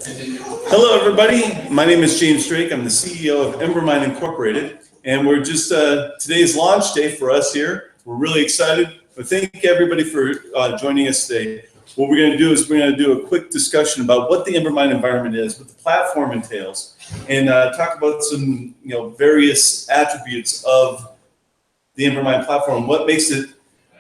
Hello, everybody. My name is James Drake. I'm the CEO of Embermine Incorporated, and we're just today's launch day for us here. We're really excited. But thank everybody for joining us today. What we're going to do is we're going to do a quick discussion about what the Embermine environment is, what the platform entails, and talk about some various attributes of the Embermine platform. What makes it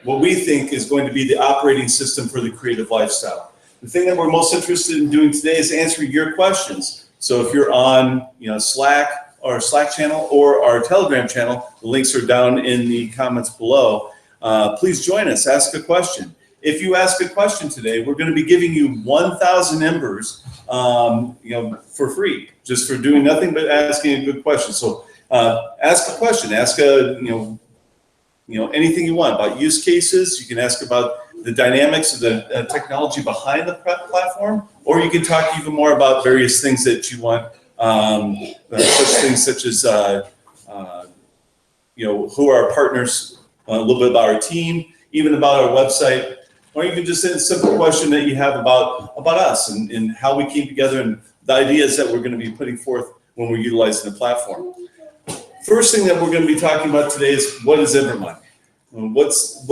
what we think is going to be the operating system for the creative lifestyle. The thing that we're most interested in doing today is answering your questions. So if you're on Slack or Slack channel or our Telegram channel, the links are down in the comments below. Please join us, ask a question. If you ask a question today, we're going to be giving you 1,000 Embers for free, just for doing nothing but asking a good question. So ask a question, ask anything you want about use cases. You can ask about the dynamics of the technology behind the platform, or you can talk even more about various things that you want, such as who are our partners, a little bit about our team, even about our website, or you can just send a simple question that you have about us and how we came together and the ideas that we're going to be putting forth when we're utilizing the platform. First thing that we're going to be talking about today is what is Embermine? What's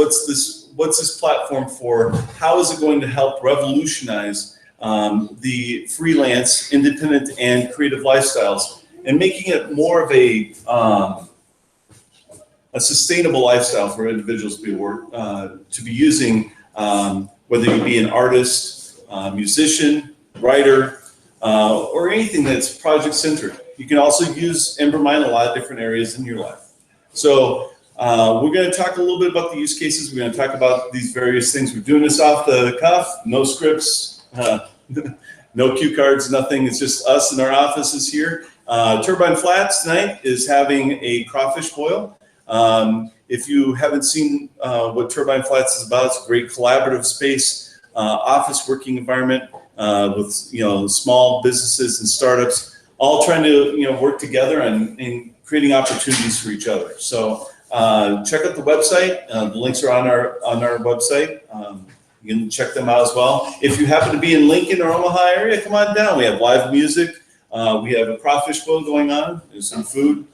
this platform for? How is it going to help revolutionize the freelance, independent, and creative lifestyles, and making it more of a sustainable lifestyle for individuals to be using, whether you be an artist, musician, writer, or anything that's project-centered. You can also use Embermine in a lot of different areas in your life. So we're going to talk a little bit about the use cases. We're going to talk about these various things. We're doing this off the cuff, no scripts, no cue cards, nothing. It's just us in our offices here. Turbine Flats tonight is having a crawfish boil. If you haven't seen what Turbine Flats is about, it's a great collaborative space, office working environment with small businesses and startups, all trying to work together and creating opportunities for each other. So check out the website. The links are on our website. You can check them out as well. If you happen to be in Lincoln or Omaha area, come on down. We have live music. We have a crawfish boil going on. There's some food,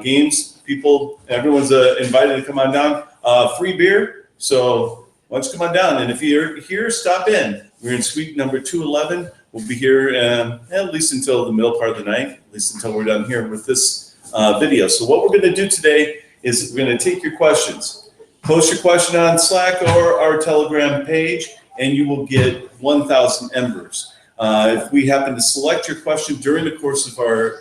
games. People, everyone's invited to come on down. Free beer. So why don't you come on down? And if you're here, stop in. We're in suite number 211. We'll be here at least until the middle part of the night, at least until we're done here with this video. So what we're going to do today is we're going to take your questions. Post your question on Slack or our Telegram page, and you will get 1,000 Embers. If we happen to select your question during the course of our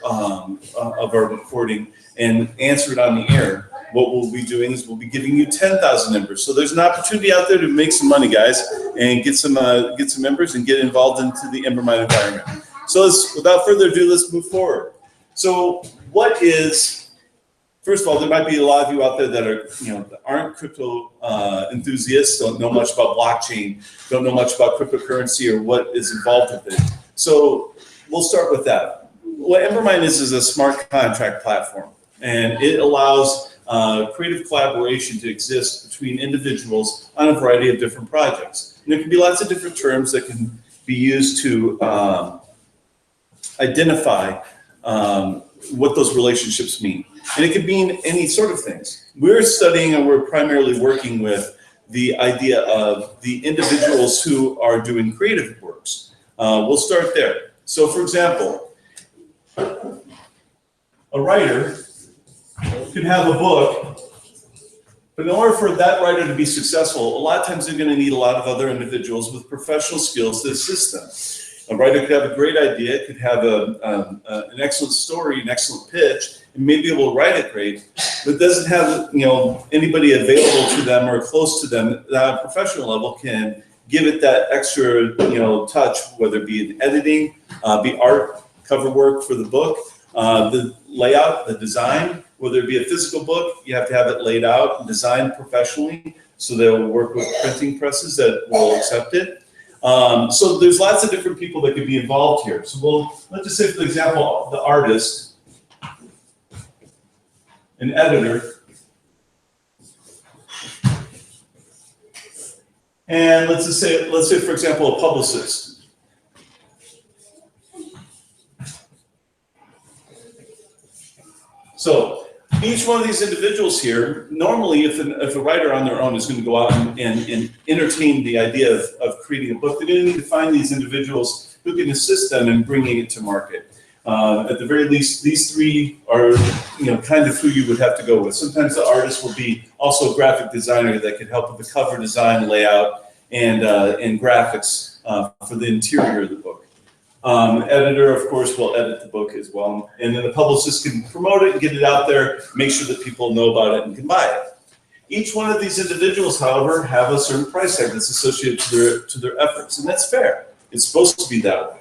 recording and answer it on the air, what we'll be doing is we'll be giving you 10,000 Embers. So there's an opportunity out there to make some money, guys, and get some Embers and get involved into the Embermine environment. So without further ado, let's move forward. So first of all, there might be a lot of you out there that aren't crypto enthusiasts, don't know much about blockchain, don't know much about cryptocurrency or what is involved with it. So we'll start with that. What Embermine is a smart contract platform, and it allows creative collaboration to exist between individuals on a variety of different projects. And there can be lots of different terms that can be used to identify what those relationships mean. And it could mean any sort of things. We're studying and we're primarily working with the idea of the individuals who are doing creative works. We'll start there. So for example, a writer could have a book, but in order for that writer to be successful, a lot of times they're going to need a lot of other individuals with professional skills to assist them. A writer could have a great idea, could have an excellent story, an excellent pitch, and may be able to write it great, but doesn't have anybody available to them or close to them that on a professional level can give it that extra touch, whether it be in editing, be art, cover work for the book, the layout, the design. Whether it be a physical book, you have to have it laid out and designed professionally, so they'll work with printing presses that will accept it. So there's lots of different people that could be involved here. So let's just say, for example, the artist, an editor, and let's say, for example, a publicist. So each one of these individuals here, normally if a writer on their own is going to go out and entertain the idea of creating a book, they're going to need to find these individuals who can assist them in bringing it to market. At the very least, these three are kind of who you would have to go with. Sometimes the artist will be also a graphic designer that can help with the cover design, layout, and graphics for the interior of the book. Editor, of course, will edit the book as well. And then the publicist can promote it and get it out there, make sure that people know about it and can buy it. Each one of these individuals, however, have a certain price tag that's associated to their efforts, and that's fair. It's supposed to be that way.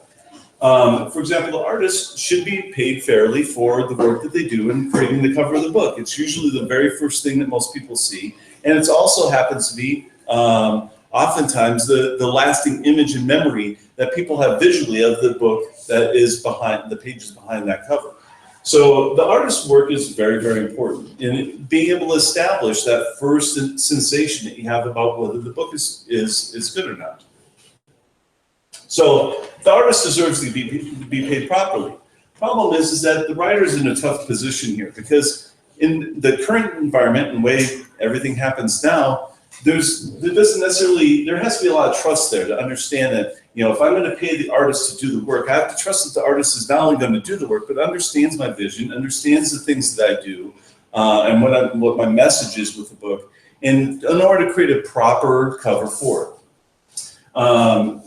For example, the artist should be paid fairly for the work that they do in creating the cover of the book. It's usually the very first thing that most people see, and it also happens to be oftentimes the lasting image and memory that people have visually of the book that is behind the pages behind that cover. So the artist's work is very, very important in being able to establish that first sensation that you have about whether the book is good or not. So the artist deserves to be paid properly. Problem is that the writer is in a tough position here because in the current environment and the way everything happens now, there has to be a lot of trust there to understand that, if I'm going to pay the artist to do the work, I have to trust that the artist is not only going to do the work, but understands my vision, understands the things that I do, and what my message is with the book, and in order to create a proper cover for it.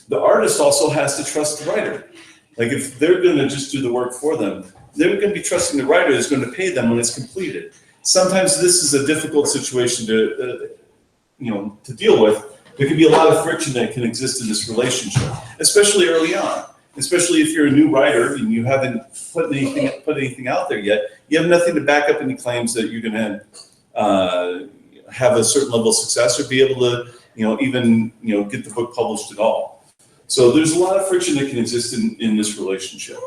The artist also has to trust the writer. Like if they're going to just do the work for them, they're going to be trusting the writer is going to pay them when it's completed. Sometimes this is a difficult situation to deal with. There can be a lot of friction that can exist in this relationship, especially early on. Especially if you're a new writer and you haven't put anything out there yet, you have nothing to back up any claims that you're going to have a certain level of success or be able to, even get the book published at all. So there's a lot of friction that can exist in this relationship.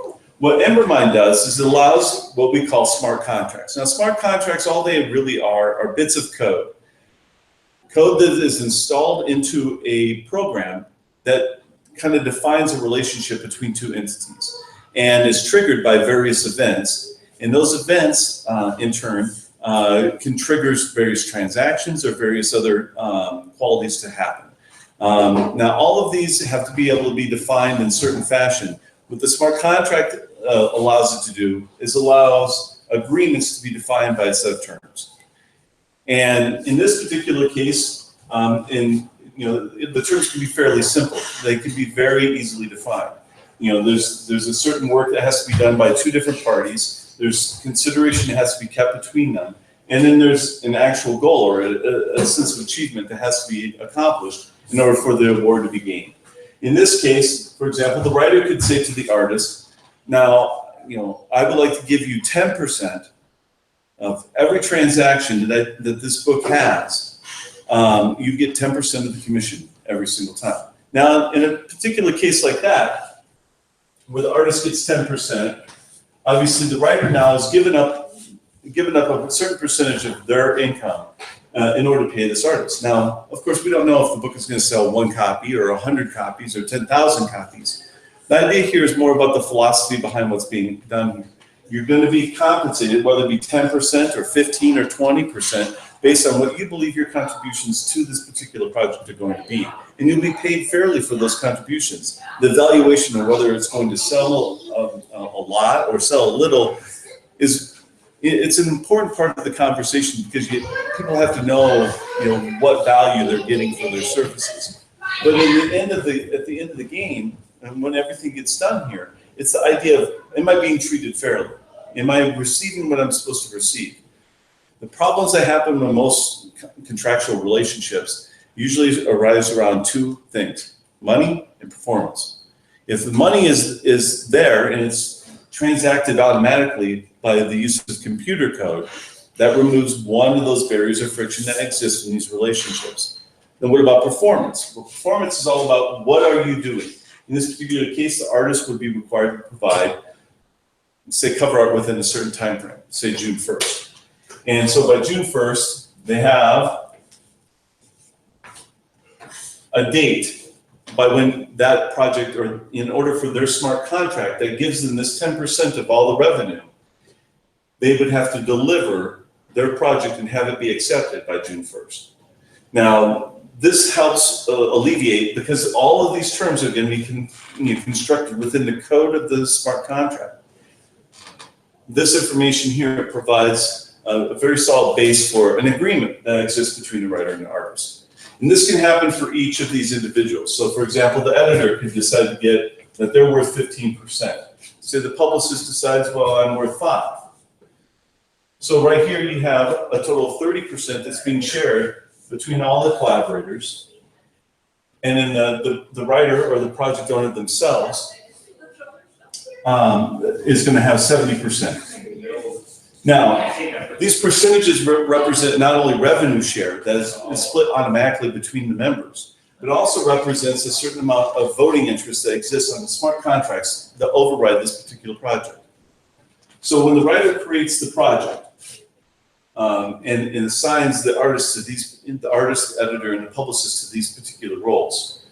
What Embermine does is it allows what we call smart contracts. Now, smart contracts, all they really are bits of code. Code that is installed into a program that kind of defines a relationship between two entities and is triggered by various events. And those events, in turn, can trigger various transactions or various other qualities to happen. Now, all of these have to be able to be defined in certain fashion. What the smart contract allows it to do is allows agreements to be defined by a set of terms. And in this particular case, the terms can be fairly simple. They can be very easily defined. There's a certain work that has to be done by two different parties. There's consideration that has to be kept between them. And then there's an actual goal or a sense of achievement that has to be accomplished in order for the award to be gained. In this case, for example, the writer could say to the artist, now, I would like to give you 10% of every transaction that this book has. You get 10% of the commission every single time. Now, in a particular case like that, where the artist gets 10%, obviously the writer now has given up a certain percentage of their income in order to pay this artist. Now, of course, we don't know if the book is going to sell 1 copy or 100 copies or 10,000 copies. The idea here is more about the philosophy behind what's being done here. You're going to be compensated, whether it be 10% or 15 or 20%, based on what you believe your contributions to this particular project are going to be. And you'll be paid fairly for those contributions. The valuation of whether it's going to sell a lot or sell a little it's an important part of the conversation because people have to know, what value they're getting for their services. But at the end of the game, and when everything gets done here, it's the idea of, am I being treated fairly? Am I receiving what I'm supposed to receive? The problems that happen in most contractual relationships usually arise around two things: money and performance. If the money is there and it's transacted automatically by the use of computer code, that removes one of those barriers of friction that exists in these relationships. Then what about performance? Well, performance is all about what are you doing? In this particular case, the artist would be required to provide, say, cover art within a certain time frame, say June 1st. And so by June 1st, they have a date by when that project, or in order for their smart contract that gives them this 10% of all the revenue, they would have to deliver their project and have it be accepted by June 1st. Now, this helps alleviate, because all of these terms are going to be constructed within the code of the smart contract. This information here provides a very solid base for an agreement that exists between the writer and the artist. And this can happen for each of these individuals. So for example, the editor could decide to get that they're worth 15%. Say the publicist decides, well, I'm worth 5%. So right here you have a total of 30% that's being shared between all the collaborators, and then the writer or the project owner themselves is going to have 70%. Now, these percentages represent not only revenue share that is split automatically between the members, but also represents a certain amount of voting interest that exists on the smart contracts that override this particular project. So when the writer creates the project, and assigns the artist to the artist, the editor, and the publicist to these particular roles,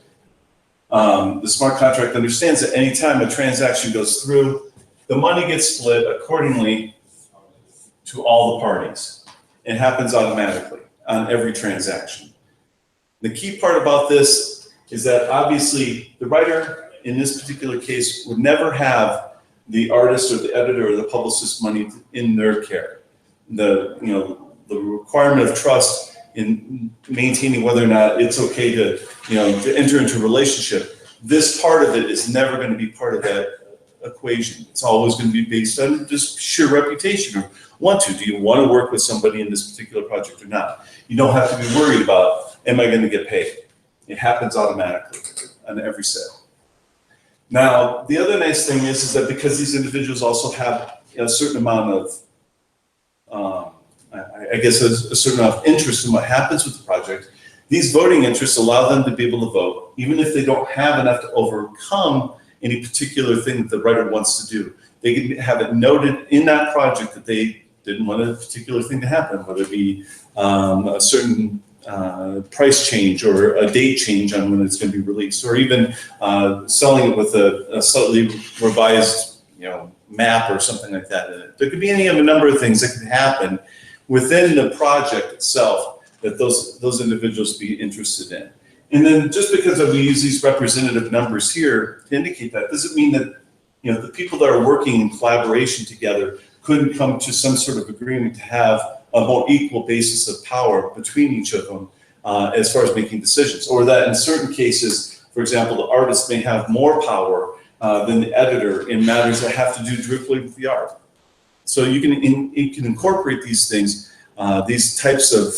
the smart contract understands that any time a transaction goes through, the money gets split accordingly to all the parties. It happens automatically on every transaction. The key part about this is that obviously the writer in this particular case would never have the artist or the editor or the publicist money in their care. The requirement of trust in maintaining whether or not it's okay to enter into a relationship, this part of it is never going to be part of that equation. It's always going to be based on just sheer reputation or do you want to work with somebody in this particular project or not? You don't have to be worried about, am I going to get paid? It happens automatically on every sale. Now, the other nice thing is that because these individuals also have a certain amount of I guess a certain amount of interest in what happens with the project, these voting interests allow them to be able to vote, even if they don't have enough to overcome any particular thing that the writer wants to do. They can have it noted in that project that they didn't want a particular thing to happen, whether it be a certain price change or a date change on when it's going to be released, or even selling it with a slightly revised map or something like that. There could be any of a number of things that could happen within the project itself that those individuals be interested in. And then just because we use these representative numbers here to indicate that, doesn't mean that the people that are working in collaboration together couldn't come to some sort of agreement to have a more equal basis of power between each of them as far as making decisions, or that in certain cases, for example, the artist may have more power than the editor in matters that have to do directly with the art. So you can incorporate these things, these types of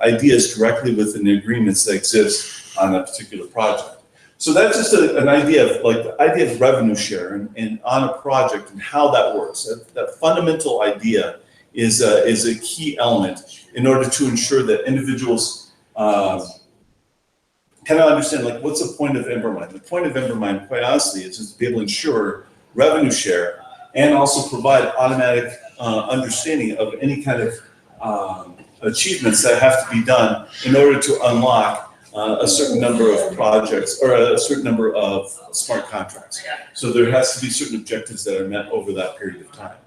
ideas directly within the agreements that exist on a particular project. So that's just an idea of the idea of revenue share and on a project and how that works. That fundamental idea is a key element in order to ensure that individuals kind of understand what's the point of Embermine. The point of Embermine, quite honestly, is just to be able to ensure revenue share and also provide automatic understanding of any kind of achievements that have to be done in order to unlock a certain number of projects or a certain number of smart contracts. So there has to be certain objectives that are met over that period of time.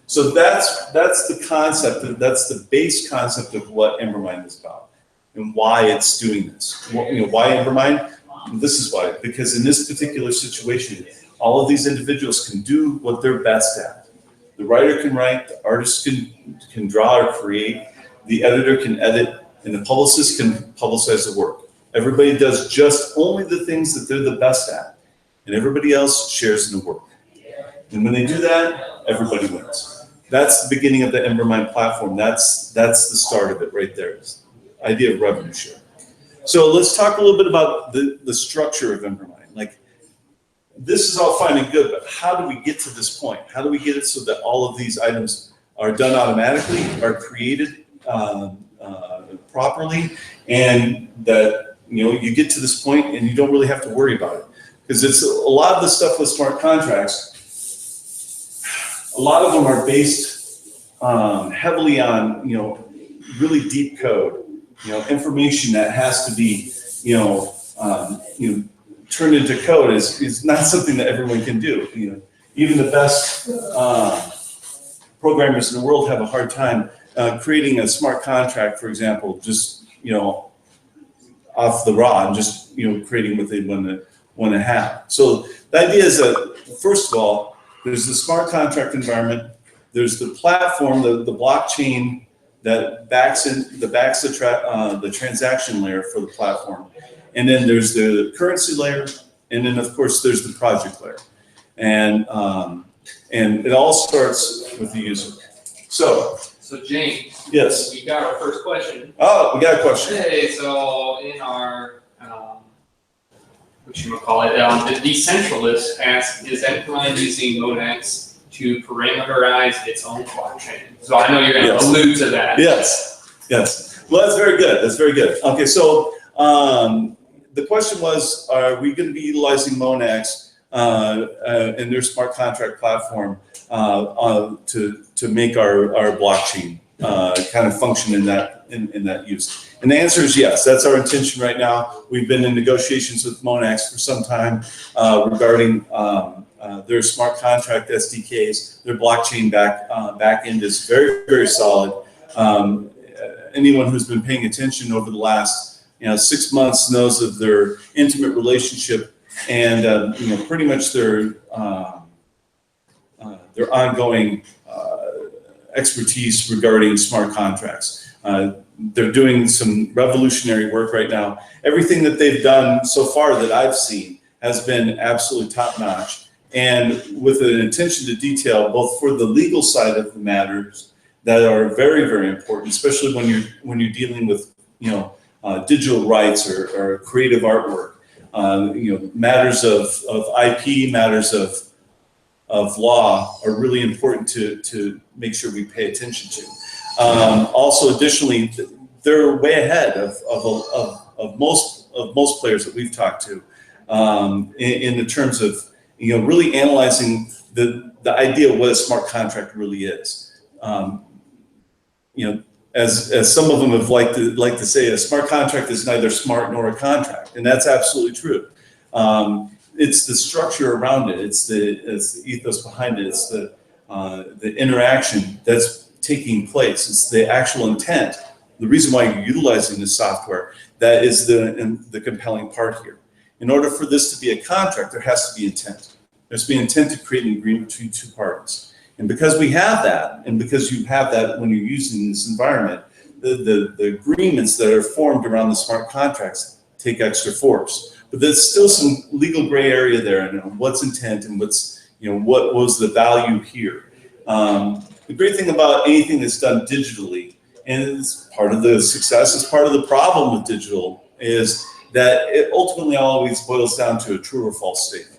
So that's the concept, that's the base concept of what Embermine is about and why it's doing this. Why Embermine? This is why, because in this particular situation, all of these individuals can do what they're best at. The writer can write, the artist can draw or create, the editor can edit, and the publicist can publicize the work. Everybody does just only the things that they're the best at, and everybody else shares in the work. And when they do that, everybody wins. That's the beginning of the Embermine platform. That's the start of it right there. This idea of revenue share. So let's talk a little bit about the structure of Embermine. This is all fine and good, but how do we get to this point? How do we get it so that all of these items are done automatically, are created properly, and that you get to this point and you don't really have to worry about it? Because it's a lot of the stuff with smart contracts. A lot of them are based heavily on really deep code, information that has to be turned into code is not something that everyone can do. Even the best programmers in the world have a hard time creating a smart contract, for example, just, off the raw and just, creating what they want to have. So the idea is that, first of all, there's the smart contract environment, there's the platform, the blockchain that backs the transaction layer for the platform. And then there's the currency layer, and then of course there's the project layer. And it all starts with the user. So James, yes, we got our first question. Oh, we got a question. Okay, so in our the decentralist asks, is Embermine using Monex to parameterize its own blockchain? So I know you're going to allude to that. Yes. Well, that's very good. That's very good. Okay, so the question was, are we going to be utilizing Monex and their smart contract platform to make our blockchain kind of function in that use? And the answer is yes. That's our intention right now. We've been in negotiations with Monex for some time regarding their smart contract SDKs. Their blockchain back end is very, very solid. Anyone who's been paying attention over the last 6 months knows of their intimate relationship and pretty much their ongoing expertise regarding smart contracts. They're doing some revolutionary work right now. Everything that they've done so far that I've seen has been absolutely top-notch, and with an attention to detail, both for the legal side of the matters that are very, very important, especially when you're dealing with digital rights or creative artwork. Matters of IP, matters of law are really important to make sure we pay attention to. Also, additionally, they're way ahead of most players that we've talked to in the terms of really analyzing the idea of what a smart contract really is. As some of them have like to say, a smart contract is neither smart nor a contract, and that's absolutely true. It's the structure around it. It's the ethos behind it. It's the interaction that's taking place. It's the actual intent. The reason why you're utilizing this software, that is the compelling part here. In order for this to be a contract, there has to be intent. There has to be intent to create an agreement between two parties. And because we have that, and because you have that when you're using this environment, the agreements that are formed around the smart contracts take extra force. But there's still some legal gray area there, and what's intent and what was the value here. The great thing about anything that's done digitally, and it's part of the success, it's part of the problem with digital, is that it ultimately always boils down to a true or false statement.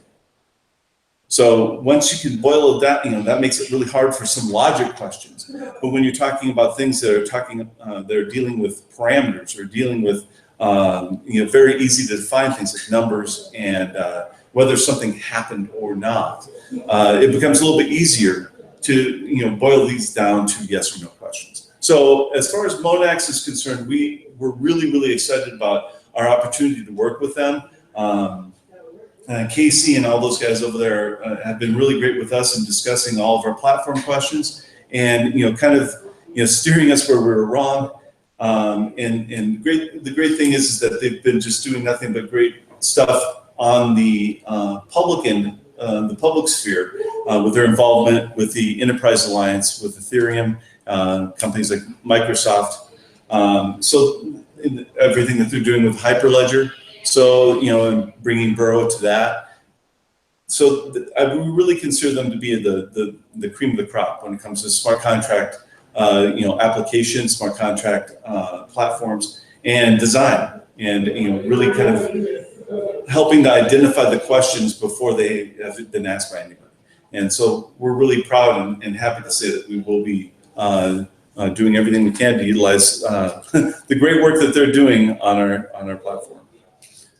So once you can boil it down, that makes it really hard for some logic questions. But when you're talking about things that are dealing with parameters or dealing with very easy to define things like numbers and whether something happened or not, it becomes a little bit easier to boil these down to yes or no questions. So as far as Monex is concerned, we're really, really excited about our opportunity to work with them. Casey and all those guys over there have been really great with us in discussing all of our platform questions and kind of steering us where we were wrong. And the great thing is that they've been just doing nothing but great stuff on the public end, the public sphere, with their involvement with the Enterprise Alliance, with Ethereum, companies like Microsoft. So everything that they're doing with Hyperledger. So, and bringing Burrow to that. So we really consider them to be the cream of the crop when it comes to smart contract, applications, smart contract platforms, and design, and really kind of helping to identify the questions before they have been asked by anybody. And so we're really proud and happy to say that we will be doing everything we can to utilize the great work that they're doing on our platform.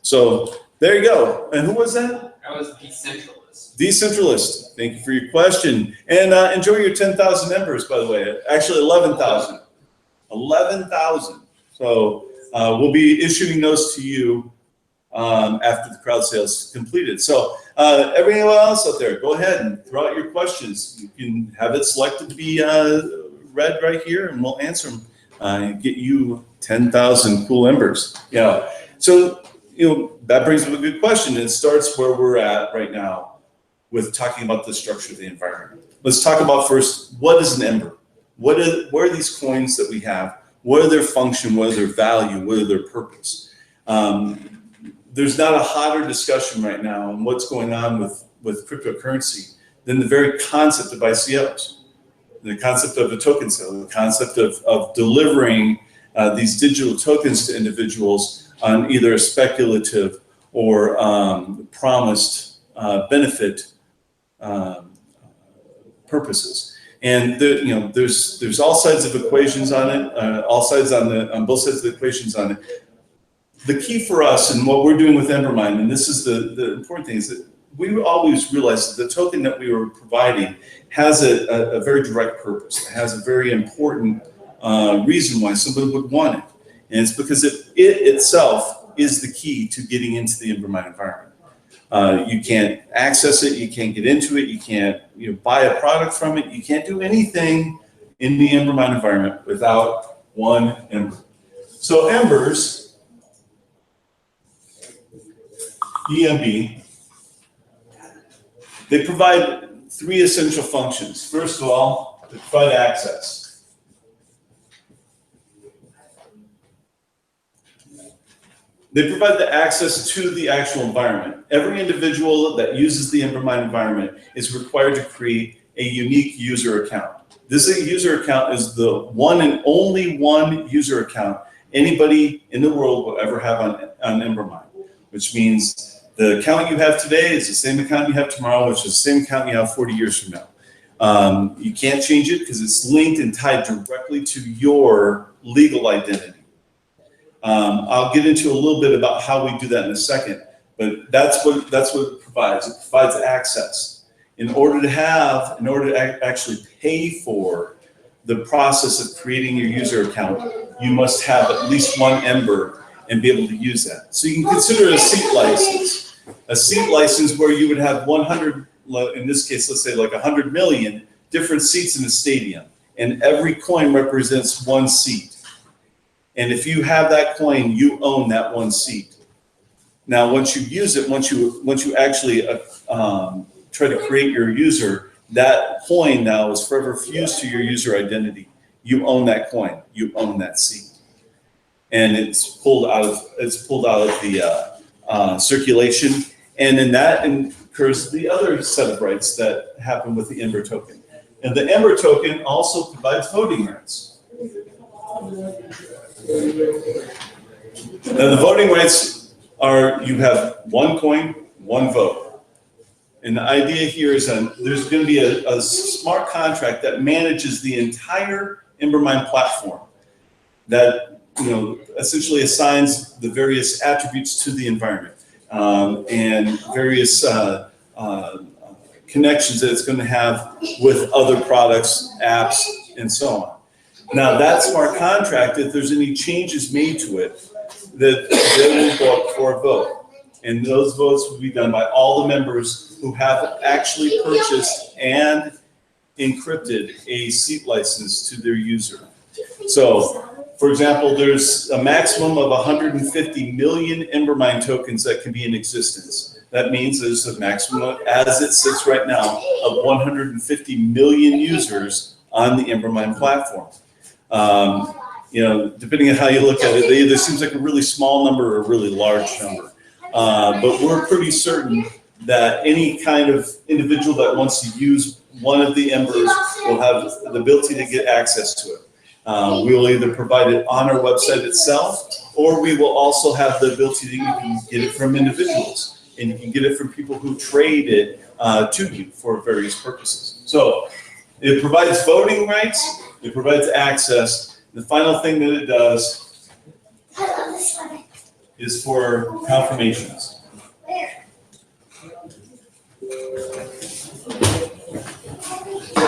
So there you go. And who was that? That was Decentralist. Decentralist. Thank you for your question. And enjoy your 10,000 Embers, by the way. Actually, 11,000. 11,000. So we'll be issuing those to you after the crowd sale is completed. So Everyone else out there, go ahead and throw out your questions. You can have it selected to be read right here, and we'll answer them. Get you 10,000 cool embers. Yeah. So, that brings up a good question. It starts where we're at right now with talking about the structure of the environment. Let's talk about first, what is an ember? What are these coins that we have? What are their function? What are their value? What are their purpose? There's not a hotter discussion right now on what's going on with cryptocurrency than the very concept of ICOs, the concept of a token sale, the concept of delivering these digital tokens to individuals on either a speculative or promised benefit purposes. And there's all sides of equations on it, on both sides of the equations on it. The key for us and what we're doing with Embermine, and this is the important thing, is that we always realized that the token that we were providing has a very direct purpose. It has a very important reason why somebody would want it. And it's because it itself is the key to getting into the Embermine environment. You can't access it, you can't get into it, you can't buy a product from it, you can't do anything in the Embermine environment without one Ember. So Embers, EMB, they provide three essential functions. First of all, they provide access. They provide the access to the actual environment. Every individual that uses the Embermine environment is required to create a unique user account. This user account is the one and only one user account anybody in the world will ever have on Embermine, which means the account you have today is the same account you have tomorrow, which is the same account you have 40 years from now. You can't change it because it's linked and tied directly to your legal identity. I'll get into a little bit about how we do that in a second, but that's what it provides. It provides access. In order to actually pay for the process of creating your user account, you must have at least one Ember and be able to use that. So you can consider it a seat license. A seat license where you would have 100, in this case, let's say like 100 million different seats in a stadium, and every coin represents one seat. And if you have that coin, you own that one seat. Now, once you use it, once you actually try to create your user, that coin now is forever fused to your user identity. You own that coin. You own that seat, and it's pulled out of the circulation. And then that incurs the other set of rights that happen with the Ember token. And the Ember token also provides voting rights. Now, the voting rights are, you have one coin, one vote. And the idea here is that there's going to be a smart contract that manages the entire Embermine platform that essentially assigns the various attributes to the environment and various connections that it's going to have with other products, apps, and so on. Now, that smart contract, if there's any changes made to it, that they will go up for a vote. And those votes will be done by all the members who have actually purchased and encrypted a seat license to their user. So, for example, there's a maximum of 150 million Embermine tokens that can be in existence. That means there's a maximum, as it sits right now, of 150 million users on the Embermine platform. Depending on how you look at it, it either seems like a really small number or a really large number. But we're pretty certain that any kind of individual that wants to use one of the Embers will have the ability to get access to it. We will either provide it on our website itself, or we will also have the ability that you can get it from individuals, and you can get it from people who trade it to you for various purposes. So it provides voting rights, it provides access. The final thing that it does is for confirmations.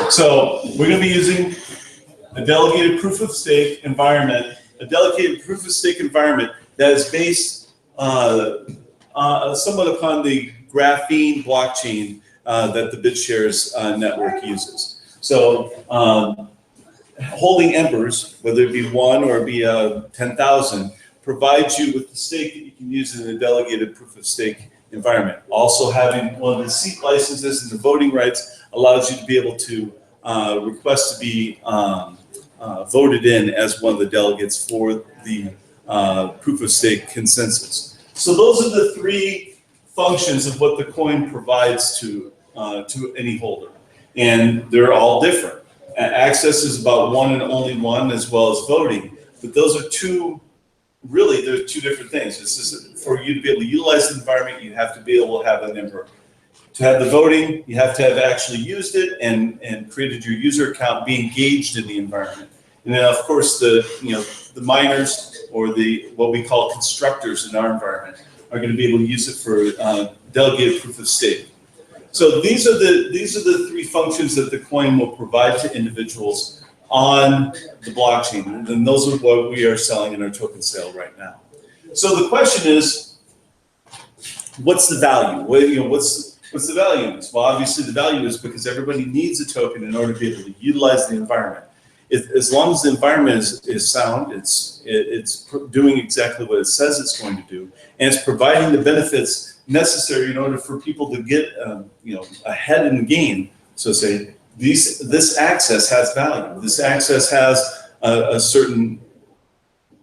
So we're going to be using a delegated proof of stake environment, that is based somewhat upon the graphene blockchain that the BitShares network uses. So holding Embers, whether it be one or it be 10,000, provides you with the stake that you can use in a delegated proof of stake environment. Also having one of the seat licenses and the voting rights allows you to be able to request to be voted in as one of the delegates for the proof of stake consensus. So those are the three functions of what the coin provides to any holder. And they're all different. Access is about one and only one, as well as voting. But those are two, really, they're two different things. This is for you to be able to utilize the environment, you have to be able to have an Ember. To have the voting, you have to have actually used it and created your user account, be engaged in the environment. And then, of course, the miners or what we call constructors in our environment are going to be able to use it for delegated proof of stake. So these are the three functions that the coin will provide to individuals on the blockchain, and those are what we are selling in our token sale right now. So the question is, what's the value? What's the value in this? Well, obviously the value is because everybody needs a token in order to be able to utilize the environment. As long as the environment is sound, it's doing exactly what it says it's going to do, and it's providing the benefits necessary in order for people to get ahead in the game. So say this access has value. This access has a certain,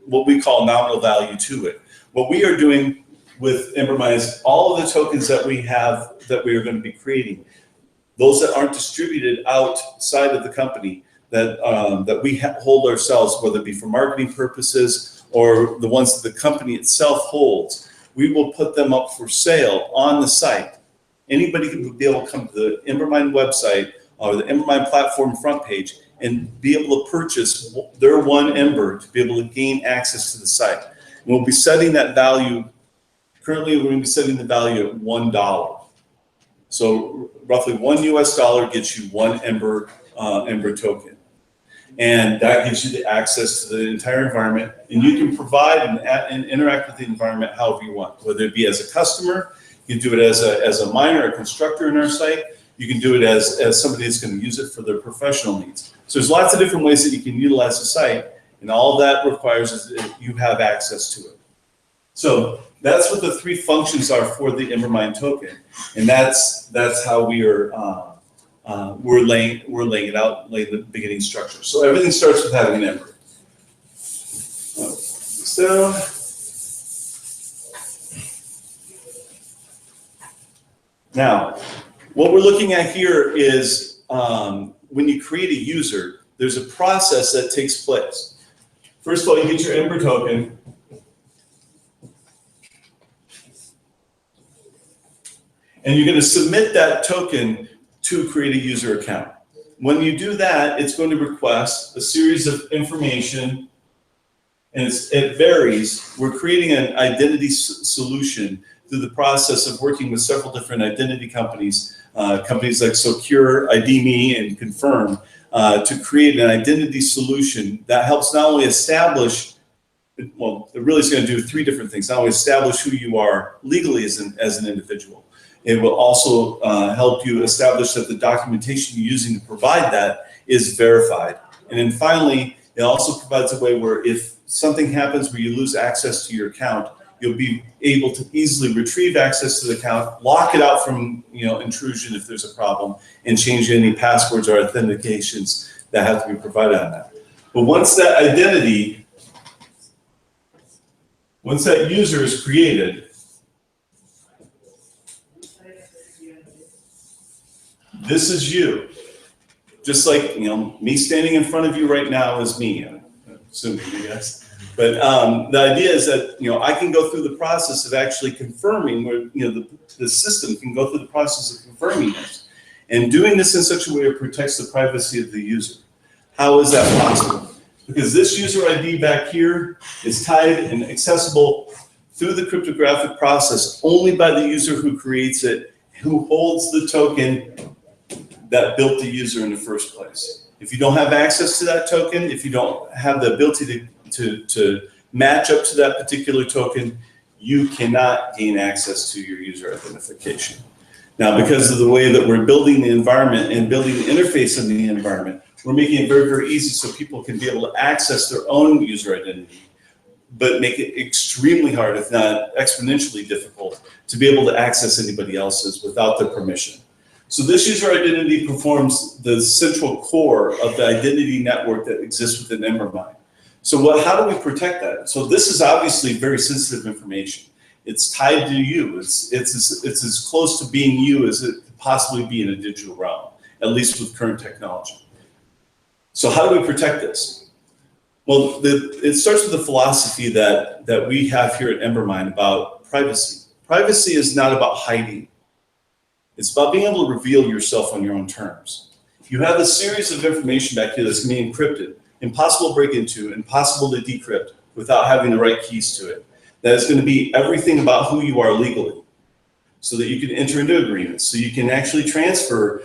what we call nominal value to it. What we are doing with Embermine is all of the tokens that we have that we are going to be creating, those that aren't distributed outside of the company, that we hold ourselves, whether it be for marketing purposes or the ones that the company itself holds, we will put them up for sale on the site. Anybody can be able to come to the Embermine website or the Embermine Platform front page and be able to purchase their one Ember to be able to gain access to the site. And we'll be setting that value, currently we're going to be setting the value at $1. So roughly $1 US gets you one Ember token. And that gives you the access to the entire environment, and you can provide and interact with the environment however you want, whether it be as a customer, you can do it as a miner, a constructor in our site, you can do it as somebody that's going to use it for their professional needs. So there's lots of different ways that you can utilize the site, and all that requires is that you have access to it. So that's what the three functions are for the Embermine token, and that's how we are we're laying it out, laying the beginning structure. So everything starts with having an Ember. So now, what we're looking at here is when you create a user, there's a process that takes place. First of all, you get your Ember token. And you're going to submit that token to create a user account. When you do that, it's going to request a series of information, and it varies. We're creating an identity solution through the process of working with several different identity companies, companies like Secure, ID.me, and Confirm, to create an identity solution that helps not only establish, well, it really is going to do three different things. Not only establish who you are legally as an individual, it will also help you establish that the documentation you're using to provide that is verified. And then finally, it also provides a way where if something happens where you lose access to your account, you'll be able to easily retrieve access to the account, lock it out from intrusion if there's a problem, and change any passwords or authentications that have to be provided on that. But once that identity, once that user is created, this is you. Just like me standing in front of you right now is me. I'm assuming you guys. But the idea is that I can go through the process of actually confirming, where the system can go through the process of confirming this, and doing this in such a way it protects the privacy of the user. How is that possible? Because this user ID back here is tied and accessible through the cryptographic process only by the user who creates it, who holds the token that built the user in the first place. If you don't have access to that token, if you don't have the ability to match up to that particular token, you cannot gain access to your user identification. Now, because of the way that we're building the environment and building the interface in the environment, we're making it very, very easy so people can be able to access their own user identity, but make it extremely hard, if not exponentially difficult, to be able to access anybody else's without their permission. So this user identity performs the central core of the identity network that exists within Embermine. So how do we protect that? So this is obviously very sensitive information. It's tied to you. It's as close to being you as it could possibly be in a digital realm, at least with current technology. So how do we protect this? Well, it starts with the philosophy that we have here at Embermine about privacy. Privacy is not about hiding. It's about being able to reveal yourself on your own terms. You have a series of information back here that's going to be encrypted, impossible to break into, impossible to decrypt without having the right keys to it. That is going to be everything about who you are legally, so that you can enter into agreements, so you can actually transfer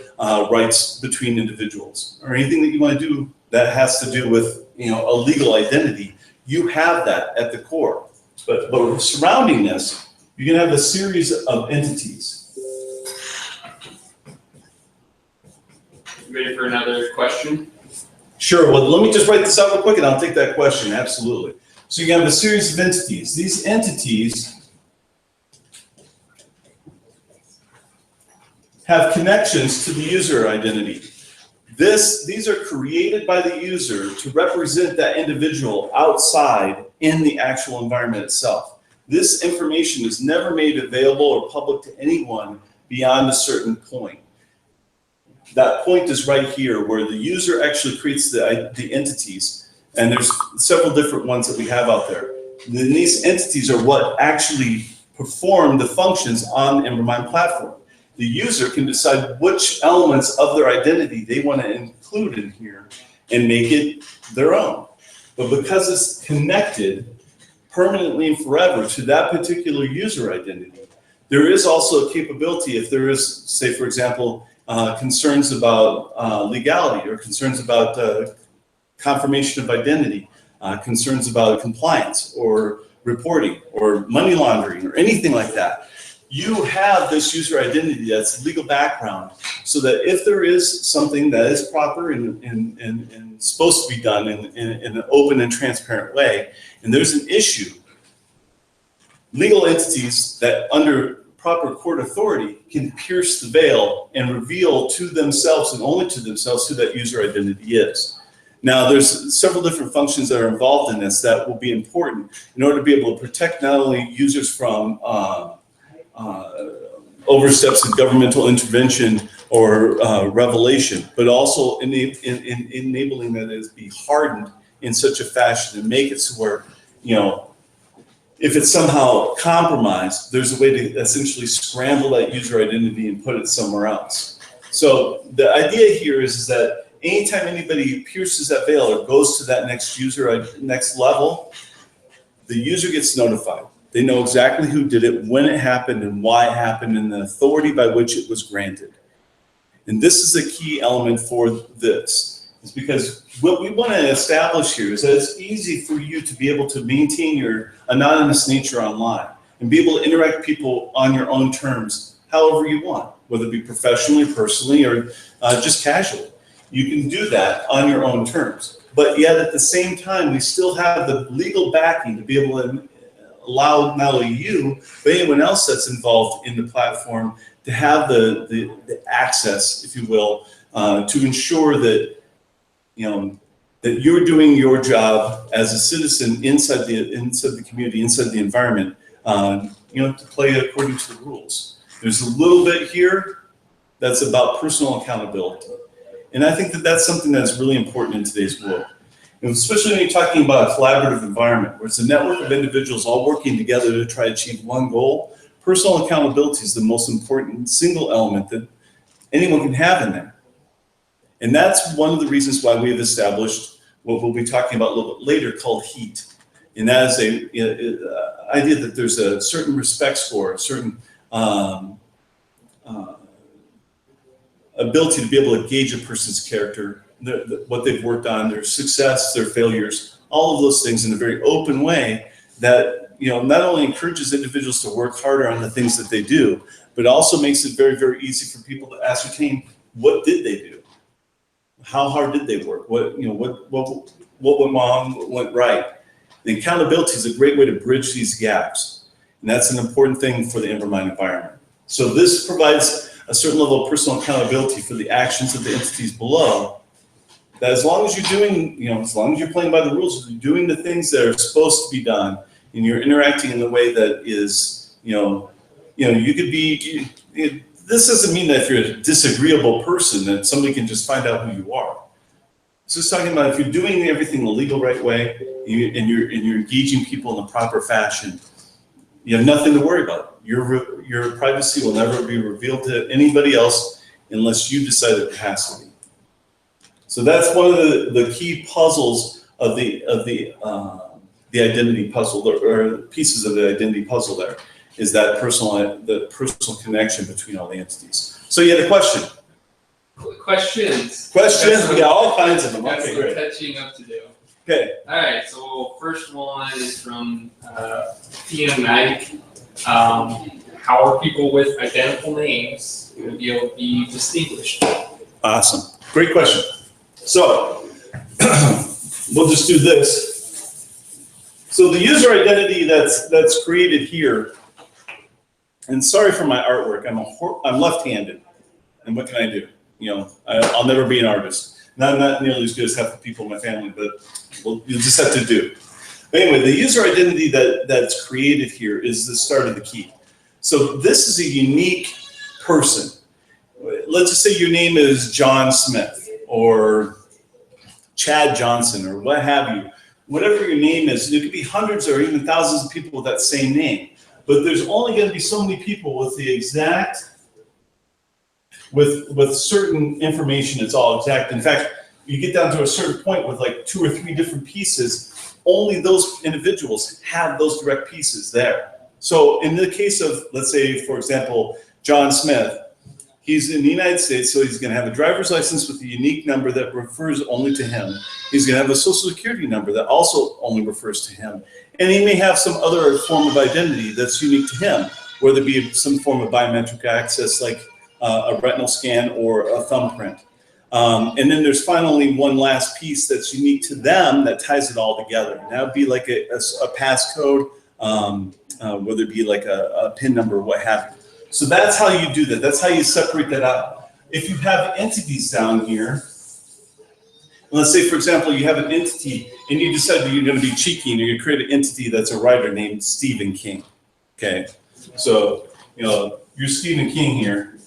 rights between individuals, or anything that you want to do that has to do with a legal identity. You have that at the core. But surrounding this, you're going to have a series of entities. Ready for another question? Sure, well, let me just write this out real quick and I'll take that question, absolutely. So you have a series of entities. These entities have connections to the user identity. These are created by the user to represent that individual outside in the actual environment itself. This information is never made available or public to anyone beyond a certain point. That point is right here, where the user actually creates the entities, and there's several different ones that we have out there. Then these entities are what actually perform the functions on the Embermine platform. The user can decide which elements of their identity they want to include in here and make it their own. But because it's connected permanently and forever to that particular user identity, there is also a capability, if there is, say, for example, concerns about legality, or concerns about confirmation of identity, concerns about compliance or reporting or money laundering or anything like that. You have this user identity that's legal background, so that if there is something that is proper and supposed to be done in an open and transparent way, and there's an issue, legal entities that under proper court authority can pierce the veil and reveal to themselves and only to themselves who that user identity is. Now, there's several different functions that are involved in this that will be important in order to be able to protect not only users from oversteps of governmental intervention or revelation, but also enabling that it be hardened in such a fashion and make it so where, if it's somehow compromised, there's a way to essentially scramble that user identity and put it somewhere else. So the idea here is that anytime anybody pierces that veil or goes to that next level, the user gets notified. They know exactly who did it, when it happened, and why it happened, and the authority by which it was granted. And this is a key element for this. It's because what we want to establish here is that it's easy for you to be able to maintain your anonymous nature online and be able to interact with people on your own terms, however you want, whether it be professionally, personally, or just casually. You can do that on your own terms. But yet at the same time, we still have the legal backing to be able to allow not only you, but anyone else that's involved in the platform to have the access, if you will, to ensure that that you're doing your job as a citizen inside the community, inside the environment, to play according to the rules. There's a little bit here that's about personal accountability. And I think that that's something that's really important in today's world. And especially when you're talking about a collaborative environment, where it's a network of individuals all working together to try to achieve one goal, personal accountability is the most important single element that anyone can have in there. And that's one of the reasons why we have established what we'll be talking about a little bit later called HEAT. And that is a idea that there's a certain respect score, a certain ability to be able to gauge a person's character, what they've worked on, their success, their failures, all of those things in a very open way that not only encourages individuals to work harder on the things that they do, but also makes it very, very easy for people to ascertain what did they do, how hard did they work, what went wrong, what went right. The accountability is a great way to bridge these gaps, and that's an important thing for the Embermine environment. So this provides a certain level of personal accountability for the actions of the entities below. That as long as you're doing, as long as you're playing by the rules, you're doing the things that are supposed to be done, and you're interacting in the way that is, you could be. This doesn't mean that if you're a disagreeable person that somebody can just find out who you are. It's just talking about if you're doing everything the legal right way and you're engaging people in the proper fashion, you have nothing to worry about. Your privacy will never be revealed to anybody else unless you decide it has to be. So that's one of the key puzzles of the identity puzzle, or pieces of the identity puzzle. There is that the personal connection between all the entities. So you had a question. Questions. We got all kinds of them. Got Okay, some great. catching up to do. Okay. All right. So first one is from PM Mag. How are people with identical names going to be able to be distinguished? Awesome. Great question. So we'll just do this. So the user identity that's created here, and sorry for my artwork, I'm left-handed, and what can I do? I'll never be an artist. Not nearly as good as half the people in my family, but you'll just have to do. But anyway, the user identity that's created here is the start of the key. So this is a unique person. Let's just say your name is John Smith or Chad Johnson or what have you. Whatever your name is, there could be hundreds or even thousands of people with that same name. But there's only going to be so many people with the exact, with certain information. It's all exact. In fact, you get down to a certain point with like 2 or 3 different pieces. Only those individuals have those direct pieces there. So in the case of, let's say, for example, John Smith, he's in the United States, so he's going to have a driver's license with a unique number that refers only to him. He's going to have a social security number that also only refers to him. And he may have some other form of identity that's unique to him, whether it be some form of biometric access like a retinal scan or a thumbprint. And then there's finally one last piece that's unique to them that ties it all together. And that would be like a passcode, whether it be like a PIN number or what have you. So that's how you do that. That's how you separate that out. If you have entities down here, let's say, for example, you have an entity and you decide that you're going to be cheeky and you're going to create an entity that's a writer named Stephen King. Okay, so you're Stephen King here.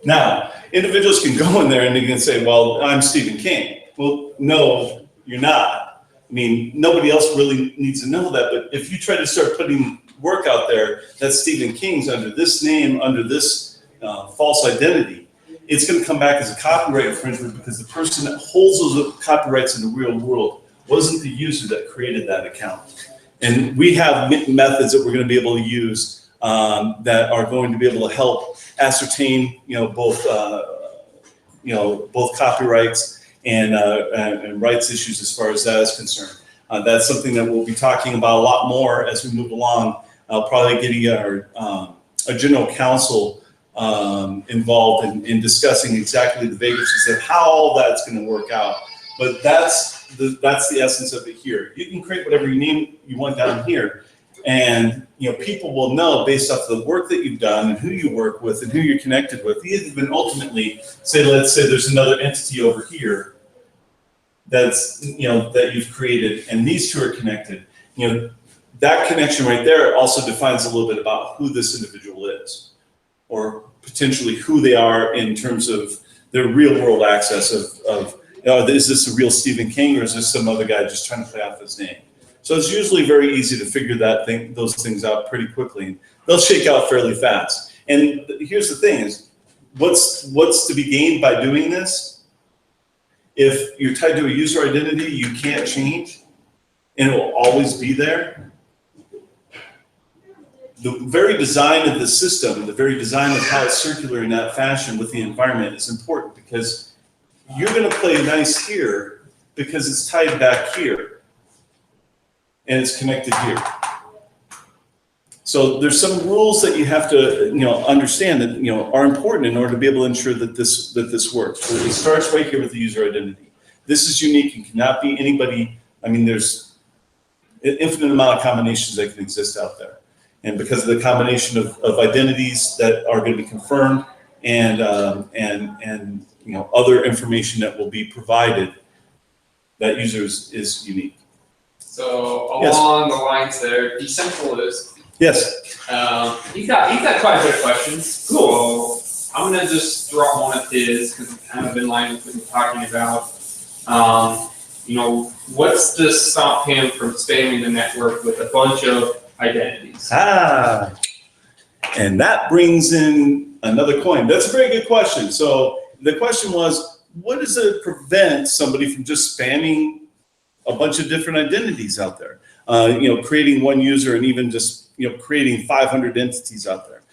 Now, individuals can go in there and they can say, well, I'm Stephen King. Well, no, you're not. I mean, nobody else really needs to know that, but if you try to start putting work out there that's Stephen King's under this name, under this false identity, it's going to come back as a copyright infringement because the person that holds those copyrights in the real world wasn't the user that created that account. And we have methods that we're going to be able to use that are going to be able to help ascertain, both copyrights and rights issues as far as that is concerned. That's something that we'll be talking about a lot more as we move along. I'll probably getting our general counsel involved in discussing exactly the vagaries of how all that's going to work out. But that's the essence of it here. You can create whatever name you want down here, and people will know based off the work that you've done and who you work with and who you're connected with. Even ultimately, let's say there's another entity over here that's that you've created, and these two are connected. That connection right there also defines a little bit about who this individual is, or potentially who they are in terms of their real world access of is this a real Stephen King or is this some other guy just trying to play off his name? So it's usually very easy to figure those things out pretty quickly. They'll shake out fairly fast. And here's the thing is, what's to be gained by doing this? If you're tied to a user identity you can't change, and it will always be there, the very design of the system, the very design of how it's circular in that fashion with the environment is important, because you're going to play nice here, because it's tied back here and it's connected here. So there's some rules that you have to, understand that, are important in order to be able to ensure that this works. It starts right here with the user identity. This is unique and cannot be anybody. I mean, there's an infinite amount of combinations that can exist out there. And because of the combination of identities that are going to be confirmed and other information that will be provided, that user is unique. So along the lines there, decentralized. Yes. He's got quite a bit of questions. Cool. So I'm gonna just throw out one of his because it's kind of in line with what we're talking about. What's to stop him from spamming the network with a bunch of identities? And that brings in another coin. That's a very good question. So the question was, what does it prevent somebody from just spamming a bunch of different identities out there? Creating one user and even just creating 500 entities out there.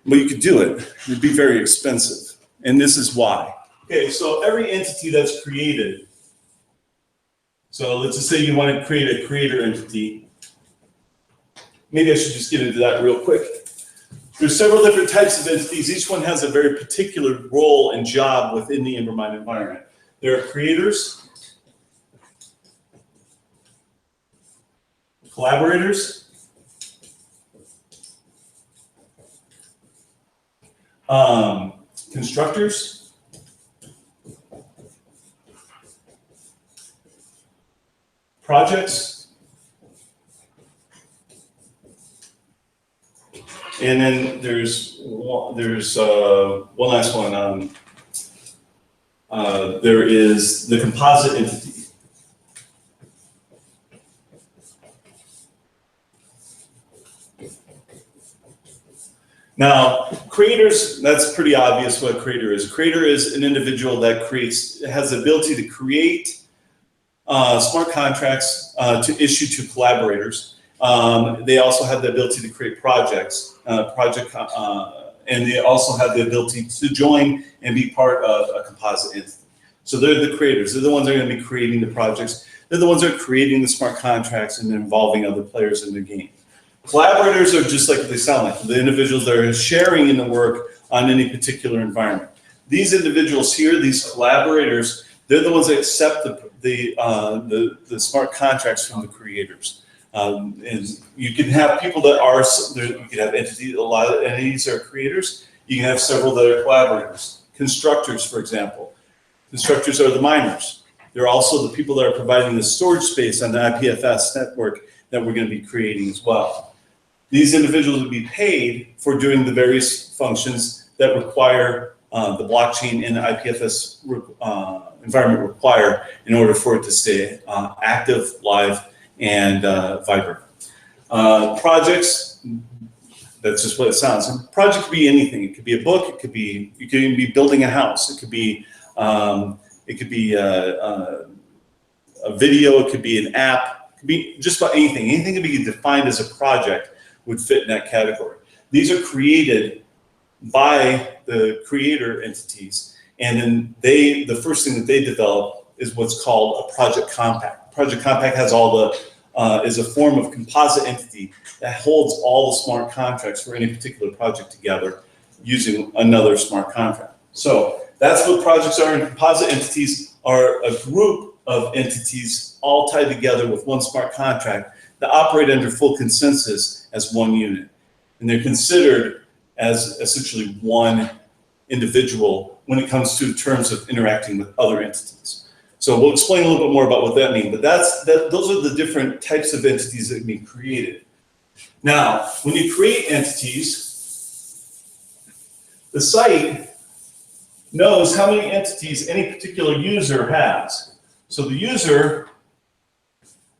Well, you could do it. It'd be very expensive, and this is why. Okay, so every entity that's created. So let's just say you want to create a creator entity. Maybe I should just get into that real quick. There's several different types of entities. Each one has a very particular role and job within the Embermine environment. There are creators, collaborators, constructors, projects, and then there's one last one. There is the composite entity. Now, creators, that's pretty obvious what a creator is. A creator is an individual that has the ability to create smart contracts to issue to collaborators. They also have the ability to create projects, and they also have the ability to join and be part of a composite entity. So they're the creators. They're the ones that are going to be creating the projects. They're the ones that are creating the smart contracts and involving other players in the game. Collaborators are just like they sound like, the individuals that are sharing in the work on any particular environment. These individuals here, these collaborators, they're the ones that accept the smart contracts from the creators. And you can have people that are, you can have entities, a lot of entities are creators. You can have several that are collaborators. Constructors, for example. Constructors are the miners. They're also the people that are providing the storage space on the IPFS network that we're going to be creating as well. These individuals will be paid for doing the various functions that require the blockchain and the IPFS environment require in order for it to stay active, live, and vibrant. Projects, that's just what it sounds. A project could be anything. It could be a book. It could be, you could even be building a house. It could be a video. It could be an app. It could be just about anything. Anything that can be defined as a project would fit in that category. These are created by the creator entities, and then the first thing that they develop is what's called a project compact. Project compact has is a form of composite entity that holds all the smart contracts for any particular project together using another smart contract. So that's what projects are, and composite entities are a group of entities all tied together with one smart contract that operate under full consensus as one unit. And they're considered as essentially one individual when it comes to terms of interacting with other entities. So we'll explain a little bit more about what that means, but those are the different types of entities that can be created. Now, when you create entities, the site knows how many entities any particular user has. So the user,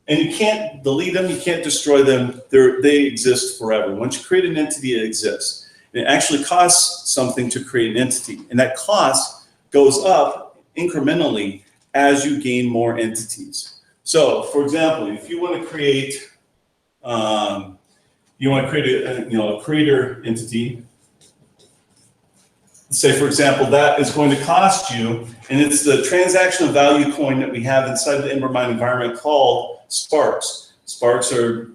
and you can't delete them, you can't destroy them, they exist forever. Once you create an entity, it exists. And it actually costs something to create an entity, and that cost goes up incrementally as you gain more entities. So, for example, if you want to create, a creator entity, say, for example, that is going to cost you, and it's the transactional value coin that we have inside the Embermine environment called Sparks. Sparks are,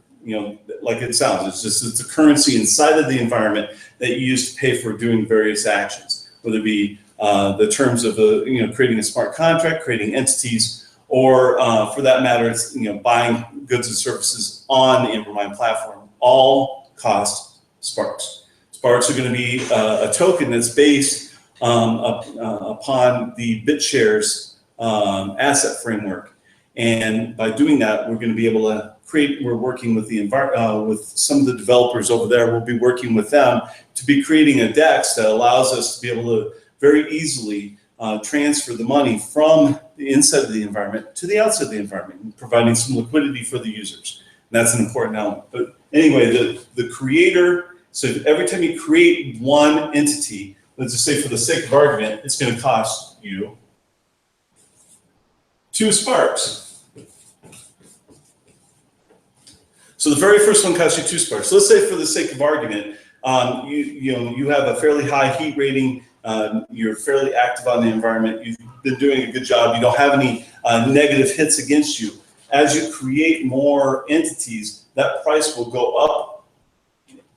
like it sounds, it's a currency inside of the environment that you use to pay for doing various actions, whether it be the terms of creating a smart contract, creating entities, or for that matter, it's buying goods and services on the Embermine platform. All cost Sparks. Sparks are going to be a token that's based upon the BitShares asset framework, and by doing that, we're going to be able to create. We're working with with some of the developers over there. We'll be working with them to be creating a DEX that allows us to be able to very easily transfer the money from the inside of the environment to the outside of the environment, providing some liquidity for the users. And that's an important element. But anyway, the creator, so every time you create one entity, let's just say for the sake of argument, it's going to cost you 2 Sparks. So the very first one costs you 2 Sparks. Let's say for the sake of argument, you have a fairly high heat rating, you're fairly active on the environment, you've been doing a good job, you don't have any negative hits against you. As you create more entities, that price will go up.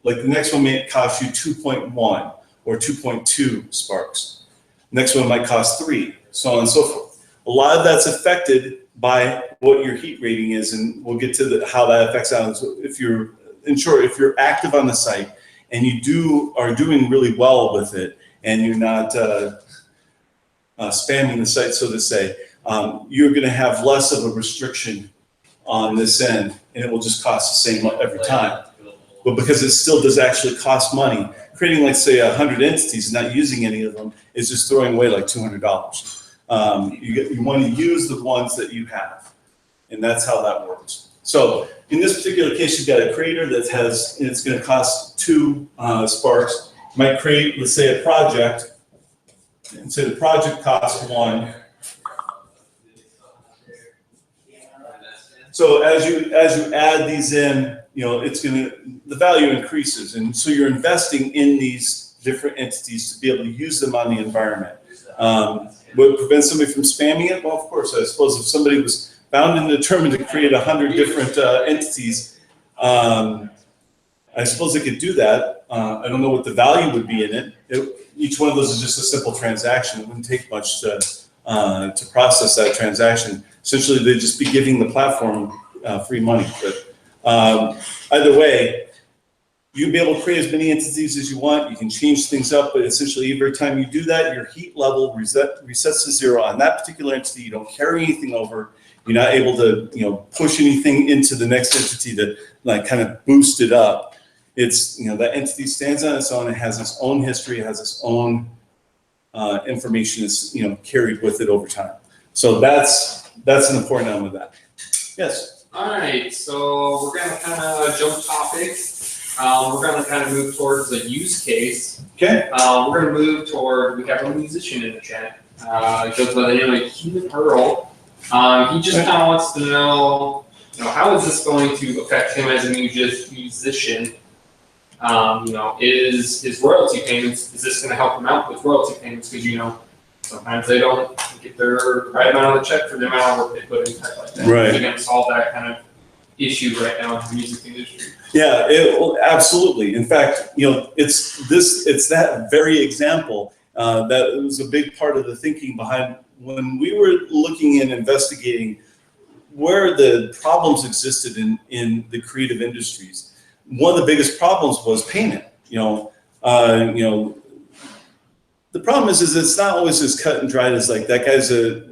Like the next one may cost you 2.1 or 2.2 Sparks. Next one might cost 3, so on and so forth. A lot of that's affected by what your heat rating is, and we'll get to how that affects out. So if you're active on the site and you are doing really well with it, and you're not spamming the site, so to say, you're going to have less of a restriction on this end, and it will just cost the same every time. But because it still does actually cost money, creating, like, say, 100 entities and not using any of them is just throwing away like $200. You want to use the ones that you have, and that's how that works. So in this particular case, you've got a creator that it's going to cost 2 Sparks. You might create, let's say, a project, and say the project costs 1. So as you add these in, the value increases, and so you're investing in these different entities to be able to use them on the environment. Would prevent somebody from spamming it? Well, of course. I suppose if somebody was bound and determined to create 100 different entities, I suppose they could do that. I don't know what the value would be in it. Each one of those is just a simple transaction. It wouldn't take much to process that transaction. Essentially, they'd just be giving the platform free money. But either way, you'll be able to create as many entities as you want. You can change things up, but essentially every time you do that, your heat level resets to 0 on that particular entity. You don't carry anything over. You're not able to push anything into the next entity to kind of boost it up. It's that entity stands on its own. It has its own history. It has its own information that's carried with it over time. So that's an important element of that. Yes. All right. So we're gonna kind of jump topics. We're gonna kind of move towards the use case. Okay. We're gonna move toward. We have a musician in the chat. He goes by the name of Human Earl. He just kind of wants to know, how is this going to affect him as a musician? Is his royalty payments, is this going to help him out with royalty payments? Because, sometimes they don't get their right amount of the check for the amount of work they put in, type like that. Right. They're going to solve that kind of issue right now in the music industry. Yeah, absolutely. In fact, it's that very example that was a big part of the thinking behind when we were looking and investigating where the problems existed in the creative industries. One of the biggest problems was payment. The problem is it's not always as cut and dried as like that guy's an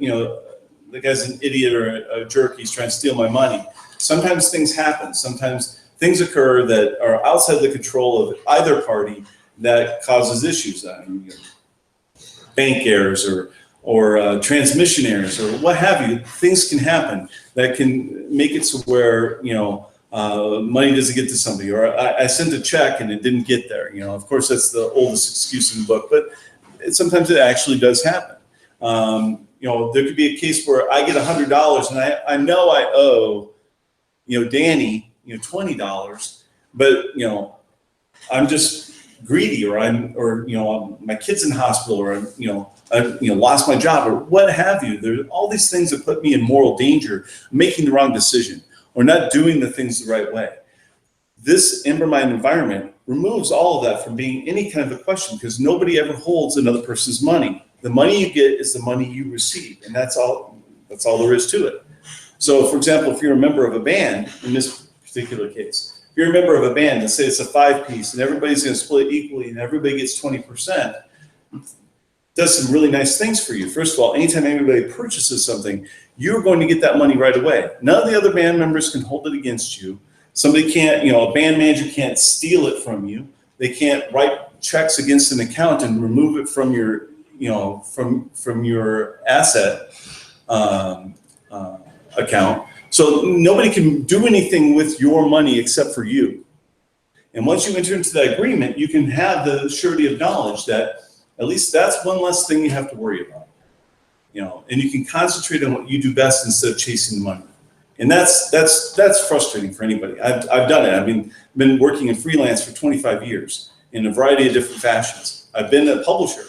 idiot or a jerk. He's trying to steal my money. Sometimes things happen. Sometimes things occur that are outside the control of either party that causes issues. Bank errors or transmission errors or what have you. Things can happen that can make it to where money doesn't get to somebody, or I sent a check and it didn't get there. Of course, that's the oldest excuse in the book, but sometimes it actually does happen. There could be a case where I get $100 and I know I owe, Danny, $20, but I'm just greedy, or my kid's in the hospital, or I lost my job, or what have you. There are all these things that put me in moral danger, making the wrong decision or not doing the things the right way. This Embermine environment removes all of that from being any kind of a question, because nobody ever holds another person's money. The money you get is the money you receive, and that's all there is to it. So, for example, if you're a member of a band, in this particular case, if you're a member of a band, let's say it's a 5-piece, and everybody's going to split equally, and everybody gets 20%, does some really nice things for you. First of all, anytime anybody purchases something, you're going to get that money right away. None of the other band members can hold it against you. Somebody can't, a band manager can't steal it from you. They can't write checks against an account and remove it from your, from your asset account. So nobody can do anything with your money except for you. And once you enter into that agreement, you can have the surety of knowledge that at least that's one less thing you have to worry about. And you can concentrate on what you do best instead of chasing the money. And that's frustrating for anybody. I've done it. I've been working in freelance for 25 years in a variety of different fashions. I've been a publisher.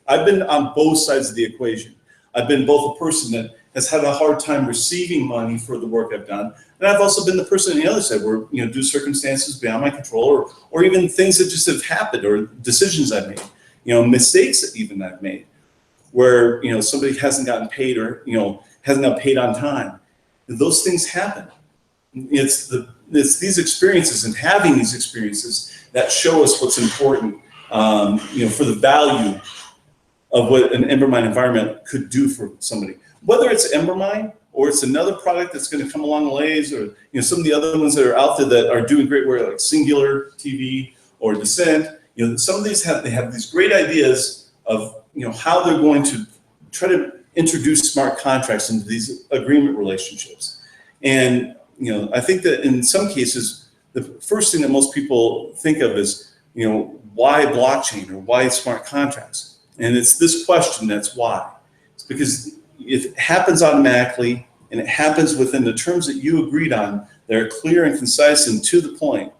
I've been on both sides of the equation. I've been both a person that has had a hard time receiving money for the work I've done, and I've also been the person on the other side where due to circumstances beyond my control, or even things that just have happened, or decisions I've made, mistakes that even I've made, where somebody hasn't gotten paid, or hasn't gotten paid on time. Those things happen. It's these experiences and having these experiences that show us what's important, for the value of what an Embermine environment could do for somebody. Whether it's Embermine or it's another product that's going to come along the ways, or some of the other ones that are out there that are doing great work, like Singular TV or Descent. Some of these have these great ideas of how they're going to try to introduce smart contracts into these agreement relationships. And I think that in some cases, the first thing that most people think of is why blockchain, or why smart contracts? And it's this question that's why. It's because it happens automatically, and it happens within the terms that you agreed on. They're clear and concise and to the point.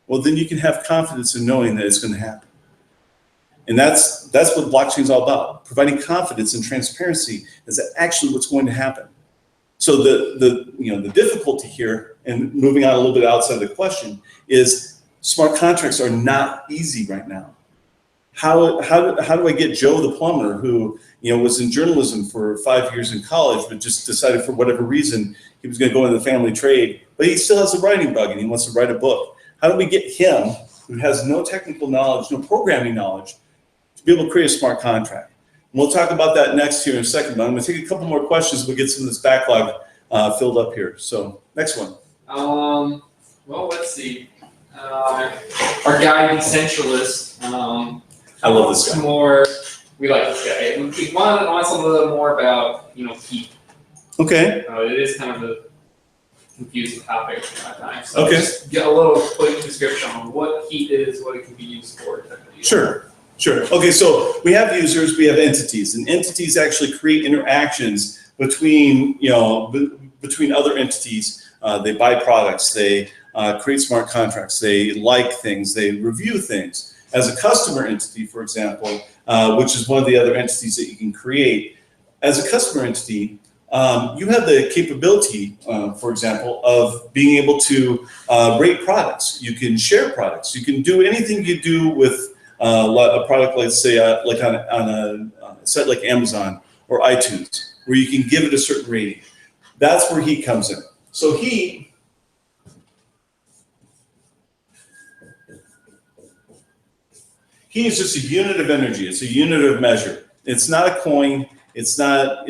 Well, then you can have confidence in knowing that it's going to happen. And that's what blockchain is all about. Providing confidence and transparency is actually what's going to happen. So the difficulty here, and moving on a little bit outside the question, is smart contracts are not easy right now. How do I get Joe the plumber, who was in journalism for 5 years in college, but just decided for whatever reason he was going to go into the family trade, but he still has a writing bug and he wants to write a book? How do we get him, who has no technical knowledge, no programming knowledge, to be able to create a smart contract? And we'll talk about that next here in a second, but I'm going to take a couple more questions. We'll get some of this backlog filled up here. So next one. Well, let's see. Our guy decentralist. I love this guy. We like this guy. We want a little more about heat. Okay. It is kind of a confusing topic at times. So okay. Just get a little quick description on what heat is, what it can be used for. Sure. Okay, so we have users, we have entities, and entities actually create interactions between between other entities. They buy products, they create smart contracts, they like things, they review things. As a customer entity, for example, which is one of the other entities that you can create, as a customer entity, you have the capability, for example, of being able to rate products. You can share products. You can do anything you do with a product, let's say, like on a site like Amazon or iTunes, where you can give it a certain rating. That's where heat comes in. So heat is just a unit of energy. It's a unit of measure. It's not a coin. It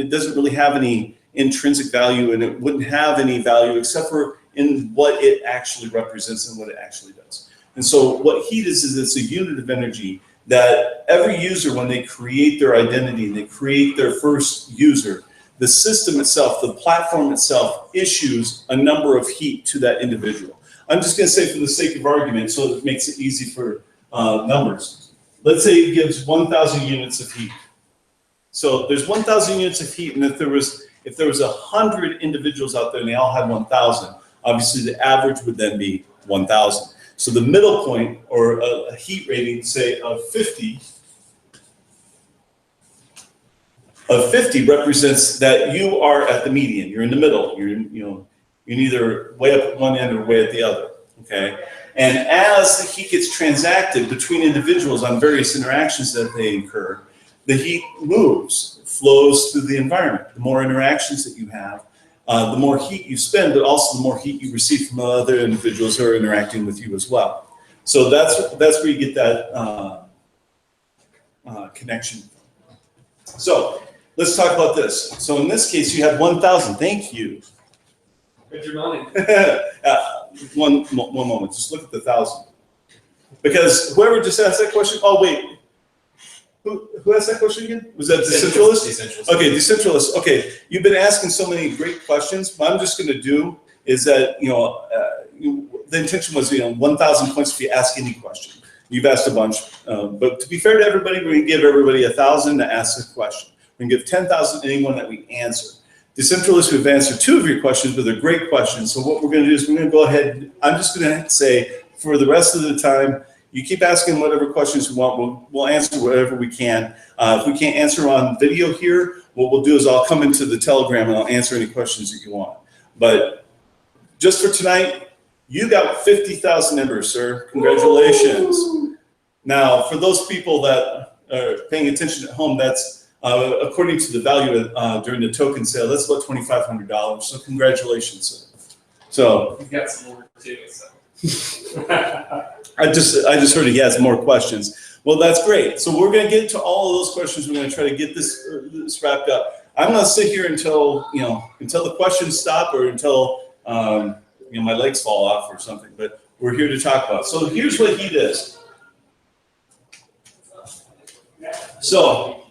doesn't really have any intrinsic value, and it wouldn't have any value except for in what it actually represents and what it actually does. And so what heat is it's a unit of energy that every user, when they create their identity and they create their first user, the system itself, the platform itself, issues a number of heat to that individual. I'm just going to say, for the sake of argument, so it makes it easy for numbers. Let's say it gives 1,000 units of heat. So there's 1,000 units of heat, and if there was 100 individuals out there and they all had 1,000, obviously the average would then be 1,000. So the middle point, or a heat rating, say of 50, represents that you are at the median. You're in the middle. You're neither way up at one end or way at the other. Okay. And as the heat gets transacted between individuals on various interactions that they incur, the heat moves, flows through the environment. The more interactions that you have, the more heat you spend, but also the more heat you receive from other individuals who are interacting with you as well. So that's where you get that connection. So let's talk about this. So in this case, you have 1,000. Thank you. Good your money. One moment. Just look at the 1,000. Because whoever just asked that question. Oh wait. Who asked that question again? Was that decentralist? Decentralist. Okay, decentralist. Okay, you've been asking so many great questions. What I'm just going to do is that the intention was 1,000 points if you ask any question. You've asked a bunch, but to be fair to everybody, we're going to give everybody 1,000 to ask a question. We're going to give 10,000 to anyone that we answer. Decentralists who have answered 2 of your questions, but they're great questions. So what we're going to do is we're going to go ahead. I'm just going to say for the rest of the time, you keep asking whatever questions you want. We'll answer whatever we can. If we can't answer on video here, what we'll do is I'll come into the Telegram and I'll answer any questions that you want. But just for tonight, you got 50,000 embers, sir. Congratulations. Woo! Now, for those people that are paying attention at home, that's according to the value during the token sale, that's about $2,500. So congratulations, sir. So You've got some more too. So. I just heard he has more questions. Well, that's great. So we're going to get to all of those questions. We're going to try to get this wrapped up. I'm going to sit here until the questions stop or until my legs fall off or something. But we're here to talk about it. So here's what heat is. So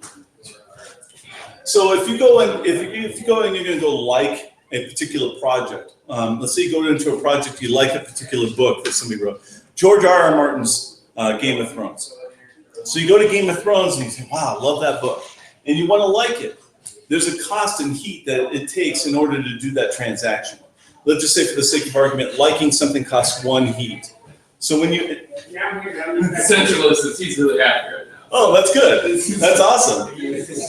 if you go in, if you go in, you're going to go like a particular project. Let's say you go into a project, you like a particular book that somebody wrote. George R.R. Martin's Game of Thrones. So you go to Game of Thrones and you say, wow, I love that book. And you want to like it. There's a cost in heat that it takes in order to do that transaction. Let's just say for the sake of argument, liking something costs 1 heat. So when you... Decentralist, he's really happy right now. Oh, that's good. That's awesome.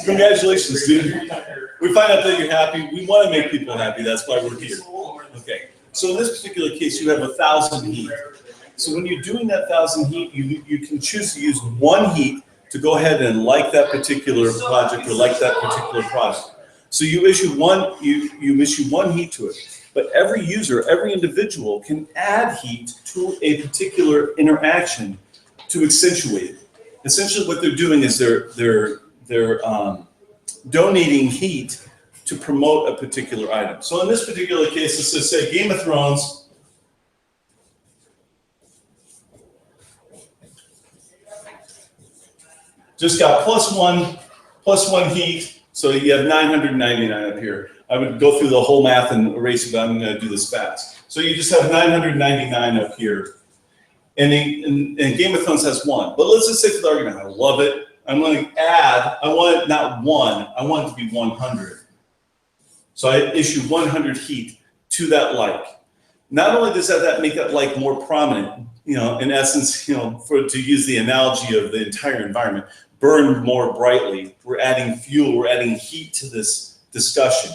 Congratulations, dude. We find out that you're happy. We want to make people happy. That's why we're here. Okay. So in this particular case, you have 1,000 heat. So when you're doing that 1,000 heat, you can choose to use 1 heat to go ahead and like that particular project or like that particular product. So you issue one heat to it. But every user, every individual can add heat to a particular interaction to accentuate it. Essentially, what they're doing is they're donating heat to promote a particular item. So in this particular case, let's just say Game of Thrones. Just got plus one heat, so you have 999 up here. I would go through the whole math and erase it, but I'm going to do this fast. So you just have 999 up here. And Game of Thrones has 1. But let's just say for the argument, I love it. I'm going to add, I want it not 1, I want it to be 100. So I issue 100 heat to that like. Not only does that make that like more prominent, in essence, to use the analogy of the entire environment, burn more brightly. We're adding fuel, we're adding heat to this discussion.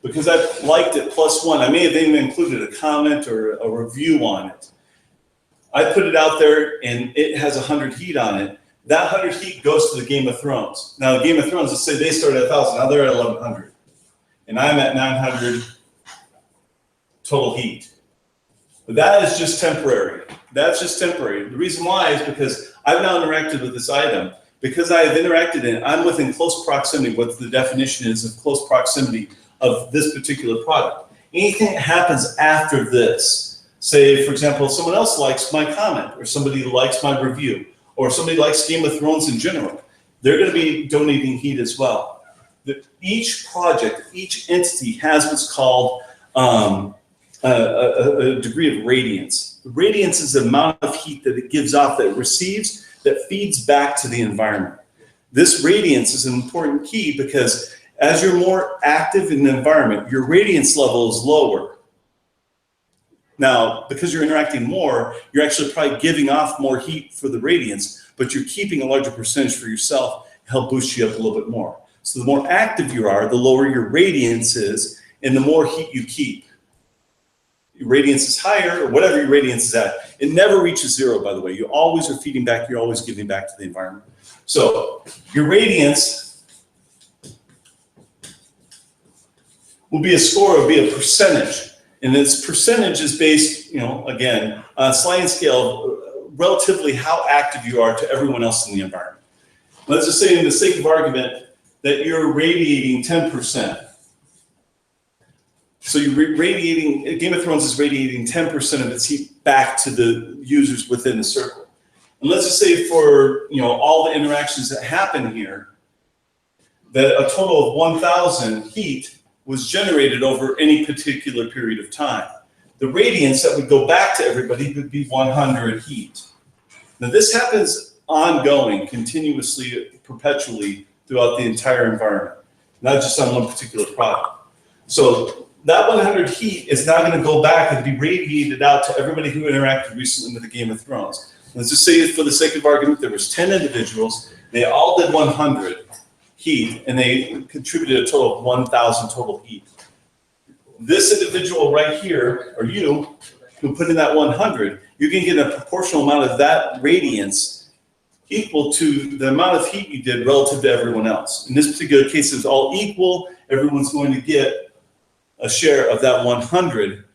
Because I've liked it plus 1, I may have even included a comment or a review on it. I put it out there and it has 100 heat on it. That 100 heat goes to the Game of Thrones. Now, the Game of Thrones, let's say they start at 1,000, now they're at 1,100. And I'm at 900 total heat. But that is just temporary. That's just temporary. The reason why is because I've now interacted with this item. Because I have interacted in it, I'm within close proximity, what the definition is of close proximity of this particular product. Anything that happens after this, say, for example, someone else likes my comment, or somebody likes my review, or somebody likes Game of Thrones in general, they're going to be donating heat as well. Each project, each entity has what's called a degree of radiance. The radiance is the amount of heat that it gives off, that it receives, that feeds back to the environment. This radiance is an important key because as you're more active in the environment, your radiance level is lower. Now, because you're interacting more, you're actually probably giving off more heat for the radiance, but you're keeping a larger percentage for yourself to help boost you up a little bit more. So the more active you are, the lower your radiance is, and the more heat you keep. Your radiance is higher, or whatever your radiance is at. It never reaches zero, by the way. You always are feeding back, you're always giving back to the environment. So your radiance will be a score, will be a percentage. And this percentage is based, again, on a sliding scale, relatively how active you are to everyone else in the environment. Let's just say, in the sake of argument, that you're radiating 10%. So you're radiating, Game of Thrones is radiating 10% of its heat back to the users within the circle. And let's just say for all the interactions that happen here, that a total of 1,000 heat was generated over any particular period of time. The radiance that would go back to everybody would be 100 heat. Now this happens ongoing, continuously, perpetually throughout the entire environment, not just on one particular product. So that 100 heat is now going to go back and be radiated out to everybody who interacted recently with the Game of Thrones. Let's just say, for the sake of argument, there was 10 individuals, they all did 100 heat, and they contributed a total of 1,000 total heat. This individual right here, or you, who put in that 100, you're going to get a proportional amount of that radiance equal to the amount of heat you did relative to everyone else. In this particular case, it's all equal. Everyone's going to get a share of that 100.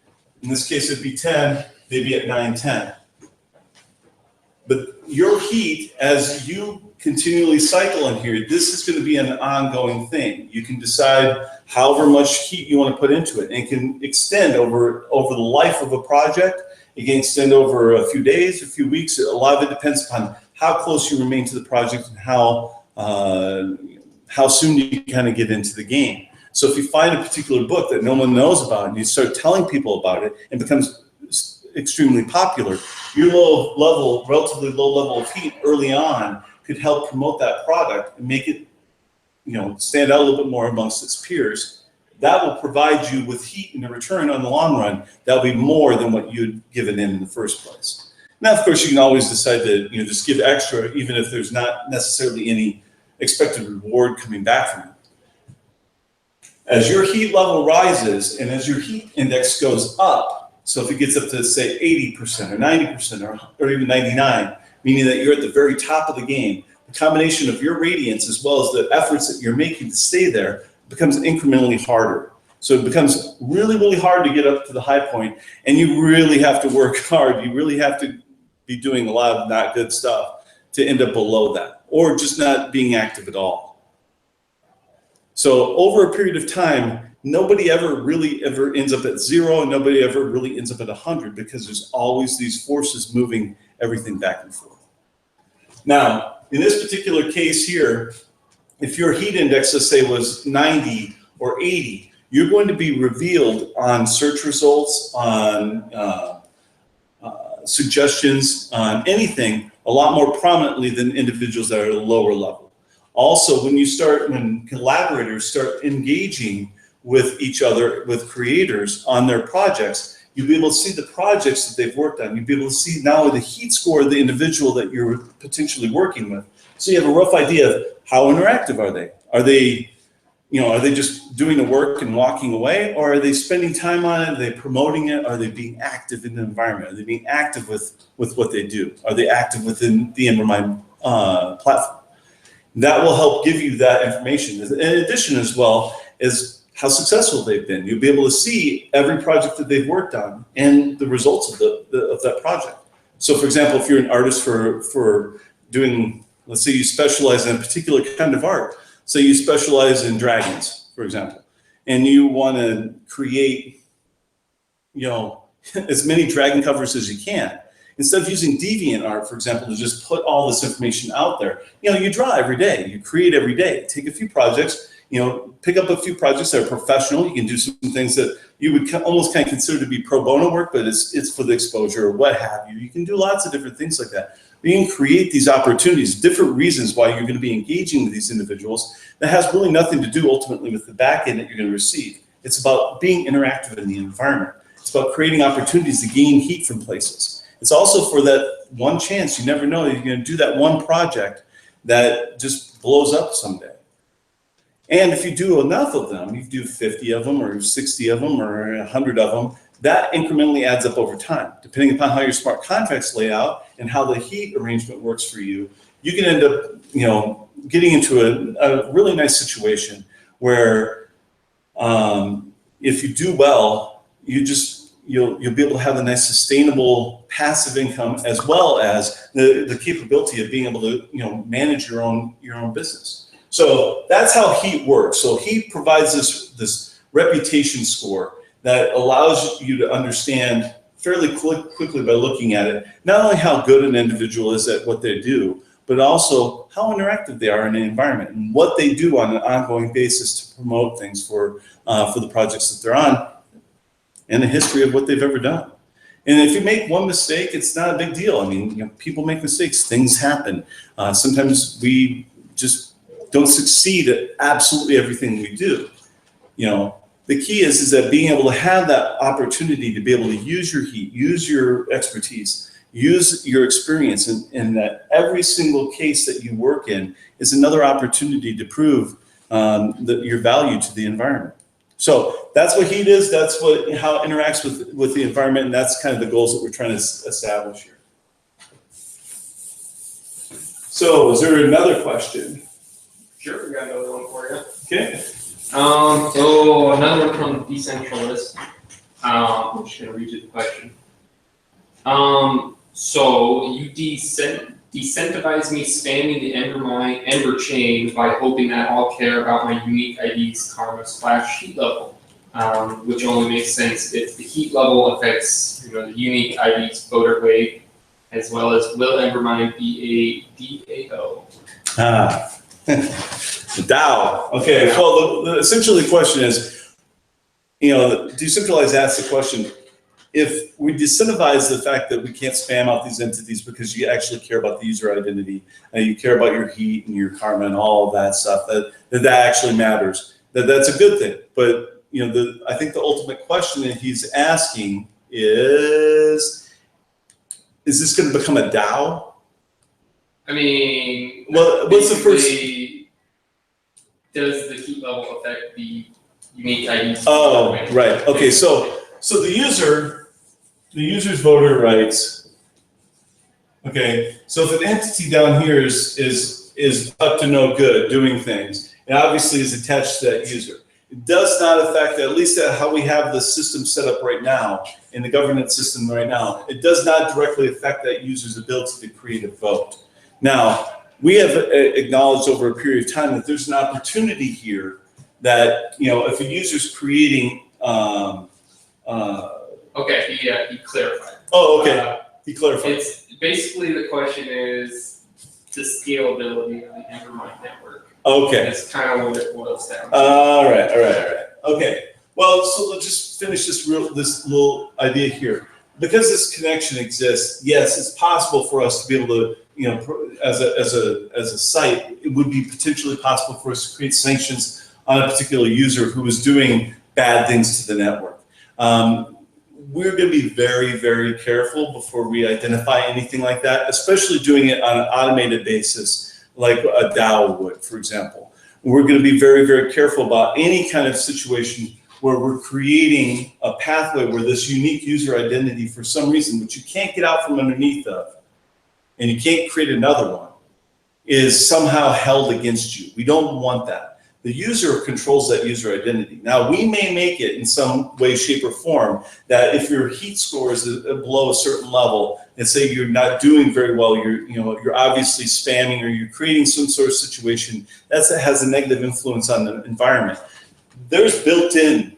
In this case, it'd be 10, they'd be at 910. But your heat, as you continually cycle in here, this is going to be an ongoing thing. You can decide however much heat you want to put into it, and it can extend over the life of a project. It can extend over a few days, a few weeks. A lot of it depends upon how close you remain to the project and how soon you kind of get into the game. So if you find a particular book that no one knows about and you start telling people about it, and becomes extremely popular, your relatively low level of heat early on could help promote that product and make it, stand out a little bit more amongst its peers. That will provide you with heat in return on the long run. That'll be more than what you'd given in the first place. Now, of course, you can always decide to just give extra, even if there's not necessarily any expected reward coming back from it. As your heat level rises and as your heat index goes up, so if it gets up to, say, 80% or 90% or even 99, meaning that you're at the very top of the game, the combination of your radiance as well as the efforts that you're making to stay there becomes incrementally harder. So it becomes really, really hard to get up to the high point, and you really have to work hard. You really have to be doing a lot of not good stuff to end up below that, or just not being active at all. So over a period of time, nobody ever ends up at zero, and nobody ever really ends up at 100, because there's always these forces moving everything back and forth. Now, in this particular case here, if your heat index, let's say, was 90 or 80, you're going to be revealed on search results, on suggestions, on anything a lot more prominently than individuals that are at a lower level. Also, when collaborators start engaging with each other, with creators on their projects, you'll be able to see the projects that they've worked on. You'll be able to see not only the heat score of the individual that you're potentially working with, so you have a rough idea of how interactive are they. Are they just doing the work and walking away, or are they spending time on it? Are they promoting it? Are they being active in the environment? Are they being active with what they do? Are they active within the Embermine platform? That will help give you that information. In addition, as well, is how successful they've been. You'll be able to see every project that they've worked on and the results of that project. So, for example, if you're an artist for doing, let's say you specialize in a particular kind of art. Say you specialize in dragons, for example, and you want to create, as many dragon covers as you can. Instead of using DeviantArt, for example, to just put all this information out there, you draw every day, you create every day. Take a few projects, pick up a few projects that are professional. You can do some things that you would almost kind of consider to be pro bono work, but it's for the exposure or what have you. You can do lots of different things like that. You can create these opportunities, different reasons why you're going to be engaging with these individuals that has really nothing to do ultimately with the back end that you're going to receive. It's about being interactive in the environment. It's about creating opportunities to gain heat from places. It's also for that one chance. You never know, you're going to do that one project that just blows up someday. And if you do enough of them, you do 50 of them or 60 of them or 100 of them, that incrementally adds up over time. Depending upon how your smart contracts lay out and how the heat arrangement works for you, you can end up, getting into a really nice situation where if you do well, you'll be able to have a nice sustainable passive income, as well as the capability of being able to manage your own business. So that's how heat works. So heat provides this reputation score that allows you to understand fairly quickly by looking at it, not only how good an individual is at what they do, but also how interactive they are in the environment and what they do on an ongoing basis to promote things for the projects that they're on and the history of what they've ever done. And if you make one mistake, it's not a big deal. I mean, people make mistakes, things happen. Sometimes we just don't succeed at absolutely everything we do. The key is that being able to have that opportunity to be able to use your heat, use your expertise, use your experience, and that every single case that you work in is another opportunity to prove your value to the environment. So that's what heat is. That's how it interacts with the environment, and that's kind of the goals that we're trying to establish here. So, is there another question? Sure, we got another one for you. Okay. So another one from decentralist. I'm just gonna read you the question. So you decentivize me spamming the Ember chain by hoping that I'll care about my unique ID's karma / heat level, which only makes sense if the heat level affects the unique ID's voter weight, as well as will Embermine be a DAO? The DAO. Okay. Well, essentially the question is, decentralized asks the question: if we disincentivize the fact that we can't spam out these entities because you actually care about the user identity and you care about your heat and your karma and all of that stuff, that actually matters. That's a good thing. But I think the ultimate question that he's asking is this going to become a DAO? I mean, well, what's the first? Does the heat level affect the unique IDs? Oh, right. Okay, so the user's voter rights. Okay, so if an entity down here is up to no good, doing things, it obviously is attached to that user. It does not affect, at least how we have the system set up right now, in the governance system right now, it does not directly affect that user's ability to create a vote. Now, we have acknowledged over a period of time that there's an opportunity here that, if a user's creating, okay, he clarified. Oh, okay, he clarified. It's basically, the question is the scalability of the Embermine network. Okay. That's kind of what it boils down to. All right. Okay. Well, so let's just finish this little idea here. Because this connection exists, yes, it's possible for us to be able to, as a site, it would be potentially possible for us to create sanctions on a particular user who is doing bad things to the network. We're going to be very, very careful before we identify anything like that, especially doing it on an automated basis, like a DAO would, for example. We're going to be very, very careful about any kind of situation where we're creating a pathway where this unique user identity, for some reason, which you can't get out from underneath of, and you can't create another one, is somehow held against you. We don't want that. The user controls that user identity. Now, we may make it in some way, shape, or form that if your heat score is below a certain level, and say you're not doing very well, you're obviously spamming or you're creating some sort of situation that has a negative influence on the environment. There's built-in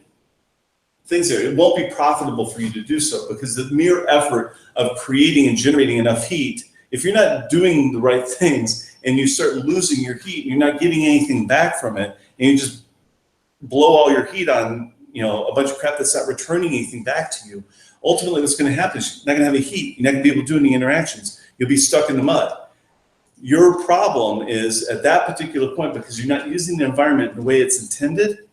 things there. It won't be profitable for you to do so because the mere effort of creating and generating enough heat, if you're not doing the right things and you start losing your heat, you're not getting anything back from it, and you just blow all your heat on a bunch of crap that's not returning anything back to you, ultimately what's going to happen is you're not going to have any heat. You're not going to be able to do any interactions. You'll be stuck in the mud. Your problem is at that particular point, because you're not using the environment the way it's intended,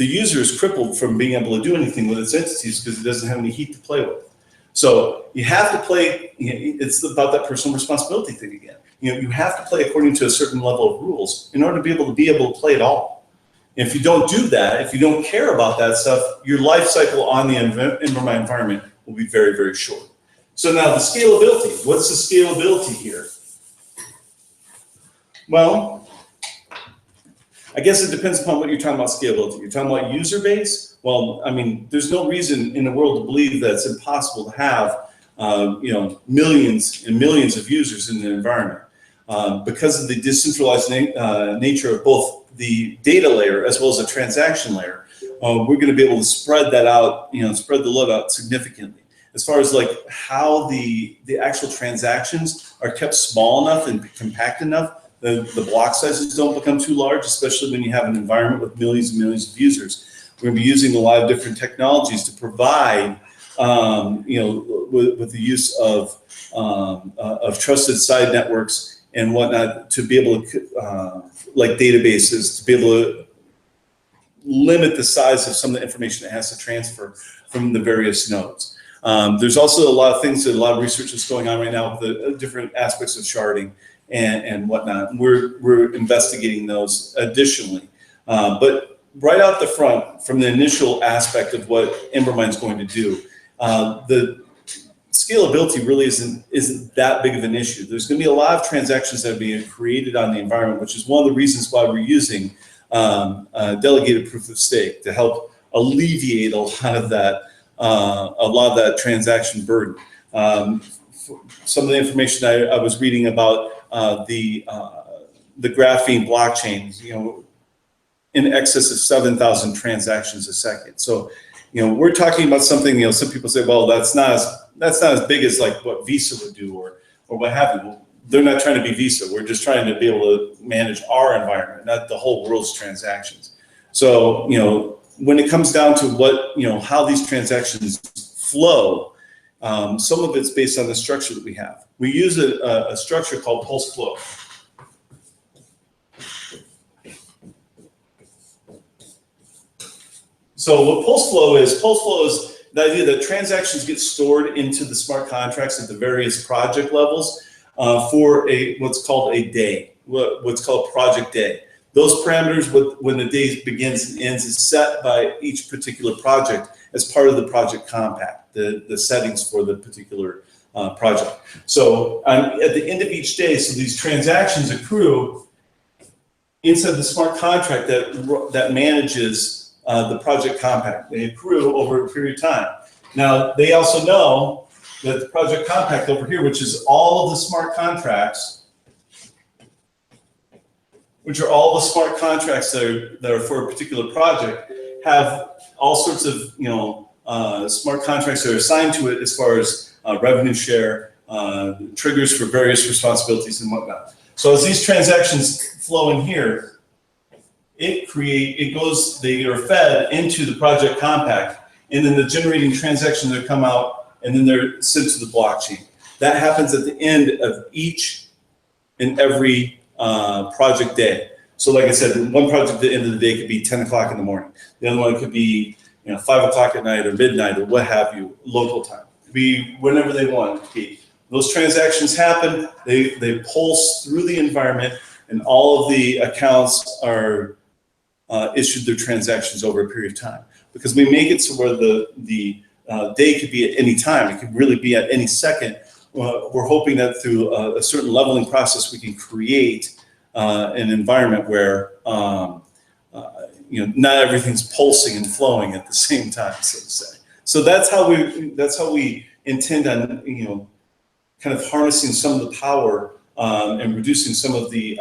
the user is crippled from being able to do anything with its entities because it doesn't have any heat to play with. So you have to play, it's about that personal responsibility thing again. You have to play according to a certain level of rules in order to be able to play it all. And if you don't do that, if you don't care about that stuff, your life cycle on the Embermine environment will be very, very short. So now the scalability, what's the scalability here? Well, I guess it depends upon what you're talking about scalability. You're talking about user base? Well, I mean, there's no reason in the world to believe that it's impossible to have millions and millions of users in the environment. Because of the decentralized nature of both the data layer as well as the transaction layer, we're going to be able to spread that out, spread the load out significantly. As far as like how the actual transactions are kept small enough and compact enough, the block sizes don't become too large, especially when you have an environment with millions and millions of users. We're going to be using a lot of different technologies to provide, with the use of trusted side networks and whatnot, to be able to, like databases, to be able to limit the size of some of the information that has to transfer from the various nodes. There's also a lot of things, a lot of research that's going on right now with the different aspects of sharding and whatnot. We're investigating those additionally. But right out the front, from the initial aspect of what Embermine's going to do, the scalability really isn't that big of an issue. There's going to be a lot of transactions that are being created on the environment, which is one of the reasons why we're using delegated proof of stake to help alleviate a lot of that transaction burden. Some of the information I was reading about the graphene blockchain, in excess of 7,000 transactions a second. So, we're talking about something. Some people say, well, that's not as big as like what Visa would do or what have you. Well, they're not trying to be Visa. We're just trying to be able to manage our environment, not the whole world's transactions. So, when it comes down to what, how these transactions flow, some of it's based on the structure that we have. We use a structure called pulse flow. So what pulse flow is the idea that transactions get stored into the smart contracts at the various project levels for what's called a day, what's called project day. Those parameters, when the day begins and ends, is set by each particular project as part of the project compact, the settings for the particular project. So at the end of each day, so these transactions accrue inside the smart contract that manages the project compact. They accrue over a period of time. Now, they also know that the project compact over here, which is all of the smart contracts, that are for a particular project, have all sorts of smart contracts that are assigned to it as far as revenue share, triggers for various responsibilities and whatnot. So as these transactions flow in here, they are fed into the project compact, and then the generating transactions that come out, and then they're sent to the blockchain. That happens at the end of each and every project day. So like I said, one project at the end of the day could be 10 o'clock in the morning. The other one could be 5 o'clock at night or midnight or what have you, local time. It could be whenever they want it to be. Those transactions happen, they pulse through the environment, and all of the accounts are issued their transactions over a period of time. Because we make it so where the day could be at any time, it could really be at any second. We're hoping that through a certain leveling process, we can create an environment where not everything's pulsing and flowing at the same time, so to say. So that's how we intend on kind of harnessing some of the power and reducing some of the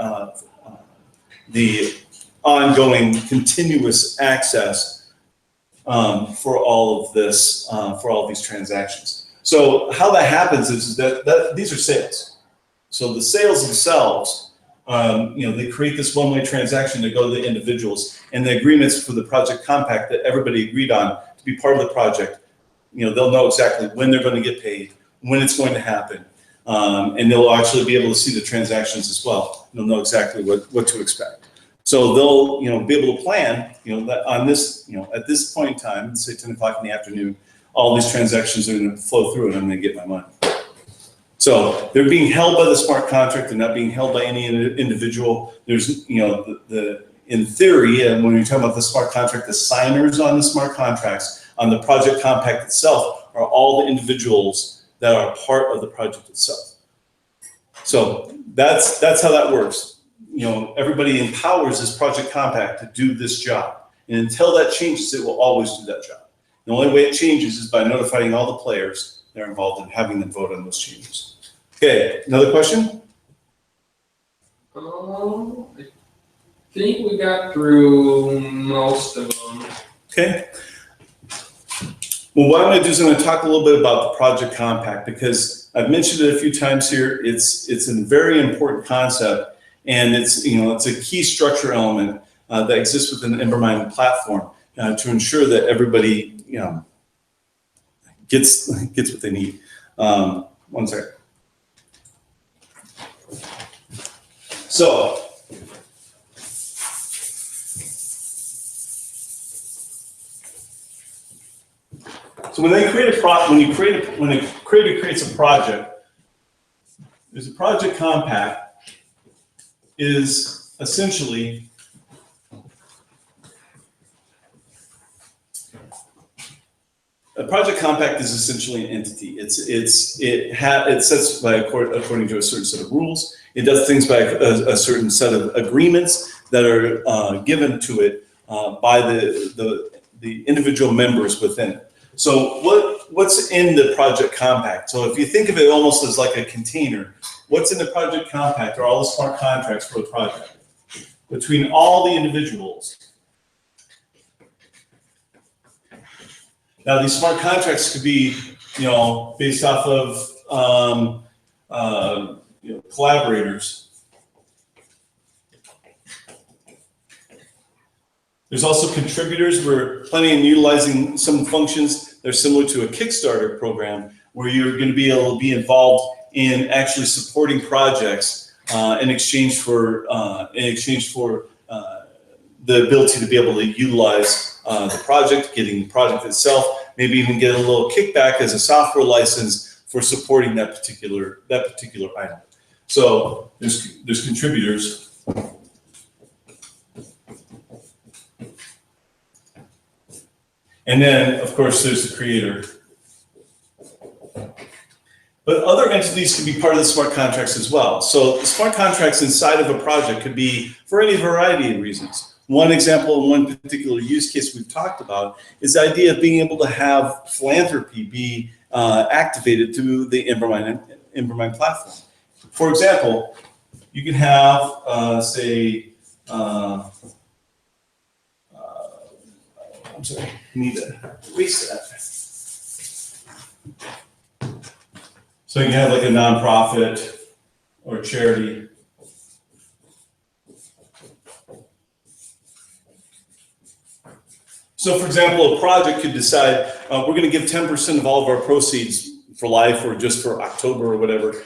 ongoing continuous access for all of this, for all of these transactions. So how that happens is that these are sales. So the sales themselves, they create this one-way transaction to go to the individuals, and the agreements for the project compact that everybody agreed on to be part of the project. They'll know exactly when they're going to get paid, when it's going to happen, and they'll actually be able to see the transactions as well. They'll know exactly what to expect. So they'll, be able to plan, that on this, at this point in time, say 10 o'clock in the afternoon, all these transactions are going to flow through and I'm going to get my money. So they're being held by the smart contract. They're not being held by any individual. There's, in theory, and when you're talking about the smart contract, the signers on the smart contracts on the project compact itself are all the individuals that are part of the project itself. So that's how that works. Everybody empowers this project compact to do this job. And until that changes, it will always do that job. The only way it changes is by notifying all the players that are involved and having them vote on those changes. Okay, another question? I think we got through most of them. Okay. Well, what I'm going to do is I'm going to talk a little bit about the project compact because I've mentioned it a few times here. It's a very important concept, and it's a key structure element that exists within the Embermine platform to ensure that everybody gets what they need. One second. So when a creator creates a project, there's a project compact is essentially a project compact is essentially an entity. It sets by according to a certain set of rules. It does things by a certain set of agreements that are given to it by the individual members within it. So what's in the project compact? So if you think of it almost as like a container, what's in the project compact are all the smart contracts for the project between all the individuals. Now these smart contracts could be, based off of collaborators. There's also contributors. We're planning on utilizing some functions that are similar to a Kickstarter program where you're going to be able to be involved in actually supporting projects in exchange for the ability to be able to utilize the project, getting the project itself, maybe even get a little kickback as a software license for supporting that particular item. So there's contributors. And then, of course, there's the creator. But other entities can be part of the smart contracts as well. So the smart contracts inside of a project could be for any variety of reasons. One example and one particular use case we've talked about is the idea of being able to have philanthropy be activated through the Embermine platform. For example, you can have, say, I'm sorry, I need to erase that. So you can have like a nonprofit or a charity. So for example, a project could decide, we're going to give 10% of all of our proceeds for life or just for October or whatever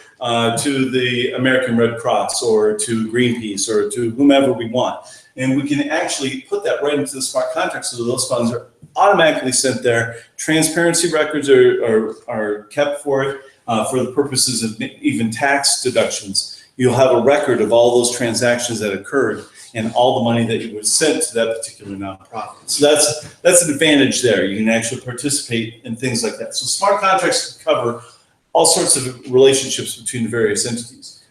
to the American Red Cross or to Greenpeace or to whomever we want. And we can actually put that right into the smart contract so those funds are automatically sent there. Transparency records are kept for it for the purposes of even tax deductions. You'll have a record of all those transactions that occurred and all the money that you would send to that particular nonprofit. So that's an advantage there. You can actually participate in things like that. So smart contracts cover all sorts of relationships between the various entities.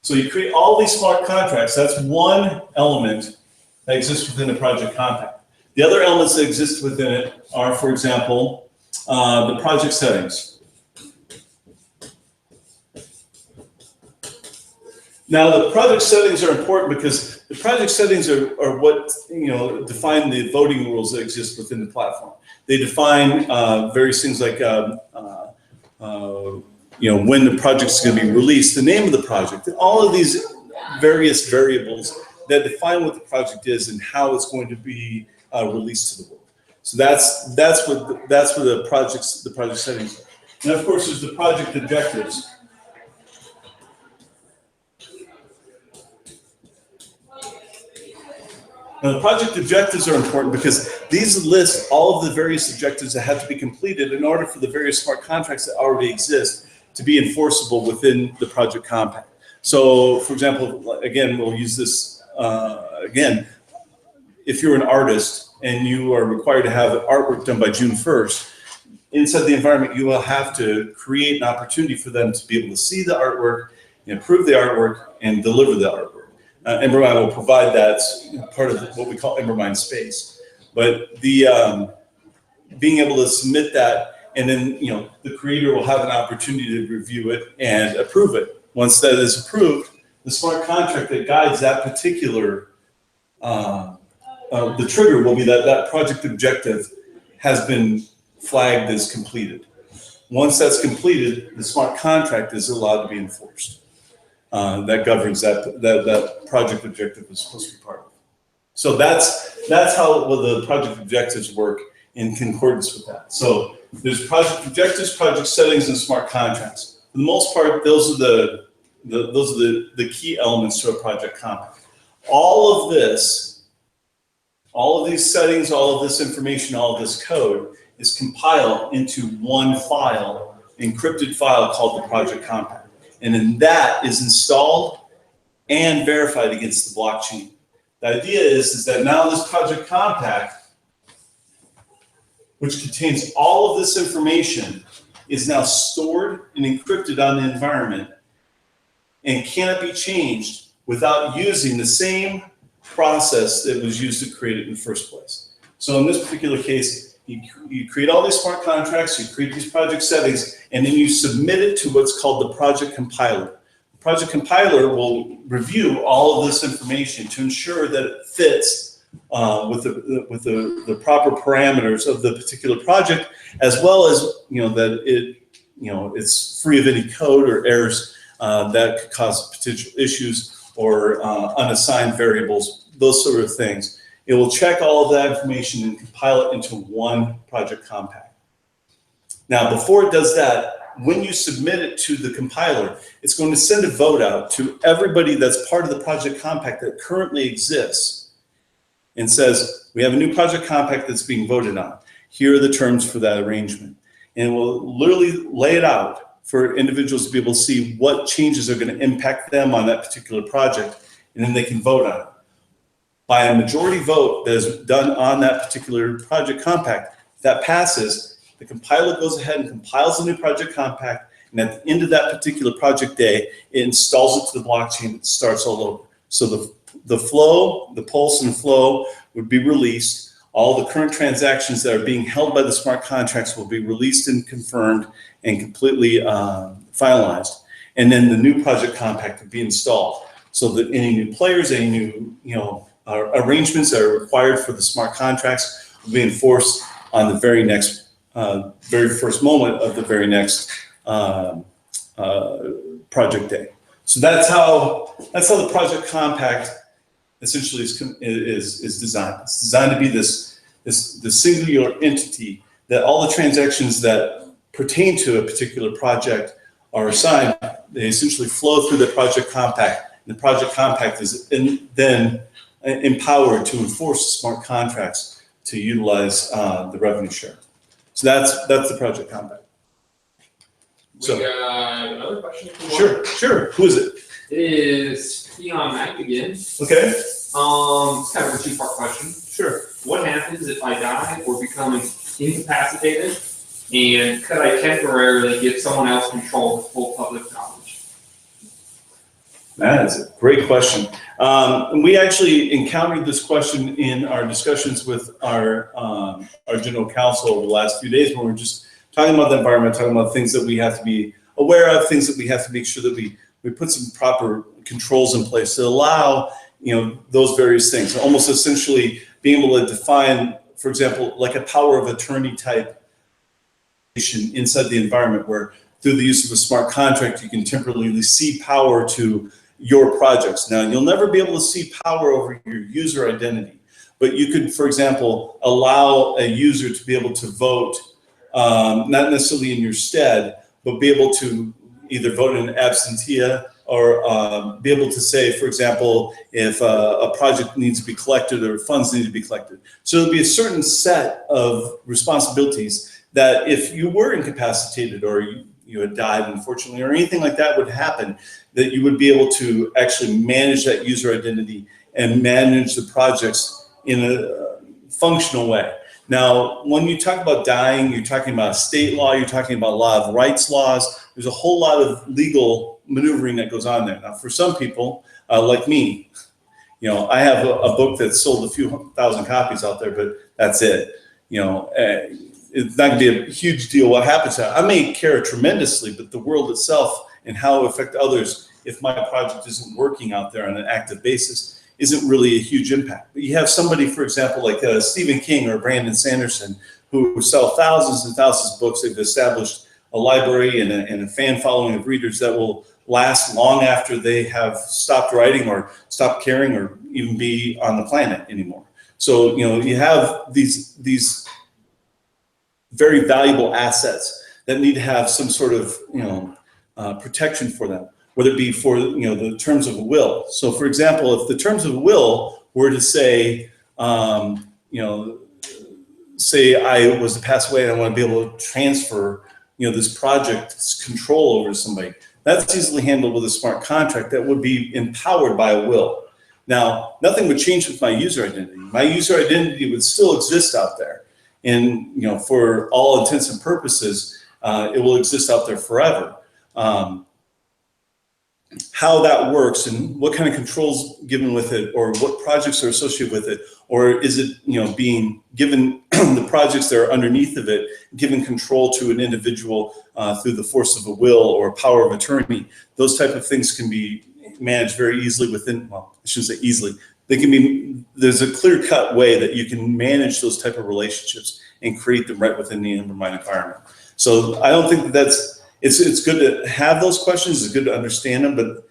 So you create all these smart contracts. That's one element that exists within the project compact. The other elements that exist within it are, for example, the project settings. Now, the project settings are important because the project settings are what define the voting rules that exist within the platform. They define various things like when the project is going to be released, the name of the project, and all of these various variables that define what the project is and how it's going to be released to the world. So that's what the project settings are. And of course, there's the project objectives. Now, the project objectives are important because these list all of the various objectives that have to be completed in order for the various smart contracts that already exist to be enforceable within the project compact. So, for example, again, we'll use this again. If you're an artist and you are required to have artwork done by June 1st, inside the environment, you will have to create an opportunity for them to be able to see the artwork, improve the artwork, and deliver the artwork. Embermine will provide that part of what we call Embermine space. But the being able to submit that, and then the creator will have an opportunity to review it and approve it. Once that is approved, the smart contract that guides that particular the trigger will be that that project objective has been flagged as completed. Once that's completed, the smart contract is allowed to be enforced. That governs that project objective is supposed to be part of. So that's how the project objectives work in concordance with that. So there's project objectives, project settings, and smart contracts. For the most part, those are the key elements to a project compact. All of these settings, all of this information, all of this code is compiled into one file, encrypted file called the project compact. And then that is installed and verified against the blockchain. The idea is that now this project compact, which contains all of this information, is now stored and encrypted on the environment and cannot be changed without using the same process that was used to create it in the first place. So in this particular case, you create all these smart contracts, you create these project settings, and then you submit it to what's called the project compiler. The project compiler will review all of this information to ensure that it fits with the proper parameters of the particular project, as well as that it's free of any code or errors that could cause potential issues or unassigned variables, those sort of things. It will check all of that information and compile it into one project compact. Now, before it does that, when you submit it to the compiler, it's going to send a vote out to everybody that's part of the project compact that currently exists and says, we have a new project compact that's being voted on. Here are the terms for that arrangement. And it will literally lay it out for individuals to be able to see what changes are going to impact them on that particular project, and then they can vote on it. By a majority vote that is done on that particular project compact, if that passes, the compiler goes ahead and compiles a new project compact, and at the end of that particular project day, it installs it to the blockchain, it starts all over. So the flow, the pulse and flow would be released. All the current transactions that are being held by the smart contracts will be released and confirmed and completely finalized. And then the new project compact would be installed so that any new players, any new arrangements that are required for the smart contracts will be enforced on the very next, very first moment of the very next project day. So that's how the project compact essentially is designed. It's designed to be this singular entity that all the transactions that pertain to a particular project are assigned. They essentially flow through the project compact, and the project compact is then empowered to enforce smart contracts to utilize the revenue share. So that's the project compact. We got another question. Sure. Who is it? It is Peon Mac again. Okay. It's kind of a two-part question. Sure. What happens if I die or become incapacitated? And could I temporarily give someone else control of full public knowledge? That is a great question. And we actually encountered this question in our discussions with our general counsel over the last few days, when we were just talking about the environment, talking about things that we have to be aware of, things that we have to make sure that we put some proper controls in place to allow those various things. Almost essentially being able to define, for example, like a power of attorney type inside the environment, where through the use of a smart contract, you can temporarily cede power to your projects. Now, you'll never be able to cede power over your user identity, but you could, for example, allow a user to be able to vote, not necessarily in your stead, but be able to either vote in absentia be able to say, for example, if a project needs to be collected or funds need to be collected. So there'll be a certain set of responsibilities that if you were incapacitated or you had died, unfortunately, or anything like that would happen, that you would be able to actually manage that user identity and manage the projects in a functional way. Now, when you talk about dying, you're talking about state law, you're talking about a lot of rights laws. There's a whole lot of legal maneuvering that goes on there. Now, for some people, like me, I have a book that's sold a few thousand copies out there, but that's it. It's not gonna be a huge deal what happens to that. I may care tremendously, but the world itself and how it affects others, if my project isn't working out there on an active basis, isn't really a huge impact. But you have somebody, for example, like Stephen King or Brandon Sanderson, who sell thousands and thousands of books. They've established a library and a fan following of readers that will last long after they have stopped writing or stopped caring or even be on the planet anymore. So, you have these very valuable assets that need to have some sort of, protection for them, whether it be for, the terms of a will. So for example, if the terms of a will were to say, say I was to pass away and I want to be able to transfer, this project's control over to somebody, that's easily handled with a smart contract that would be empowered by a will. Now, nothing would change with my user identity. My user identity would still exist out there. And, for all intents and purposes, it will exist out there forever. How that works and what kind of controls given with it, or what projects are associated with it, or is it, being given the projects that are underneath of it, given control to an individual through the force of a will or power of attorney. Those type of things can be managed very easily within, well, I shouldn't say easily. They can be, there's a clear-cut way that you can manage those type of relationships and create them right within the Embermine environment. So I don't think that's, it's good to have those questions, it's good to understand them, but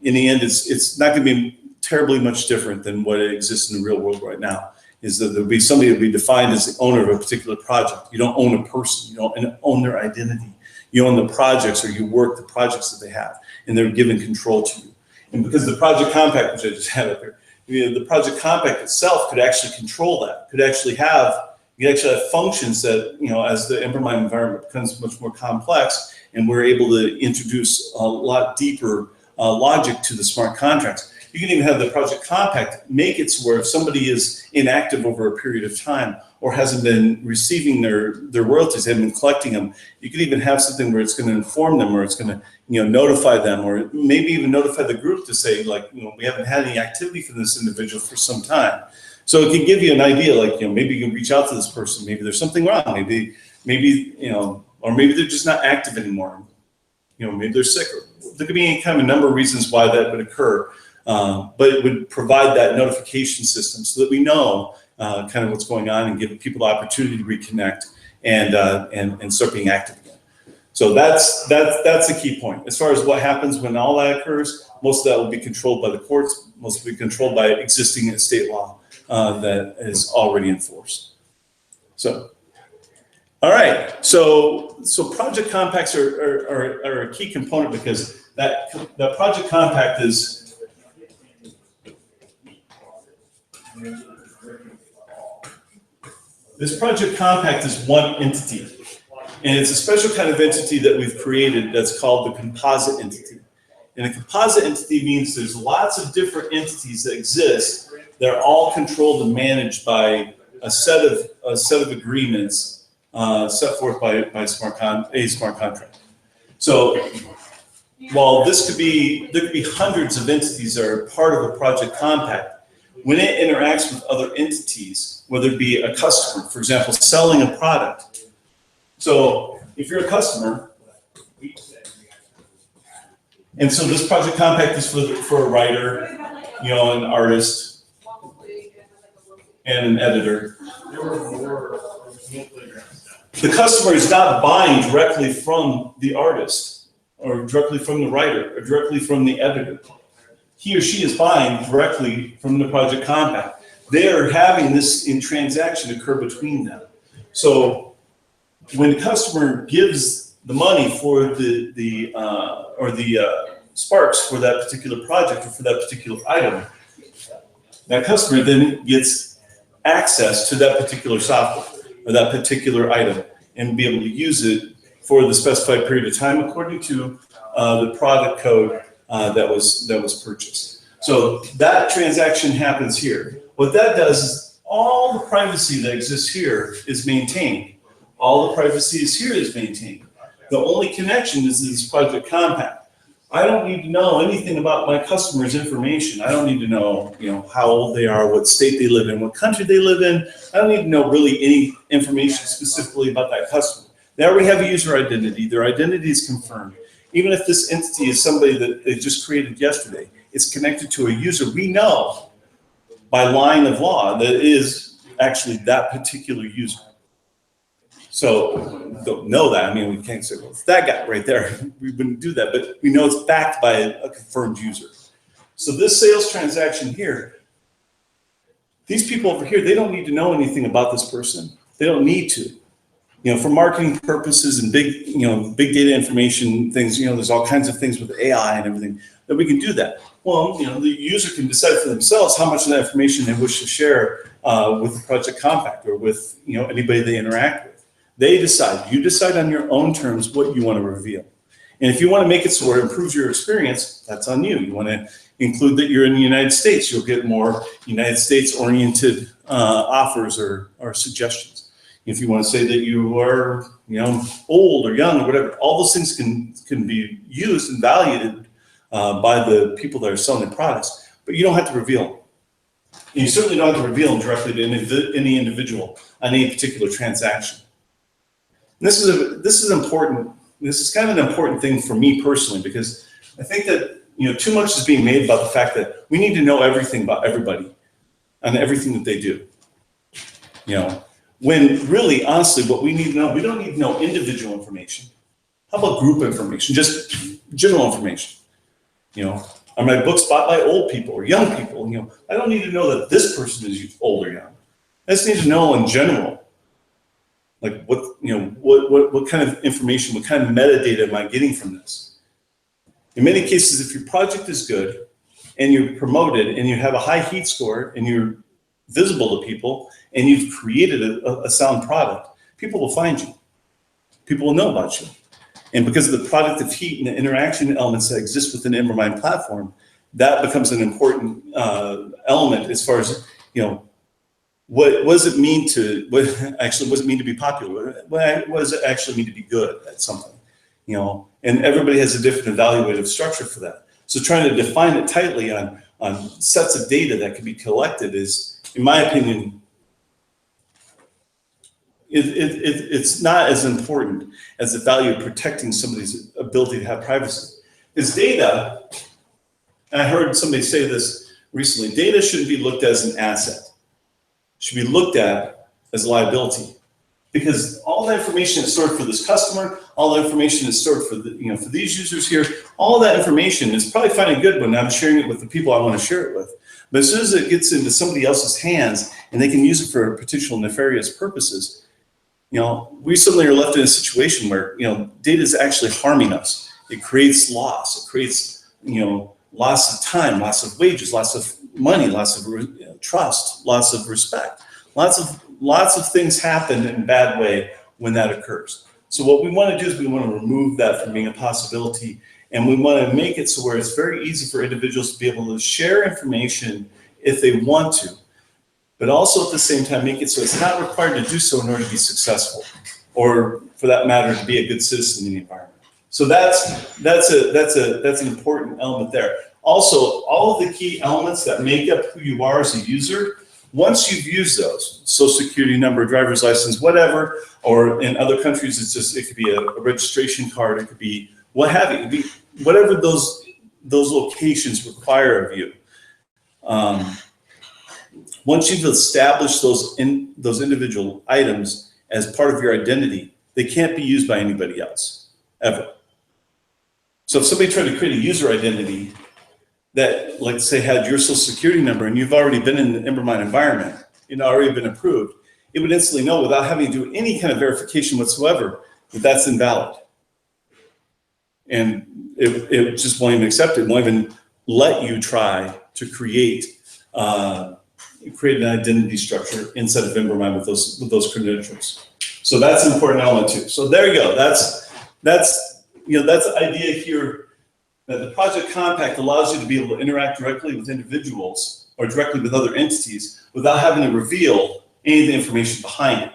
in the end, it's not going to be terribly much different than what exists in the real world right now. Is that there'll be somebody that will be defined as the owner of a particular project. You don't own a person, you don't own their identity. You own the projects, or you work the projects that they have, and they're given control to you. And because the project compact, which I just had up here, the project compact itself could actually control that, could actually have, you actually have functions that, as the Embermine environment becomes much more complex, and we're able to introduce a lot deeper logic to the smart contracts. You can even have the project compact make it so where if somebody is inactive over a period of time or hasn't been receiving their royalties, haven't been collecting them, you could even have something where it's going to inform them, or it's going to notify them, or maybe even notify the group to say, like, we haven't had any activity from this individual for some time. So it can give you an idea, like, maybe you can reach out to this person. Maybe there's something wrong. Maybe or maybe they're just not active anymore. Maybe they're sick. There could be any kind of a number of reasons why that would occur. But it would provide that notification system so that we know kind of what's going on and give people the opportunity to reconnect and start being active again. So that's the key point. As far as what happens when all that occurs, most of that will be controlled by the courts. Most will be controlled by existing state law that is already in force. So, all right. So project compacts are a key component, because that project compact is. This project compact is one entity, and it's a special kind of entity that we've created that's called the composite entity. And a composite entity means there's lots of different entities that exist that are all controlled and managed by a set of agreements set forth by a smart contract. So while there could be hundreds of entities that are part of a project compact, when it interacts with other entities, whether it be a customer, for example, selling a product. So if you're a customer, and so this project compact is for a writer, an artist, and an editor. The customer is not buying directly from the artist, or directly from the writer, or directly from the editor. He or she is buying directly from the project compact. They are having this transaction occur between them. So when the customer gives the money for sparks for that particular project or for that particular item, that customer then gets access to that particular software or that particular item and be able to use it for the specified period of time according to the product code that was purchased. So that transaction happens here. What that does is all the privacy that exists here is maintained. All the privacy is here is maintained. The only connection is this project compact. I don't need to know anything about my customer's information. I don't need to know, how old they are, what state they live in, what country they live in. I don't need to know really any information specifically about that customer. They already have a user identity. Their identity is confirmed. Even if this entity is somebody that they just created yesterday, it's connected to a user we know by line of law that is actually that particular user. So don't know that. I mean, we can't say, well, it's that guy right there. We wouldn't do that, but we know it's backed by a confirmed user. So this sales transaction here, these people over here, they don't need to know anything about this person. They don't need to. For marketing purposes and big data information things, there's all kinds of things with AI and everything that we can do that. Well, the user can decide for themselves how much of that information they wish to share with the Project Compact or with anybody they interact with. They decide. You decide on your own terms what you want to reveal. And if you want to make it so it improves your experience, that's on you. You want to include that you're in the United States, you'll get more United States-oriented offers or suggestions. If you want to say that you are, old or young or whatever, all those things can be used and valued by the people that are selling the products, but you don't have to reveal them. And you certainly don't have to reveal them directly to any individual on any particular transaction. And this is important. This is kind of an important thing for me personally, because I think that too much is being made about the fact that we need to know everything about everybody and everything that they do. When really, honestly, what we need to know, we don't need to know individual information. How about group information? Just general information. Are my books bought by old people or young people? I don't need to know that this person is old or young. I just need to know in general, like what kind of information, what kind of metadata am I getting from this? In many cases, if your project is good and you're promoted and you have a high heat score and you're visible to people and you've created a sound product, people will find you. People will know about you. And because of the product of heat and the interaction elements that exist within the Embermine platform, that becomes an important element as far as, what does it mean to be popular? What does it actually mean to be good at something? And everybody has a different evaluative structure for that. So trying to define it tightly on sets of data that can be collected is, in my opinion, it's not as important as the value of protecting somebody's ability to have privacy. Because data, and I heard somebody say this recently, data shouldn't be looked at as an asset. It should be looked at as a liability. Because all the information is stored for this customer, all the information is stored for for these users here, all that information is probably fine and good when I'm sharing it with the people I want to share it with. But as soon as it gets into somebody else's hands and they can use it for potential nefarious purposes, we suddenly are left in a situation where, data is actually harming us. It creates loss. It creates, loss of time, loss of wages, loss of money, loss of trust, loss of respect. Lots of things happen in a bad way when that occurs. So what we want to do is we want to remove that from being a possibility, and we want to make it so where it's very easy for individuals to be able to share information if they want to, but also at the same time make it so it's not required to do so in order to be successful, or for that matter, to be a good citizen in the environment. So that's an important element there. Also, all of the key elements that make up who you are as a user, once you've used those, social security number, driver's license, whatever, or in other countries, it could be a registration card, it could be what have you, it could be whatever those locations require of you. Once you've established those individual items as part of your identity, they can't be used by anybody else, ever. So if somebody tried to create a user identity that, like say, had your social security number and you've already been in the Embermine environment and already been approved, it would instantly know without having to do any kind of verification whatsoever that that's invalid. And it just won't even accept it. It won't even let you try to create an identity structure inside of Embermine with those credentials. So that's an important element too. So there you go. That's the idea here, that the project compact allows you to be able to interact directly with individuals or directly with other entities without having to reveal any of the information behind it.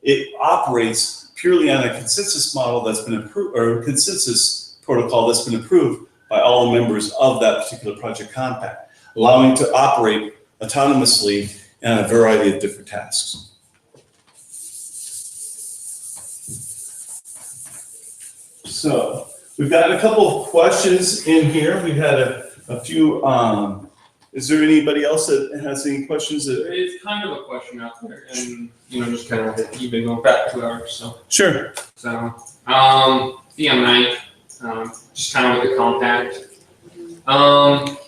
It operates purely on a consensus model that's been approved, or a consensus protocol that's been approved by all the members of that particular project compact, allowing to operate autonomously in a variety of different tasks. So we've got a couple of questions in here. We've had a few. Is there anybody else that has any questions? It's kind of a question out there, and just kind of even going back 2 hours. So sure. So DM9, just kind of with the compact.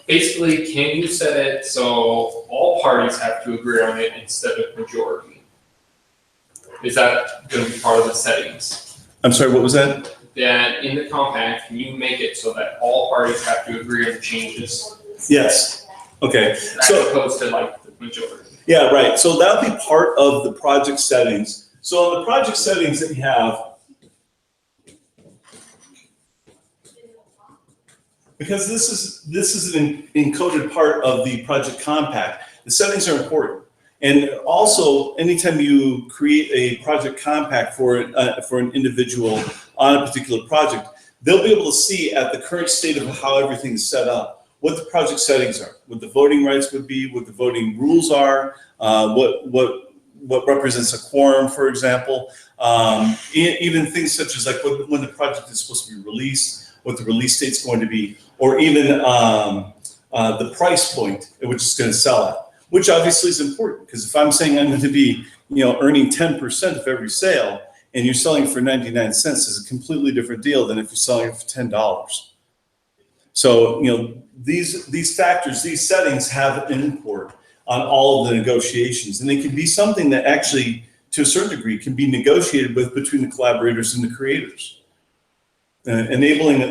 Basically, can you set it so all parties have to agree on it instead of majority? Is that going to be part of the settings? I'm sorry, what was that? That in the compact, can you make it so that all parties have to agree on the changes? Yes. Okay. As opposed to like the majority. Yeah, right. So that'll be part of the project settings. So in the project settings that you have, because this is an encoded part of the project compact, the settings are important. And also, anytime you create a project compact for an individual on a particular project, they'll be able to see at the current state of how everything is set up, what the project settings are, what the voting rights would be, what the voting rules are, what represents a quorum, for example, even things such as like when the project is supposed to be released, what the release date's going to be, or even the price point at which it's going to sell at. Which obviously is important, because if I'm saying I'm going to be, earning 10% of every sale, and you're selling for 99 cents, is a completely different deal than if you're selling it for $10. So, these factors, these settings have an import on all of the negotiations, and they can be something that actually, to a certain degree, can be negotiated with between the collaborators and the creators, enabling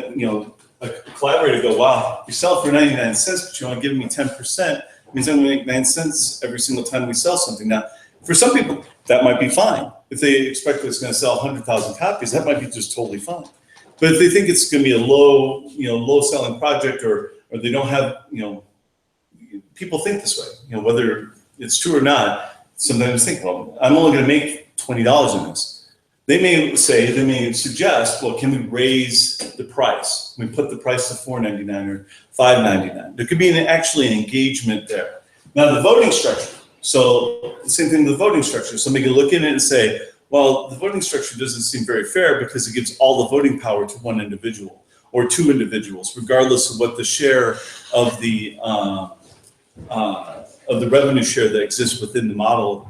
a collaborator to go, wow, you sell for 99 cents, but you want to give me 10%. Means I'm going to make 9 cents every single time we sell something. Now, for some people, that might be fine. If they expect it's going to sell 100,000 copies, that might be just totally fine. But if they think it's going to be a low selling project, or they don't have, people think this way, whether it's true or not, sometimes think, well, I'm only going to make $20 in this. They may suggest, well, can we raise the price? Can we put the price to $4.99 or $5.99? There could be actually an engagement there. Now the voting structure. So the same thing with the voting structure. Somebody can look at it and say, well, the voting structure doesn't seem very fair because it gives all the voting power to one individual or two individuals, regardless of what the share of the revenue share that exists within the model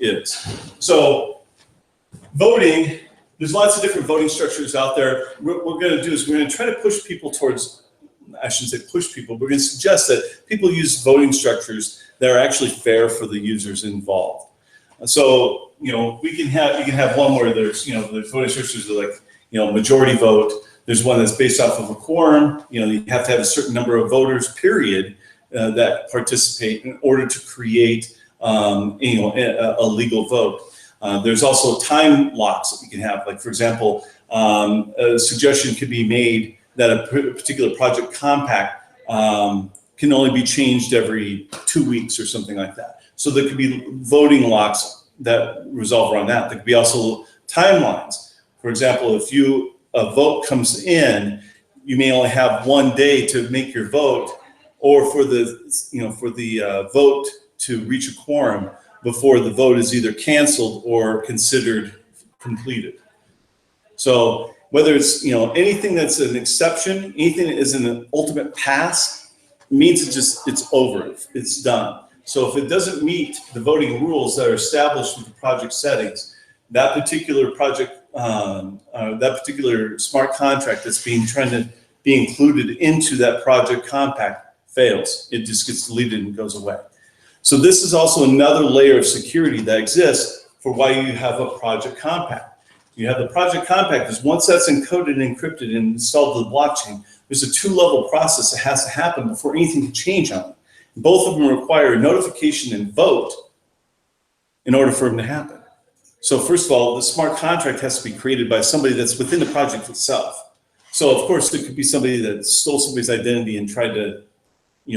is. So voting, there's lots of different voting structures out there. What we're going to do is we're going to try to push people towards, I shouldn't say push people, we're going to suggest that people use voting structures that are actually fair for the users involved. So, you can have one where there's, the voting structures are like, majority vote. There's one that's based off of a quorum. You have to have a certain number of voters, period, that participate in order to create, a legal vote. There's also time locks that you can have. Like, for example, a suggestion could be made that a particular project compact can only be changed every 2 weeks or something like that. So there could be voting locks that resolve around that. There could be also timelines. For example, if a vote comes in, you may only have 1 day to make your vote, or for the vote to reach a quorum before the vote is either canceled or considered completed. So whether it's anything that's an exception, anything that is an ultimate pass, means it's over, it's done. So if it doesn't meet the voting rules that are established with the project settings, that particular project, that particular smart contract that's trying to be included into that project compact fails. It just gets deleted and goes away. So this is also another layer of security that exists for why you have a project compact. You have the project compact. Once that's encoded and encrypted and installed to the blockchain, there's a two-level process that has to happen before anything can change on it. Both of them require notification and vote in order for them to happen. So first of all, the smart contract has to be created by somebody that's within the project itself. So of course, it could be somebody that stole somebody's identity and tried to,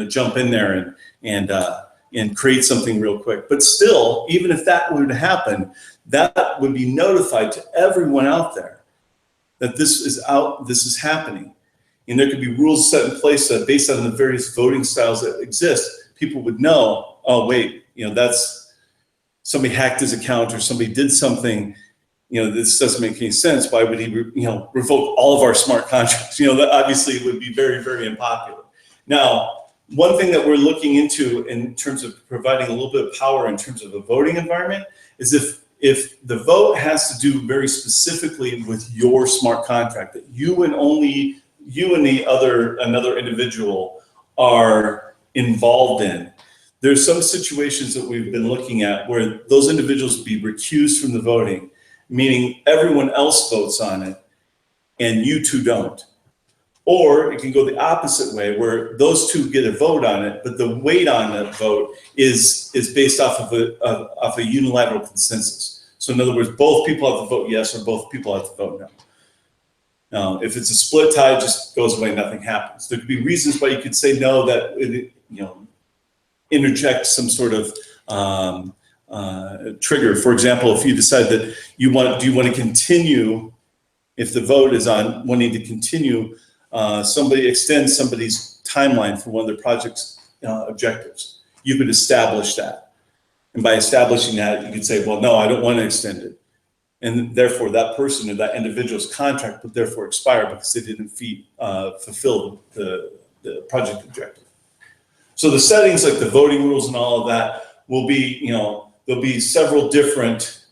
jump in there and create something real quick. But still, even if that were to happen, that would be notified to everyone out there that this is happening. And there could be rules set in place that based on the various voting styles that exist, people would know, oh wait, that's somebody hacked his account or somebody did something, this doesn't make any sense. Why would he, revoke all of our smart contracts? That obviously would be very, very unpopular. Now, one thing that we're looking into in terms of providing a little bit of power in terms of a voting environment is if the vote has to do very specifically with your smart contract, that you and only you and another individual are involved in. There's some situations that we've been looking at where those individuals be recused from the voting, meaning everyone else votes on it and you two don't. Or it can go the opposite way where those two get a vote on it, but the weight on that vote is based off of a unilateral consensus. So in other words, both people have to vote yes or both people have to vote no. Now, if it's a split tie, it just goes away, nothing happens. There could be reasons why you could say no that, interject some sort of trigger. For example, if you decide that do you want to continue, if the vote is on wanting to continue, somebody extends somebody's timeline for one of their project's objectives, you could establish that. And by establishing that, you could say, well, no, I don't want to extend it. And therefore that person or that individual's contract would therefore expire because they didn't fulfill the project objective. So the settings like the voting rules and all of that will be, there'll be several different,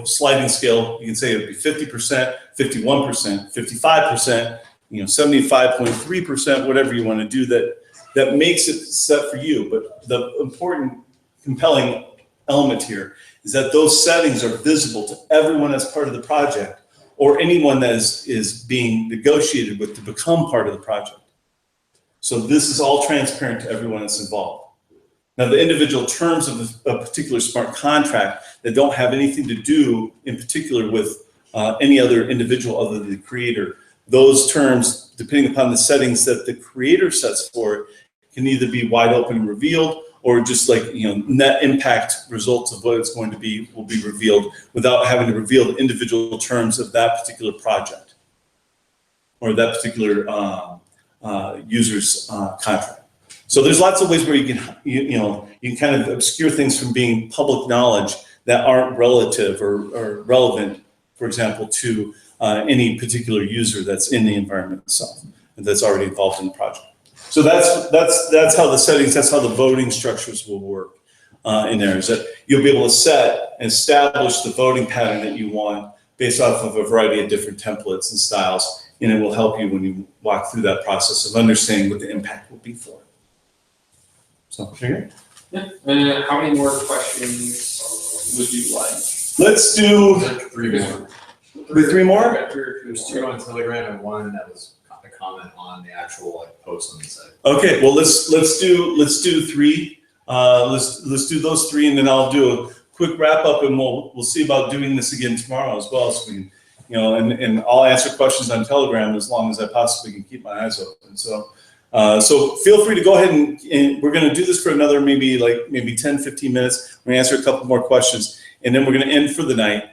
sliding scale. You can say it'd be 50%, 51%, 55%, 75.3%, whatever you want to do that makes it set for you. But the important, compelling element here is that those settings are visible to everyone as part of the project or anyone that is being negotiated with to become part of the project. So this is all transparent to everyone that's involved. Now, the individual terms of a particular smart contract that don't have anything to do in particular with any other individual other than the creator, those terms, depending upon the settings that the creator sets for it, can either be wide open and revealed or just like, net impact results of what it's going to be will be revealed without having to reveal the individual terms of that particular project or that particular user's contract. So there's lots of ways where you can kind of obscure things from being public knowledge that aren't relative or relevant, for example, to any particular user that's in the environment itself and that's already involved in the project. So that's how the settings, that's how the voting structures will work in there, is that you'll be able to set and establish the voting pattern that you want based off of a variety of different templates and styles, and it will help you when you walk through that process of understanding what the impact will be for it. So, okay. Yeah. How many more questions would you like? Let's do 3 more. Three more? There's 2 on Telegram and 1 that was a comment on the actual post on the site. Okay, well let's do 3. Let's do those 3, and then I'll do a quick wrap up, and we'll see about doing this again tomorrow as well. So we can, and I'll answer questions on Telegram as long as I possibly can keep my eyes open. So feel free to go ahead and we're going to do this for another maybe 10, 15 minutes. We're going to answer a couple more questions, and then we're going to end for the night.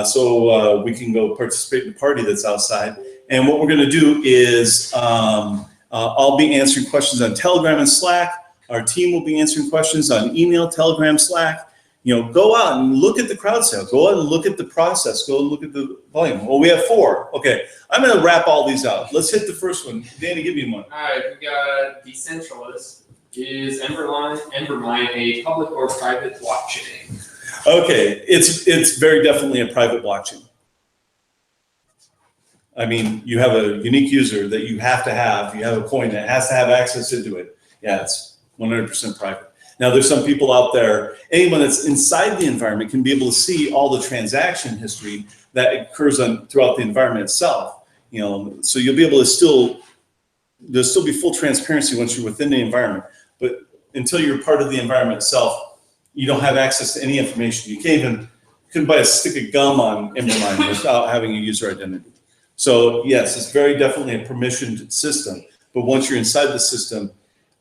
So we can go participate in the party that's outside. And what we're going to do is I'll be answering questions on Telegram and Slack. Our team will be answering questions on email, Telegram, Slack. Go out and look at the crowd sale. Go out and look at the process. Go and look at the volume. Well, we have 4. Okay, I'm going to wrap all these out. Let's hit the first one. Danny, give me one. All right, we got decentralized. Is Embermine a public or private blockchain? Okay, it's very definitely a private blockchain. I mean, you have a unique user that you have to have. You have a coin that has to have access into it. Yeah, it's 100% private. Now, there's some people out there, anyone that's inside the environment can be able to see all the transaction history that occurs throughout the environment itself. So you'll be able to there'll still be full transparency once you're within the environment. But until you're part of the environment itself, you don't have access to any information. You couldn't buy a stick of gum on Embermine without having a user identity. So yes, it's very definitely a permissioned system. But once you're inside the system,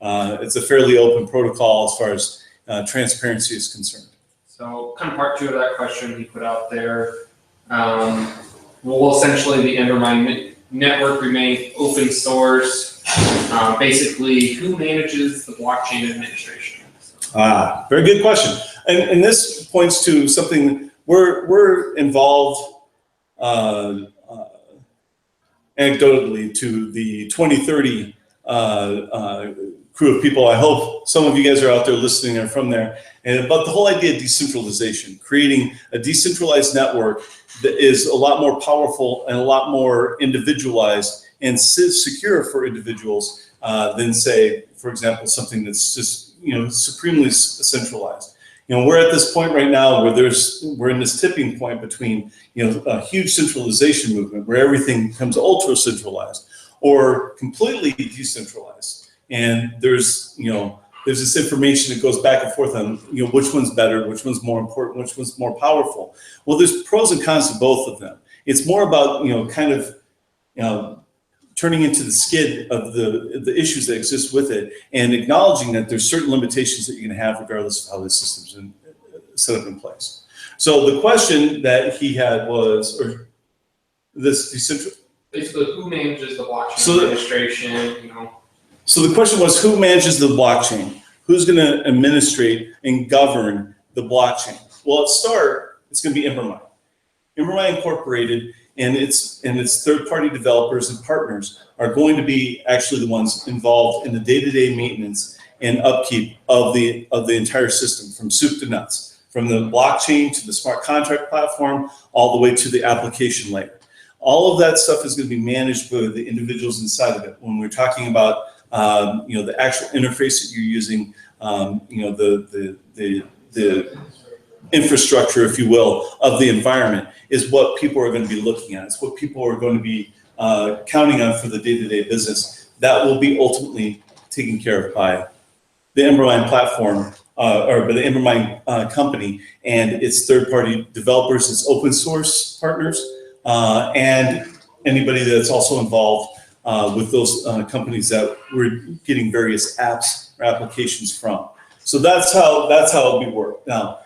it's a fairly open protocol as far as transparency is concerned. So kind of part two of that question he put out there, will essentially the Embermine network remain open source? Basically, who manages the blockchain administration? Very good question. And this points to something we're involved anecdotally to the 2030 crew of people. I hope some of you guys are out there listening are from there. And about the whole idea of decentralization, creating a decentralized network that is a lot more powerful and a lot more individualized and secure for individuals than, say, for example, something that's just supremely centralized. We're at this point right now where we're in this tipping point between a huge centralization movement where everything becomes ultra centralized or completely decentralized, and there's this information that goes back and forth on which one's better, which one's more important, which one's more powerful. Well, there's pros and cons to both of them. It's more about kind of turning into the skid of the issues that exist with it and acknowledging that there's certain limitations that you're going to have regardless of how the system's set up in place. So the question that he had was, basically who manages the blockchain administration, So the question was, who manages the blockchain? Who's going to administrate and govern the blockchain? Well, at start, it's going to be Embermine. Embermine Incorporated and its third-party developers and partners are going to be actually the ones involved in the day-to-day maintenance and upkeep of the entire system, from soup to nuts, from the blockchain to the smart contract platform, all the way to the application layer. All of that stuff is going to be managed by the individuals inside of it. When we're talking about the actual interface that you're using, the infrastructure, if you will, of the environment is what people are going to be looking at. It's what people are going to be counting on for the day-to-day business. That will be ultimately taken care of by the Embermine platform or by the Embermine company and its third-party developers, its open source partners, and anybody that's also involved with those companies that we're getting various apps or applications from. So that's how it'll be worked. Now,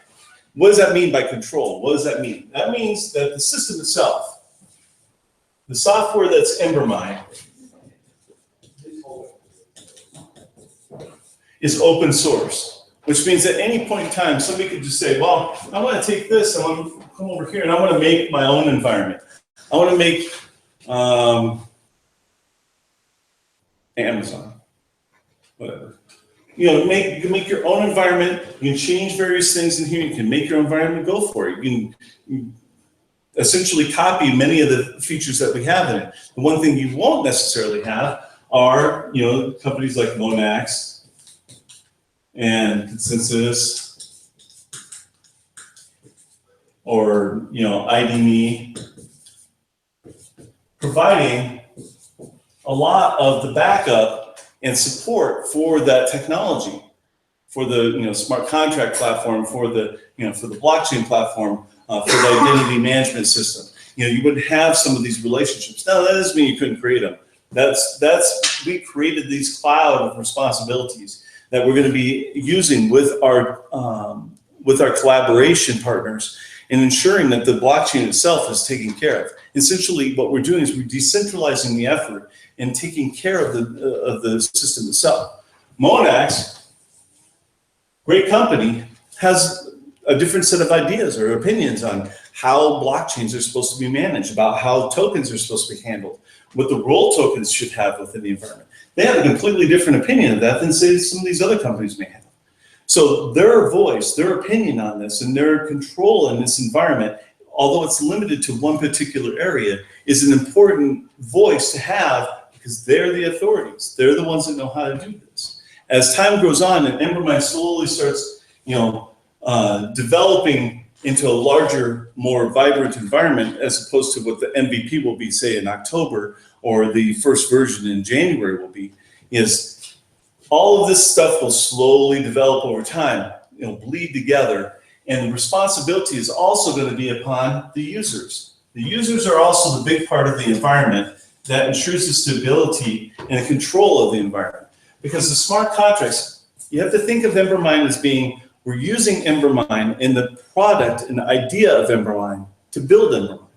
what does that mean by control? What does that mean? That means that the system itself, the software that's Embermine, is open source, which means at any point in time, somebody could just say, well, I want to take this, I want to come over here, and I want to make my own environment. I want to make Amazon, whatever. You can make your own environment. You can change various things in here. You can make your environment, go for it. You can essentially copy many of the features that we have in it. The one thing you won't necessarily have are, companies like Monax and Consensus or, IDMe, providing a lot of the backup and support for that technology, for the smart contract platform, for the blockchain platform, for the identity management system. You would have some of these relationships. Now that doesn't mean you couldn't create them. We created these cloud responsibilities that we're going to be using with our collaboration partners in ensuring that the blockchain itself is taken care of. Essentially, what we're doing is we're decentralizing the effort and taking care of the system itself. Monax, great company, has a different set of ideas or opinions on how blockchains are supposed to be managed, about how tokens are supposed to be handled, what the role tokens should have within the environment. They have a completely different opinion of that than, say, some of these other companies may have. So their voice, their opinion on this, and their control in this environment, although it's limited to one particular area, is an important voice to have because they're the authorities. They're the ones that know how to do this. As time goes on and Embermine slowly starts, developing into a larger, more vibrant environment, as opposed to what the MVP will be, say, in October, or the first version in January will be, is all of this stuff will slowly develop over time, bleed together, and the responsibility is also going to be upon the users. The users are also the big part of the environment that ensures the stability and the control of the environment. Because the smart contracts, you have to think of Embermine as being, we're using Embermine in the product and the idea of Embermine to build Embermine.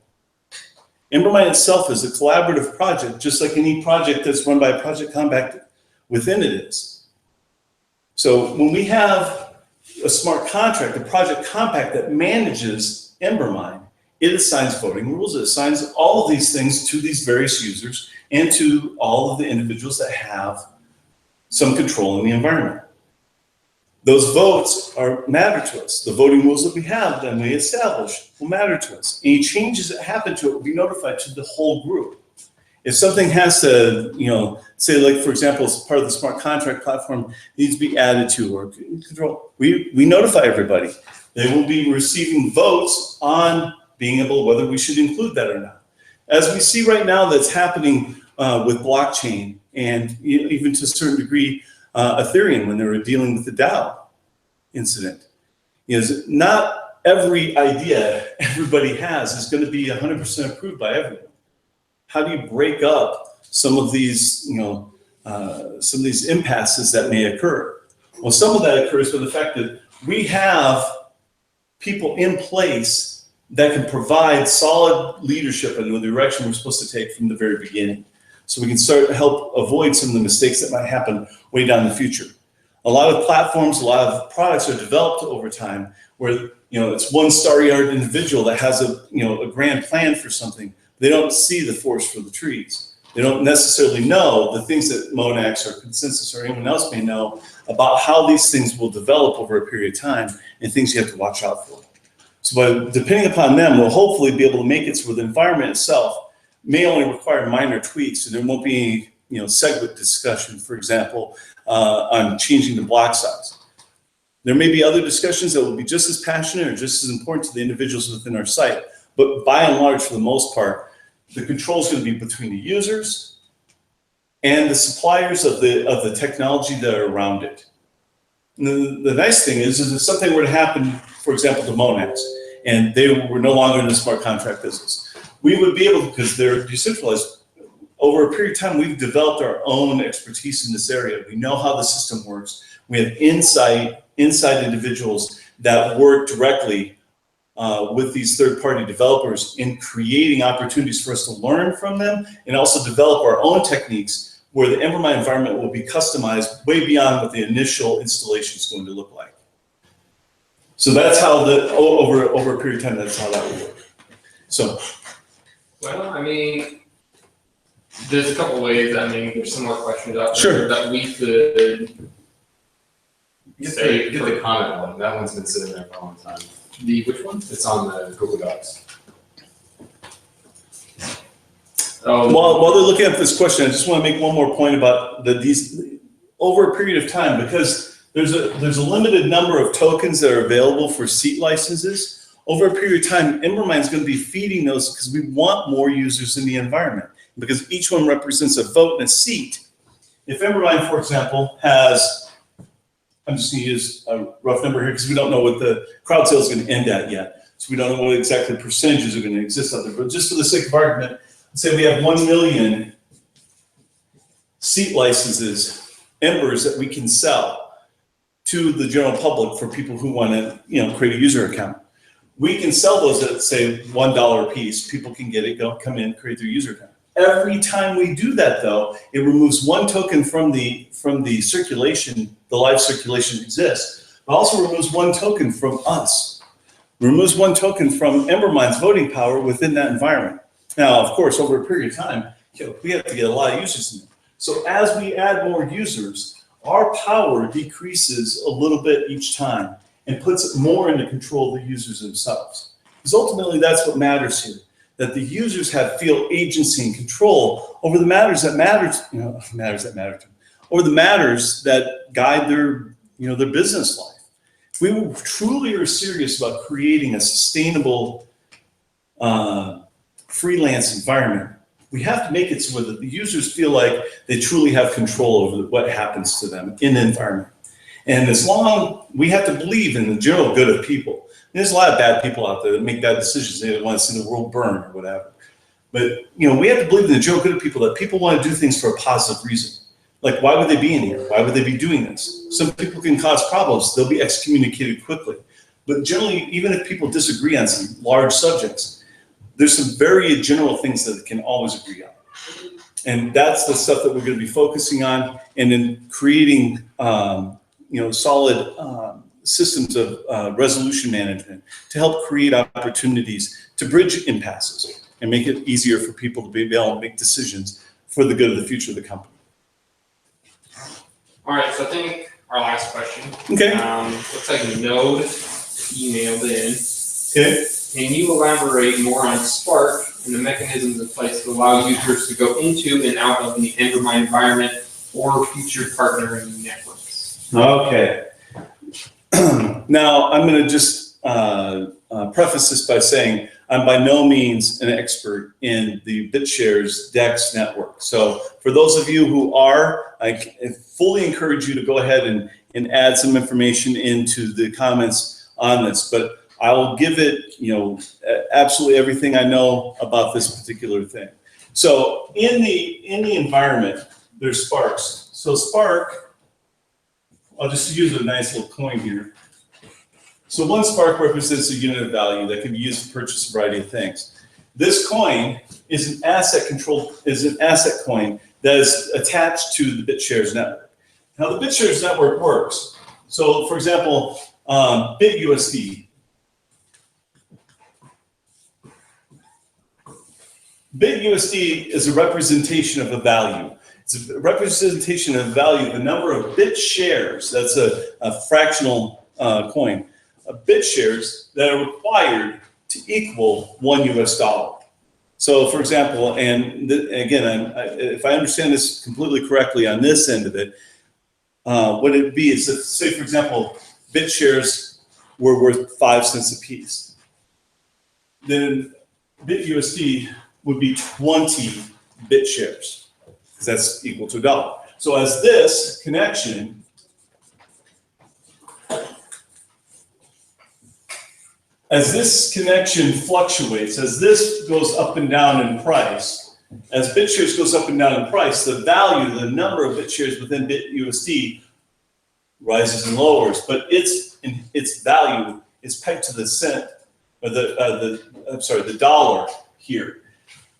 Embermine itself is a collaborative project, just like any project that's run by a project compact within it is. So when we have a smart contract, a project compact that manages Embermine, it assigns voting rules, it assigns all of these things to these various users and to all of the individuals that have some control in the environment. Those votes matter to us. The voting rules that we have that we establish will matter to us. Any changes that happen to it will be notified to the whole group. If something has to, say, like, for example, as part of the smart contract platform needs to be added to or control, we notify everybody. They will be receiving votes on being able, whether we should include that or not. As we see right now that's happening with blockchain and even to a certain degree, Ethereum, when they were dealing with the DAO incident, is not every idea everybody has is going to be 100% approved by everyone. How do you break up some of these, some of these impasses that may occur? Well, some of that occurs with the fact that we have people in place that can provide solid leadership in the direction we're supposed to take from the very beginning. So we can start to help avoid some of the mistakes that might happen way down the future. A lot of platforms, a lot of products are developed over time where, it's one starry-eyed individual that has a grand plan for something. They don't see the forest for the trees. They don't necessarily know the things that Monax or Consensus or anyone else may know about how these things will develop over a period of time and things you have to watch out for. So depending upon them, we'll hopefully be able to make it so the environment itself may only require minor tweaks, and there won't be segment discussion, for example, on changing the block size. There may be other discussions that will be just as passionate or just as important to the individuals within our site, but by and large, for the most part, the control is going to be between the users and the suppliers of the technology that are around it. And the nice thing is if something were to happen, for example, to Monax, and they were no longer in the smart contract business, we would be able, because they're decentralized, over a period of time, we've developed our own expertise in this area. We know how the system works. We have inside individuals that work directly with these third-party developers in creating opportunities for us to learn from them and also develop our own techniques where the Embermine environment will be customized way beyond what the initial installation is going to look like. So that's how over a period of time, that's how that will work. So. Well, there's a couple ways. There's some more questions out there Sure. that we could Get the comment one. That one's been sitting there for a long time. which one? It's on the Google Docs. Oh, While they're looking at this question, I just want to make one more point about these over a period of time, because there's a limited number of tokens that are available for seat licenses. Over a period of time, Embermine is going to be feeding those because we want more users in the environment, because each one represents a vote and a seat. If Embermine, for example, has, I'm just going to use a rough number here because we don't know what the crowd sale is going to end at yet. So we don't know what exactly percentages are going to exist out there. But just for the sake of argument, let's say we have 1 million seat licenses, Embers, that we can sell to the general public for people who want to create a user account. We can sell those at, say, $1 a piece. People can get it, come in, create their user account. Every time we do that, though, it removes one token from the circulation, the live circulation exists, but also removes one token from us. Removes one token from Embermine's voting power within that environment. Now, of course, over a period of time, we have to get a lot of users in there. So as we add more users, our power decreases a little bit each time and puts it more into control of the users themselves. Because ultimately, that's what matters here, that the users feel agency and control over the matters that matter to them, or the matters that guide their, their business life. If we truly are serious about creating a sustainable freelance environment, we have to make it so that the users feel like they truly have control over what happens to them in the environment. And we have to believe in the general good of people. There's a lot of bad people out there that make bad decisions. They want to see the world burn or whatever. But we have to believe in the general good of people, that people want to do things for a positive reason. Like, why would they be in here? Why would they be doing this? Some people can cause problems. They'll be excommunicated quickly. But generally, even if people disagree on some large subjects, there's some very general things that can always agree on. And that's the stuff that we're going to be focusing on, and then creating solid systems of resolution management to help create opportunities to bridge impasses and make it easier for people to be able to make decisions for the good of the future of the company. All right, so I think our last question. Okay. Looks like Node emailed in. Okay. Can you elaborate more on Spark and the mechanisms in place to allow users to go into and out of the Embermine environment or future partnering networks? Okay. Now, I'm going to just preface this by saying I'm by no means an expert in the BitShares DEX network. So for those of you who are, I fully encourage you to go ahead and add some information into the comments on this. But I will give it, absolutely everything I know about this particular thing. So in the environment, there's sparks. So Spark, I'll just use a nice little coin here. So one spark represents a unit of value that can be used to purchase a variety of things. This coin is an asset coin that is attached to the BitShares network. Now the BitShares network works. So for example, BitUSD. BitUSD is a representation of a value. It's a representation of value, the number of BitShares, that's a fractional coin, of BitShares that are required to equal $1. So for example, and again, if I understand this completely correctly on this end of it, what it'd be is if, say for example, BitShares were worth 5 cents a piece, then BitUSD would be 20 BitShares, because that's equal to $1. So as this connection fluctuates, as this goes up and down in price, as BitShares goes up and down in price, the value, the number of BitShares within BitUSD rises and lowers, but its value is pegged to the cent, or the dollar here.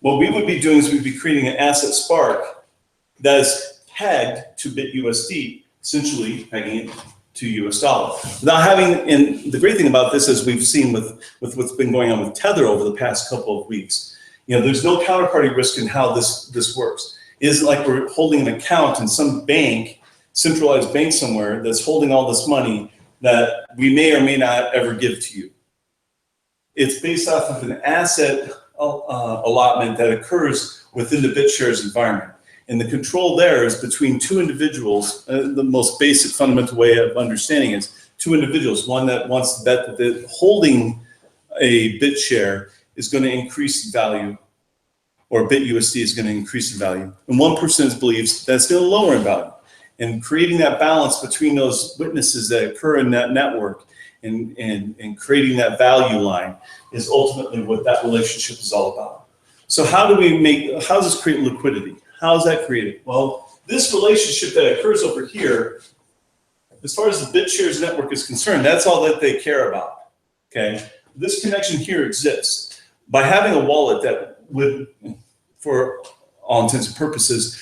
What we would be doing is we'd be creating an asset Spark that is pegged to BitUSD, essentially pegging it to US dollar. Without having, and the great thing about this, as we've seen with what's been going on with Tether over the past couple of weeks, there's no counterparty risk in how this works. It isn't like we're holding an account in some bank, centralized bank somewhere, that's holding all this money that we may or may not ever give to you. It's based off of an asset allotment that occurs within the BitShares environment. And the control there is between two individuals. The most basic fundamental way of understanding is two individuals, one that wants to bet that holding a BitShare is going to increase in value, or BitUSD is going to increase in value. And one person believes that's going to lower in value. And creating that balance between those witnesses that occur in that network and creating that value line is ultimately what that relationship is all about. So how does this create liquidity? How is that created? Well, this relationship that occurs over here, as far as the BitShares network is concerned, that's all that they care about, okay? This connection here exists. By having a wallet that would, for all intents and purposes,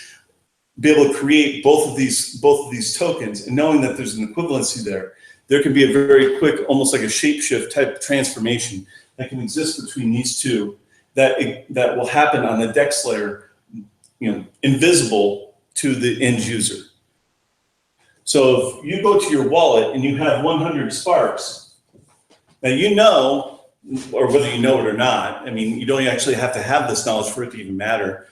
be able to create both of these tokens, and knowing that there's an equivalency there can be a very quick, almost like a shapeshift type transformation that can exist between these two that will happen on the DEX layer, invisible to the end user. So if you go to your wallet and you have 100 Sparks, now or whether you know it or not, I mean, you don't actually have to have this knowledge for it to even matter.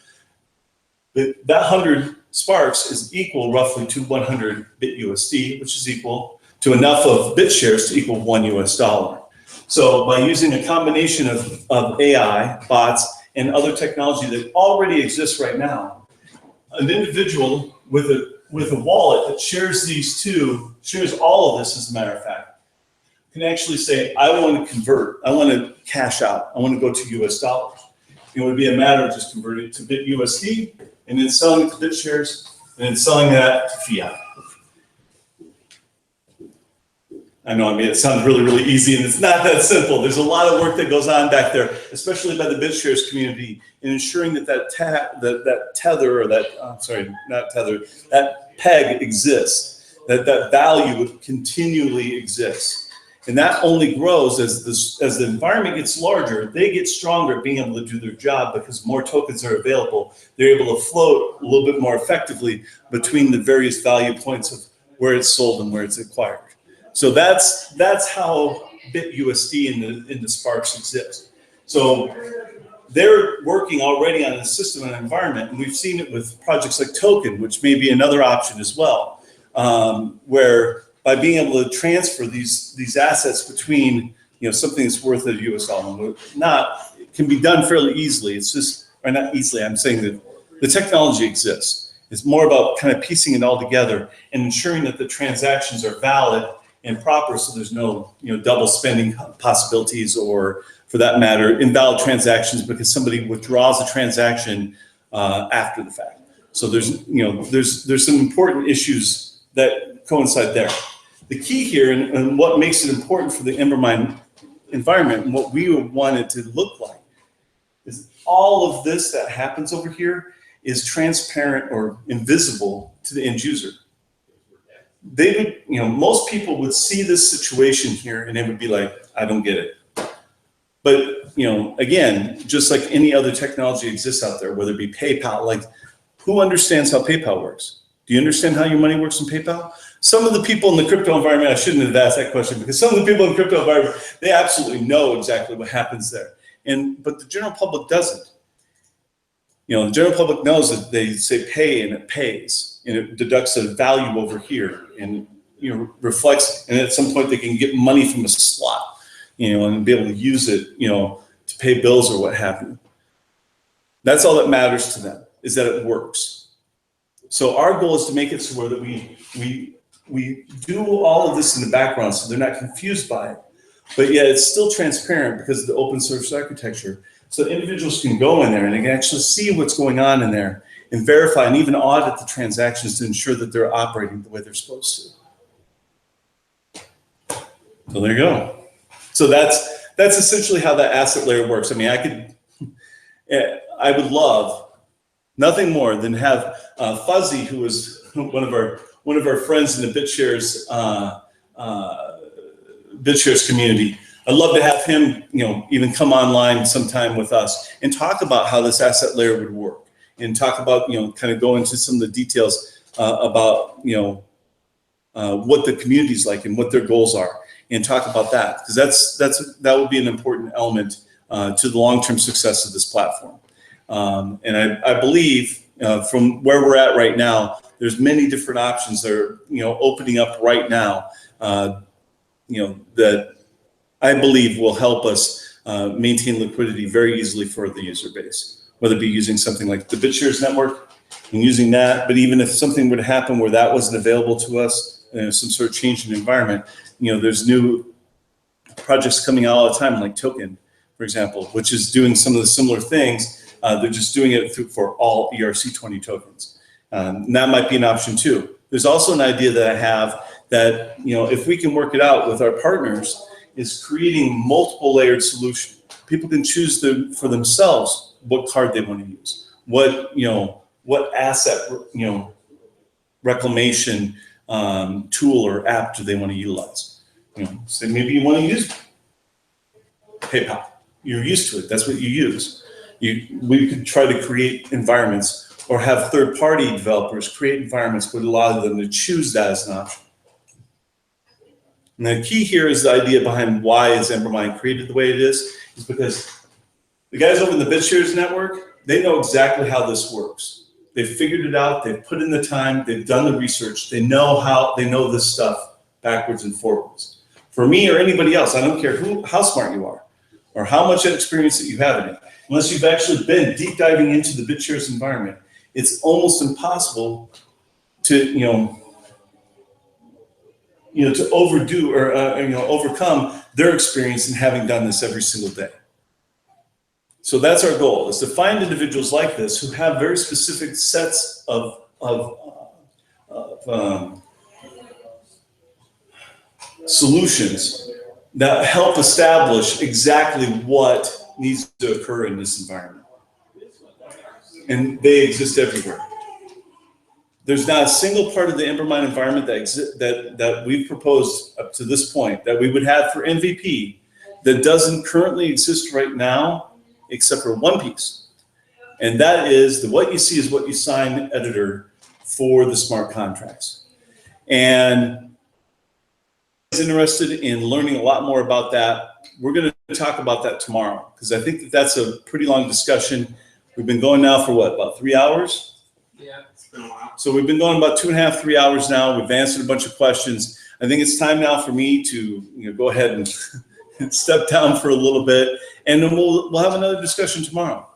that 100 sparks is equal roughly to 100 bit USD, which is equal to enough of bit shares to equal $1 US. So by using a combination of AI, bots, and other technology that already exists right now, an individual with a wallet that shares these two, shares all of this as a matter of fact, can actually say, I want to convert, I want to cash out, I want to go to US dollars. It would be a matter of just converting it to bit USD and then selling it to bit shares and then selling that to fiat. I know I made it sound really, really easy, and it's not that simple. There's a lot of work that goes on back there, especially by the BitShares community, in ensuring that that tether, or that peg exists, that value continually exists. And that only grows as the environment gets larger. They get stronger at being able to do their job because more tokens are available. They're able to float a little bit more effectively between the various value points of where it's sold and where it's acquired. So that's how BitUSD in the Sparks exist. So they're working already on a system and environment, and we've seen it with projects like Token, which may be another option as well, where by being able to transfer these assets between something that's worth a US dollar, it can be done fairly easily. It's just, or not easily, I'm saying that the technology exists. It's more about kind of piecing it all together and ensuring that the transactions are valid and proper, so there's no double spending possibilities, or for that matter, invalid transactions because somebody withdraws a transaction after the fact. So there's some important issues that coincide there. The key here, and what makes it important for the Embermine environment and what we want it to look like, is all of this that happens over here is transparent or invisible to the end user. They would, most people would see this situation here and they would be like, I don't get it. But, again, just like any other technology exists out there, whether it be PayPal, like who understands how PayPal works? Do you understand how your money works in PayPal? Some of the people in the crypto environment, I shouldn't have asked that question, because some of the people in the crypto environment, they absolutely know exactly what happens there. But the general public doesn't. The general public knows that they say pay and it pays, and it deducts a value over here and reflects, and at some point they can get money from a slot, and be able to use it, to pay bills or what have you. That's all that matters to them, is that it works. So our goal is to make it so where that we do all of this in the background so they're not confused by it, but yet it's still transparent because of the open source architecture. So individuals can go in there and they can actually see what's going on in there and verify and even audit the transactions to ensure that they're operating the way they're supposed to. So there you go. So that's essentially how that asset layer works. I mean, I would love nothing more than have Fuzzy, who was one of our friends in the BitShares community. I'd love to have him, even come online sometime with us and talk about how this asset layer would work, and talk about, kind of go into some of the details about, what the community's like and what their goals are, and talk about that, because that would be an important element to the long-term success of this platform. And I believe from where we're at right now, there's many different options that are, opening up right now, that I believe will help us maintain liquidity very easily for the user base, whether it be using something like the BitShares network and using that. But even if something were to happen where that wasn't available to us, some sort of change in the environment, there's new projects coming out all the time, like Token, for example, which is doing some of the similar things. They're just doing it for all ERC20 tokens. And that might be an option too. There's also an idea that I have that, if we can work it out with our partners, is creating multiple layered solution. People can choose for themselves what card they want to use, what asset, reclamation tool or app do they want to utilize. So maybe you want to use PayPal. You're used to it. That's what you use. We could try to create environments or have third-party developers create environments that would allow them to choose that as an option. And the key here is the idea behind why is Embermine created the way it is because the guys over in the BitShares network, they know exactly how this works. They've figured it out. They've put in the time. They've done the research. They know this stuff backwards and forwards. For me or anybody else, I don't care how smart you are or how much experience that you have in it. Unless you've actually been deep diving into the BitShares environment, it's almost impossible to to overdo or overcome their experience in having done this every single day. So that's our goal: is to find individuals like this who have very specific sets of solutions that help establish exactly what needs to occur in this environment. And they exist everywhere. There's not a single part of the Embermine environment that we've proposed up to this point that we would have for MVP that doesn't currently exist right now, except for one piece. And that is the what you see is what you sign editor for the smart contracts. And if you're interested in learning a lot more about that, we're going to talk about that tomorrow, because I think that's a pretty long discussion. We've been going now for what, about 3 hours? Yeah, it's been a while. So we've been going about 2.5, 3 hours now. We've answered a bunch of questions. I think it's time now for me to go ahead and step down for a little bit, and then we'll have another discussion tomorrow.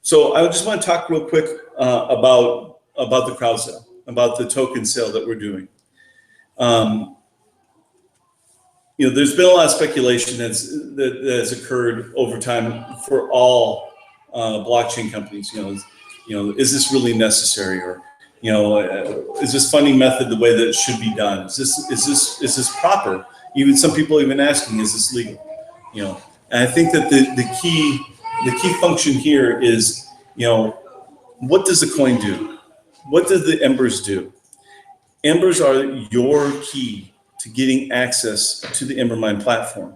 So I just want to talk real quick about the crowd sale, about the token sale that we're doing. There's been a lot of speculation that has occurred over time for all blockchain companies. Is this really necessary, or is this funding method the way that it should be done? Is this proper? Even some people even asking, is this legal? And I think that the key function here is, what does the coin do? What do the embers do? Embers are your key to getting access to the Embermine platform.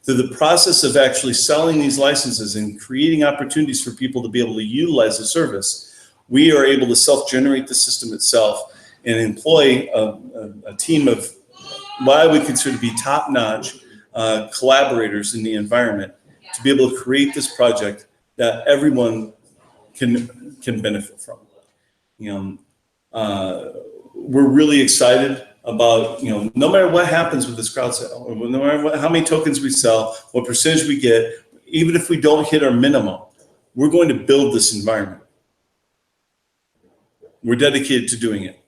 Through the process of actually selling these licenses and creating opportunities for people to be able to utilize the service, we are able to self-generate the system itself and employ a team of what I would consider to be top-notch collaborators in the environment to be able to create this project that everyone can benefit from. We're really excited about, no matter what happens with this crowd sale, or no matter how many tokens we sell, what percentage we get, even if we don't hit our minimum, we're going to build this environment. We're dedicated to doing it.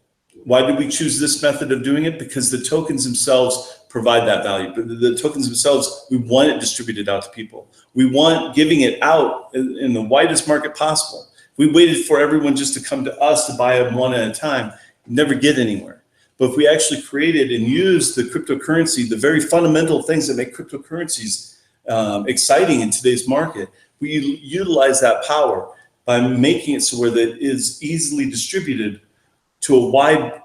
Why did we choose this method of doing it? Because the tokens themselves provide that value. But the tokens themselves, we want it distributed out to people. We want giving it out in the widest market possible. If we waited for everyone just to come to us to buy them one at a time, we'd never get anywhere. But if we actually created and used the cryptocurrency, the very fundamental things that make cryptocurrencies exciting in today's market, we utilize that power by making it so where that is easily distributed to a wide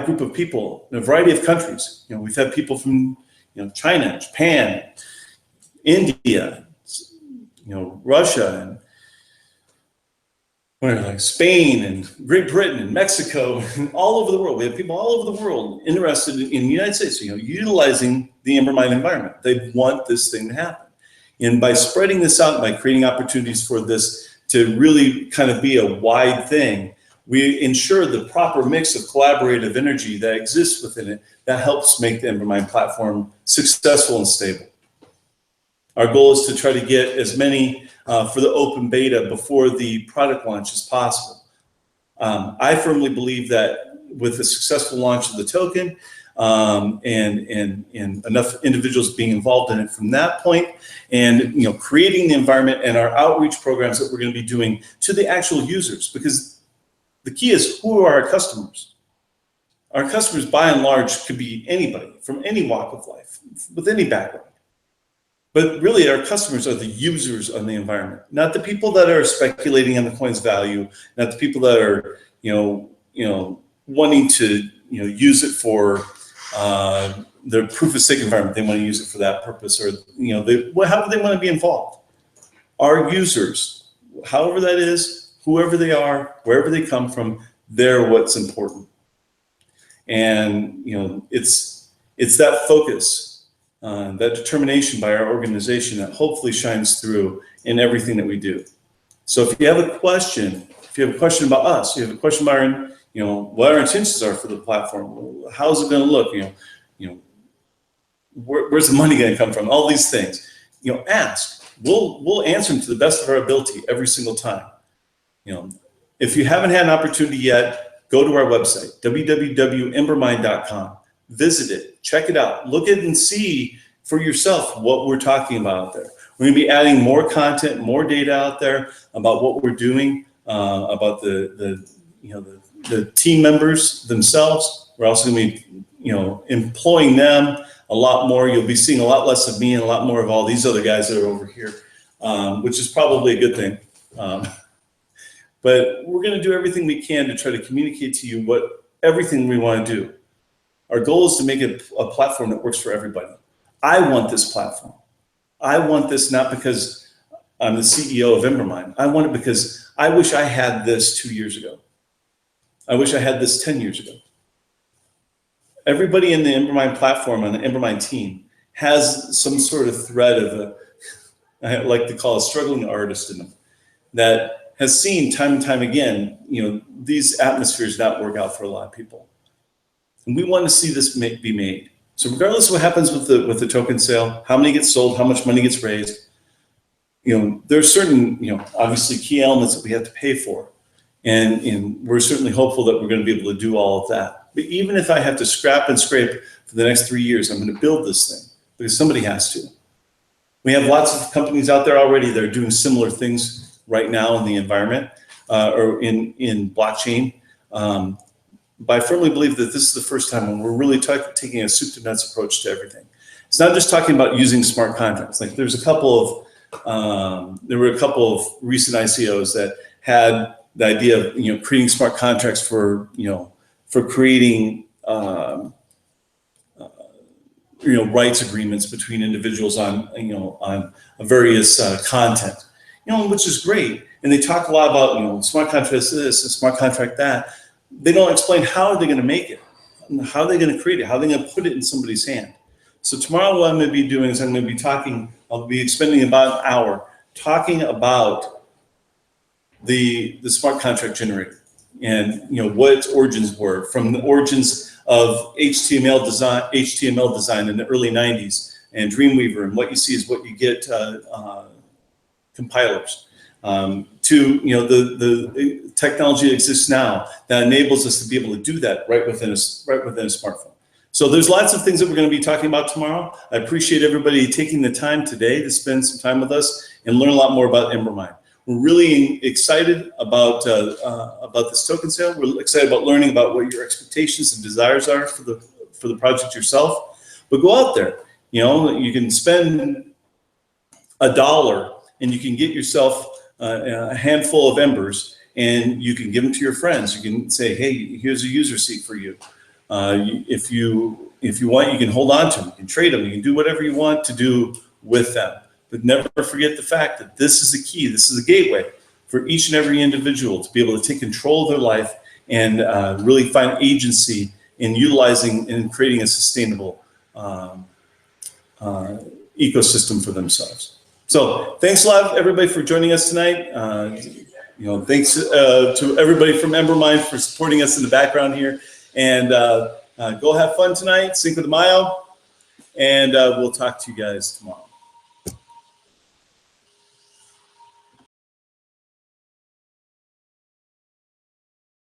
group of people in a variety of countries. We've had people from China, Japan, India, Russia, and Spain, and Great Britain, and Mexico, and all over the world. We have people all over the world interested in the United States, utilizing the Embermine environment. They want this thing to happen. And by spreading this out, by creating opportunities for this to really kind of be a wide thing, we ensure the proper mix of collaborative energy that exists within it that helps make the Embermine platform successful and stable. Our goal is to try to get as many for the open beta before the product launch as possible. I firmly believe that with the successful launch of the token and enough individuals being involved in it from that point, and creating the environment and our outreach programs that we're going to be doing to the actual users, because the key is, who are our customers? Our customers, by and large, could be anybody from any walk of life, with any background. But really, our customers are the users of the environment, not the people that are speculating on the coin's value, not the people that are, wanting to, use it for their proof of stake environment. They want to use it for that purpose, or how do they want to be involved? Our users, however that is, whoever they are, wherever they come from, they're what's important. And it's that focus. That determination by our organization that hopefully shines through in everything that we do. So if you have a question, about us, you have a question about our, what our intentions are for the platform, how's it going to look, where's the money going to come from, all these things, ask. We'll answer them to the best of our ability every single time. If you haven't had an opportunity yet, go to our website, www.embermine.com. Visit it, check it out, look at it and see for yourself what we're talking about out there. We're going to be adding more content, more data out there about what we're doing, about the team members themselves. We're also going to be, employing them a lot more. You'll be seeing a lot less of me and a lot more of all these other guys that are over here, which is probably a good thing. But we're going to do everything we can to try to communicate to you everything we want to do. Our goal is to make it a platform that works for everybody. I want this platform. I want this not because I'm the CEO of Embermine. I want it because I wish I had this 2 years ago. I wish I had this 10 years ago. Everybody in the Embermine platform and the Embermine team has some sort of thread of I like to call a struggling artist in them that has seen time and time again, these atmospheres not work out for a lot of people. And we want to see this be made. So regardless of what happens with the token sale, how many get sold, how much money gets raised, there's certain, obviously key elements that we have to pay for. And we're certainly hopeful that we're going to be able to do all of that. But even if I have to scrap and scrape for the next 3 years, I'm going to build this thing because somebody has to. We have lots of companies out there already that are doing similar things right now in the environment or in blockchain. But I firmly believe that this is the first time when we're really taking a soup to nuts approach to everything. It's not just talking about using smart contracts. Like there were a couple of recent ICOs that had the idea of creating smart contracts for creating rights agreements between individuals on various content, which is great. And they talk a lot about smart contracts this and smart contract that. They don't explain how they're going to make it, how are they going to create it, how they're going to put it in somebody's hand. So tomorrow what I'm going to be doing is I'll be expending about an hour talking about the smart contract generator and what its origins were, from the origins of HTML design in the early 90s and Dreamweaver, and what you see is what you get compilers. To the technology that exists now that enables us to be able to do that right within a smartphone. So there's lots of things that we're going to be talking about tomorrow. I appreciate everybody taking the time today to spend some time with us and learn a lot more about Embermine. We're really excited about this token sale. We're excited about learning about what your expectations and desires are for the project yourself. But go out there. You can spend $1 and you can get yourself a handful of embers, and you can give them to your friends. You can say, hey, here's a user seat for you. If you want, you can hold on to them. You can trade them. You can do whatever you want to do with them. But never forget the fact that this is the key. This is a gateway for each and every individual to be able to take control of their life and really find agency in utilizing and creating a sustainable ecosystem for themselves. So thanks a lot, everybody, for joining us tonight. Thanks to everybody from Embermine for supporting us in the background here. And go have fun tonight, Cinco de Mayo, and we'll talk to you guys tomorrow.